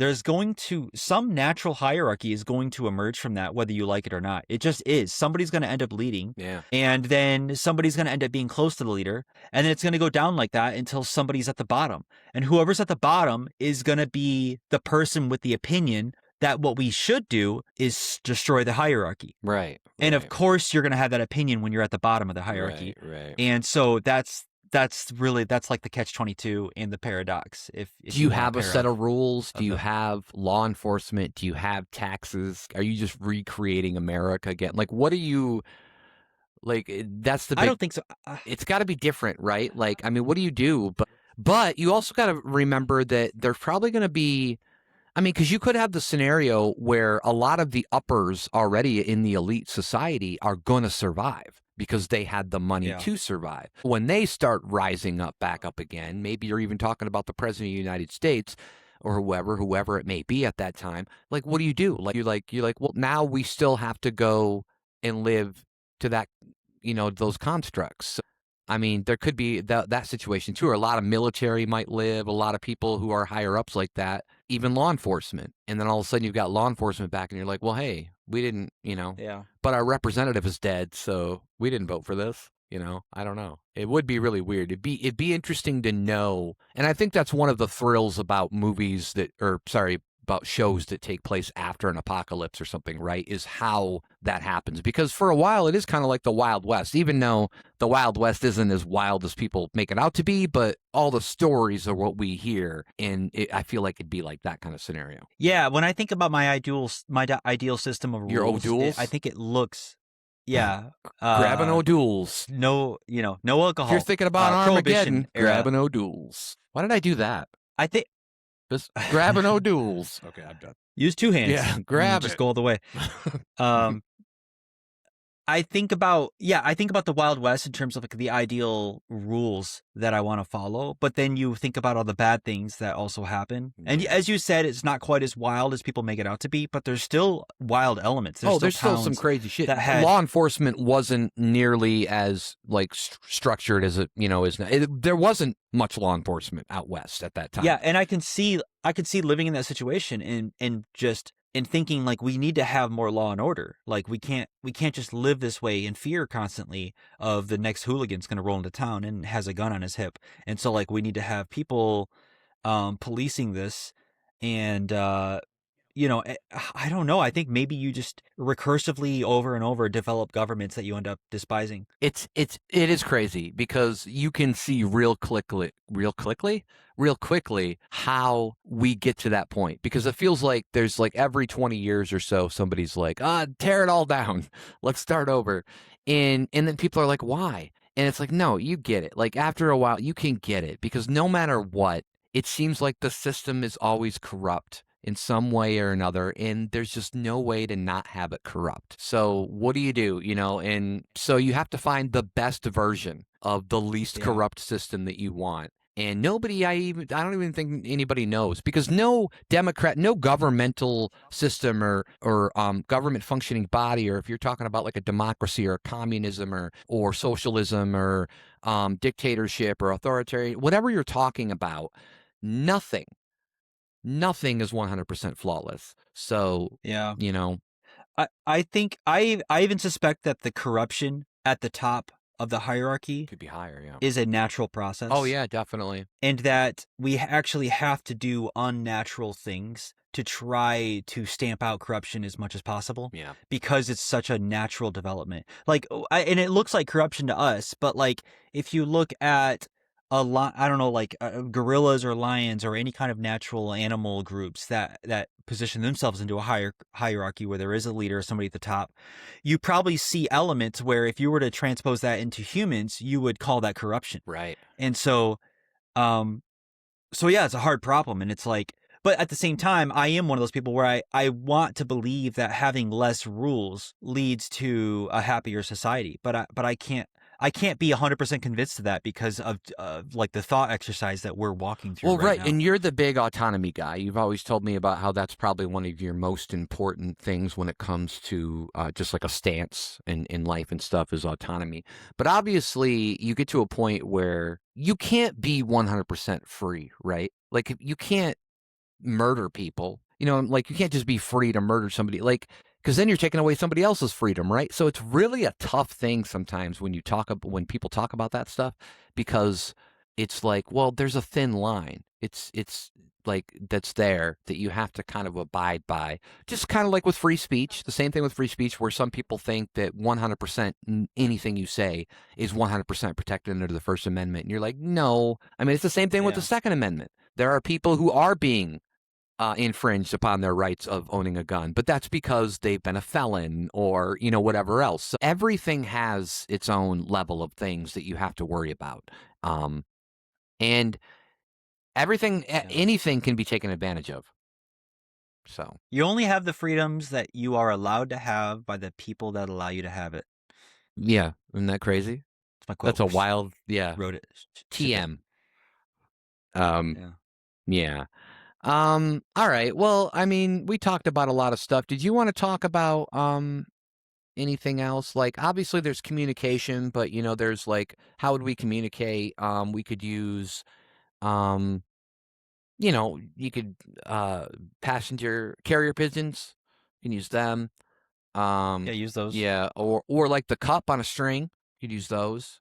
some natural hierarchy is going to emerge from that, whether you like it or not. It just is. Somebody's going to end up leading. Yeah. And then somebody's going to end up being close to the leader. And then it's going to go down like that until somebody's at the bottom. And whoever's at the bottom is going to be the person with the opinion that what we should do is destroy the hierarchy. Right. And of course, you're going to have that opinion when you're at the bottom of the hierarchy. Right. And so that's like the catch-22 and the paradox. If do you wanna have a pair set up of rules? Do you the- have law enforcement? Do you have taxes? Are you just recreating America again? Like, what are you like? That's the big. I don't think so. It's got to be different, right? Like, I mean, what do you do? But you also got to remember that there's probably going to be. I mean, because you could have the scenario where a lot of the uppers already in the elite society are going to survive because they had the money to survive. When they start rising up back up again, maybe you're even talking about the president of the United States or whoever it may be at that time. Like, what do you do? Like, you're like, well, now we still have to go and live to that, those constructs. I mean, there could be that situation too, or a lot of military might live, a lot of people who are higher ups like that, even law enforcement. And then all of a sudden you've got law enforcement back and you're like, well, hey, we didn't, but our representative is dead, so we didn't vote for this. I don't know. It would be really weird. It'd be interesting to know. And I think that's one of the thrills about about shows that take place after an apocalypse or something, right, is how that happens. Because for a while, it is kind of like the Wild West, even though the Wild West isn't as wild as people make it out to be, but all the stories are what we hear. And I feel like it'd be like that kind of scenario. Yeah, when I think about my ideal system of rules, your O'Douls? I think it looks, grabbing O'Douls. No alcohol. If you're thinking about Armageddon, era. grabbing O'Douls. Why did I do that? I think just grabbing O'Douls. Okay, I'm done. Use two hands. Yeah, grab just go all the way. I think about the Wild West in terms of like the ideal rules that I want to follow, but then you think about all the bad things that also happen. And as you said, it's not quite as wild as people make it out to be, but there's still wild elements. There's still some crazy shit. Law enforcement wasn't nearly as like structured as it, is now. There wasn't much law enforcement out west at that time. Yeah, and I can see living in that situation and just in thinking like we need to have more law and order. Like we can't just live this way in fear constantly of the next hooligan's going to roll into town and has a gun on his hip. And so like we need to have people policing this. And I don't know. I think maybe you just recursively over and over develop governments that you end up despising. It is crazy because you can see real quickly how we get to that point, because it feels like there's like every 20 years or so somebody's like, tear it all down, let's start over, and then people are like, why? And it's like, no, you get it. Like after a while you can get it, because no matter what, it seems like the system is always corrupt in some way or another, and there's just no way to not have it corrupt. So what do you do, and so you have to find the best version of the least corrupt system that you want. And I don't even think anybody knows, because no governmental system or government functioning body, or if you're talking about like a democracy or communism or socialism or dictatorship or authoritarian, whatever you're talking about, nothing is 100% flawless. So, I think I even suspect that the corruption at the top of the hierarchy could be higher, is a natural process. Oh yeah, definitely. And that we actually have to do unnatural things to try to stamp out corruption as much as possible. Yeah. Because it's such a natural development. Like, and it looks like corruption to us, but like if you look at gorillas or lions or any kind of natural animal groups that position themselves into a higher hierarchy where there is a leader, somebody at the top, you probably see elements where if you were to transpose that into humans, you would call that corruption. Right. And so, it's a hard problem. And it's like, but at the same time, I am one of those people where I want to believe that having less rules leads to a happier society, but I can't be 100% convinced of that because of like the thought exercise that we're walking through. Well, right. now. And you're the big autonomy guy. You've always told me about how that's probably one of your most important things when it comes to just like a stance in life and stuff, is autonomy. But obviously you get to a point where you can't be 100% free, right? Like you can't murder people, like you can't just be free to murder somebody, like, because then you're taking away somebody else's freedom, right? So it's really a tough thing sometimes when people talk about that stuff, because it's like, well, there's a thin line. It's that's there that you have to kind of abide by. Just kind of like with free speech, the same thing with free speech, where some people think that 100% anything you say is 100% protected under the First Amendment. And you're like, no. I mean, it's the same thing with the Second Amendment. There are people who are being infringed upon their rights of owning a gun, but that's because they've been a felon or, whatever else. So everything has its own level of things that you have to worry about. And anything can be taken advantage of. So you only have the freedoms that you are allowed to have by the people that allow you to have it. Yeah, isn't that crazy? That's my quote. That's a wild, Wrote it. TM. Yeah. Yeah. All right. Well, I mean, we talked about a lot of stuff. Did you want to talk about anything else? Like, obviously there's communication, but there's like, how would we communicate? We could use you could passenger carrier pigeons. You can use them. Yeah, use those. Yeah, or like the cup on a string. You could use those.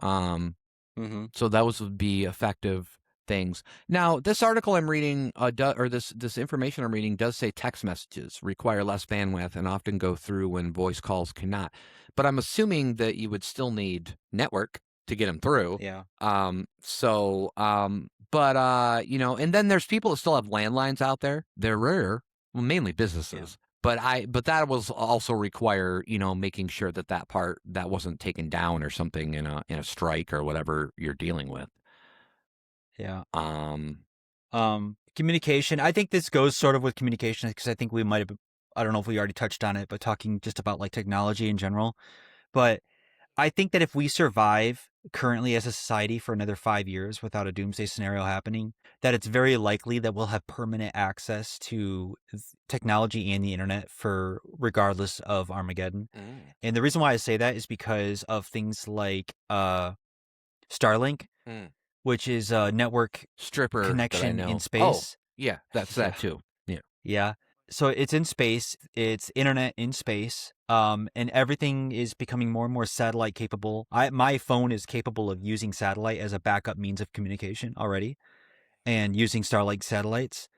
So those would be effective things. Now, this article I'm reading, or this information I'm reading, does say text messages require less bandwidth and often go through when voice calls cannot. But I'm assuming that you would still need network to get them through. Yeah. But and then there's people that still have landlines out there. They're rare, well, mainly businesses. Yeah. But that was also require, making sure that part that wasn't taken down or something in a strike or whatever you're dealing with. Yeah. Communication. I think this goes sort of with communication because I think we might have, I don't know if we already touched on it, but talking just about like technology in general. But I think that if we survive currently as a society for another 5 years without a doomsday scenario happening, that it's very likely that we'll have permanent access to technology and the internet for regardless of Armageddon. And the reason why I say that is because of things like Starlink, which is a network stripper connection in space. Oh, yeah, that's that too. Yeah. Yeah. So it's in space, it's internet in space, and everything is becoming more and more satellite capable. My phone is capable of using satellite as a backup means of communication already, and using Starlink satellites.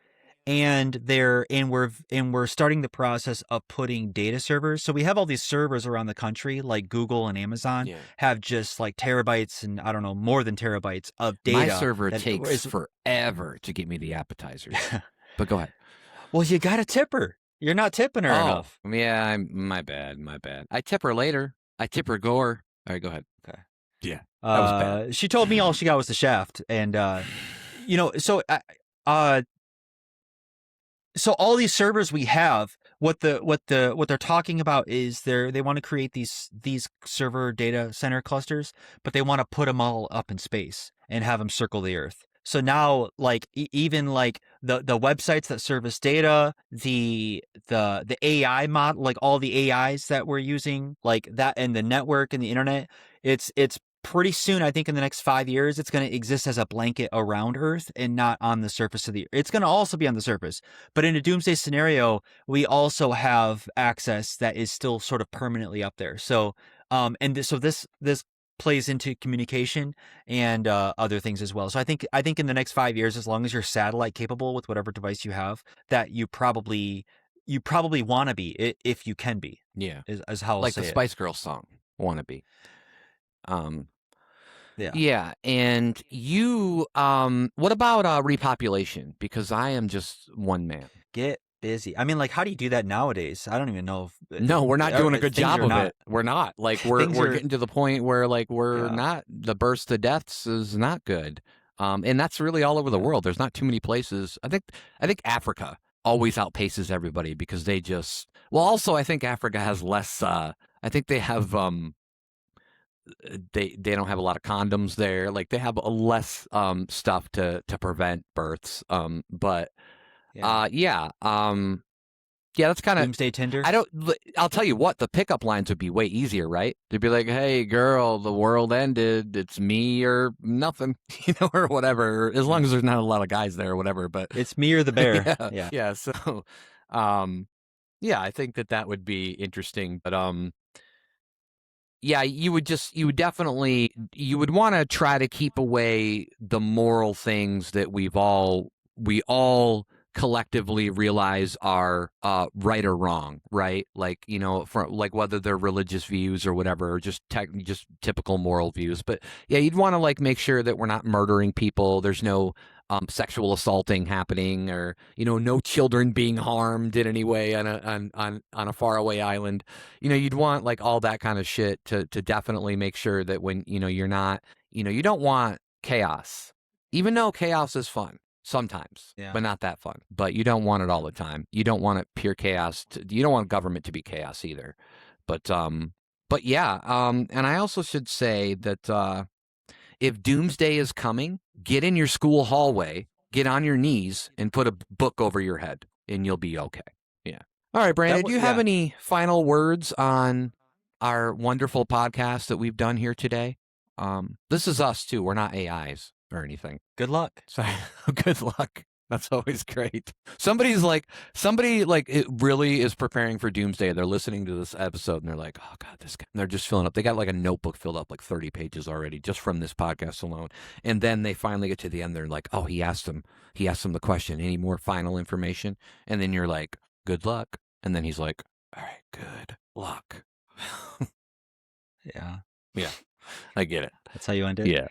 And we're starting the process of putting data servers. So we have all these servers around the country, like Google and Amazon, have just like terabytes and I don't know, more than terabytes of data. My server takes forever to get me the appetizers. But go ahead. Well, you got to tip her. You're not tipping her enough. Yeah, my bad. I tip her later. I tip her gore. All right, go ahead. Okay. Yeah, that was bad. She told me all she got was the shaft, and so all these servers we have, what they're talking about is they want to create these server data center clusters, but they want to put them all up in space and have them circle the Earth. So now, like even like the websites that service data, the AI model, like all the AIs that we're using, like that, and the network and the internet, it's pretty soon, I think in the next 5 years, it's going to exist as a blanket around Earth and not on the surface of the Earth. It's going to also be on the surface. But in a doomsday scenario, we also have access that is still sort of permanently up there. So, so this plays into communication and other things as well. So I think in the next 5 years, as long as you're satellite capable with whatever device you have, that you probably want to be if you can be. Yeah, is how I'll like say the Spice Girls song, "Wanna Be." Yeah, and you, what about repopulation? Because I am just one man. Get busy. I mean, like, how do you do that nowadays? I don't even know. No, we're not doing a good job of it. We're not. Like, we're getting to the point where, like, we're not, the births to deaths is not good. And that's really all over the world. There's not too many places. I think Africa always outpaces everybody because they just, well, also I think Africa has less, I think they have, they don't have a lot of condoms there. Like, they have less stuff to prevent births. That's kind of Doomsday Tinder. I'll tell you what, the pickup lines would be way easier, right? They'd be like, "Hey, girl, the world ended. It's me or nothing," or whatever. As long as there's not a lot of guys there or whatever. But it's me or the bear. Yeah. So, I think that would be interesting. But you would definitely want to try to keep away the moral things that we've all we all collectively realize are right or wrong, right? Like, for like whether they're religious views or whatever, or just typical moral views. But yeah, you'd want to like make sure that we're not murdering people. There's no sexual assaulting happening, or no children being harmed in any way on a faraway island. You'd want like all that kind of shit to definitely make sure that when you're not, you don't want chaos, even though chaos is fun sometimes, but not that fun. But you don't want it all the time. You don't want it pure chaos. You don't want government to be chaos either. But yeah. And I also should say that if Doomsday is coming, get in your school hallway, get on your knees, and put a book over your head, and you'll be okay. Yeah. All right, Brandon, do you have any final words on our wonderful podcast that we've done here today? This is us, too. We're not AIs or anything. Good luck. Sorry. Good luck. That's always great. Somebody it really is preparing for Doomsday. They're listening to this episode and they're like, oh God, this guy. And they're just filling up. They got like a notebook filled up like 30 pages already just from this podcast alone. And then they finally get to the end. They're like, oh, he asked them the question. Any more final information? And then you're like, good luck. And then he's like, all right, good luck. Yeah. Yeah. I get it. That's how you end it? Yeah.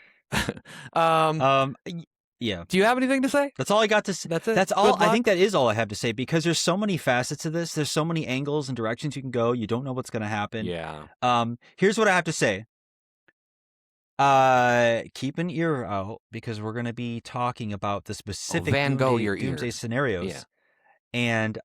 Yeah. Do you have anything to say? That's all I got to say. That's it. That's all. I think that is all I have to say, because there's so many facets to this. There's so many angles and directions you can go. You don't know what's going to happen. Yeah. Here's what I have to say. Keep an ear out, because we're going to be talking about the specific Doomsday scenarios. Yeah. And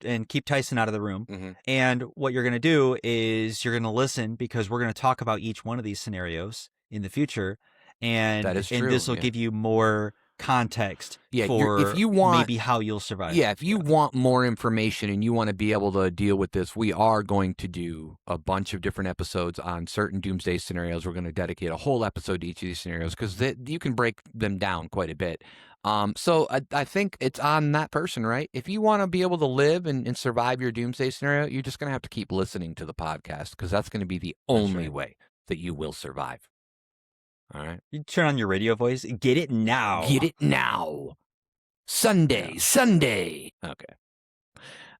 and keep Tyson out of the room. Mm-hmm. And what you're going to do is you're going to listen, because we're going to talk about each one of these scenarios in the future. And that is true. And this will give you more context for if you want, maybe how you'll survive. Yeah, if you want more information and you want to be able to deal with this, we are going to do a bunch of different episodes on certain Doomsday scenarios. We're going to dedicate a whole episode to each of these scenarios, because you can break them down quite a bit. So I think it's on that person, right? If you want to be able to live and survive your Doomsday scenario, you're just going to have to keep listening to the podcast, because that's going to be the only way that you will survive. All right. You turn on your radio voice. Get it now. Get it now. Sunday. Okay.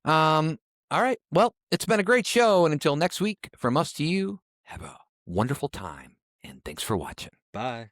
All right. Well, it's been a great show. And until next week, from us to you, have a wonderful time. And thanks for watching. Bye.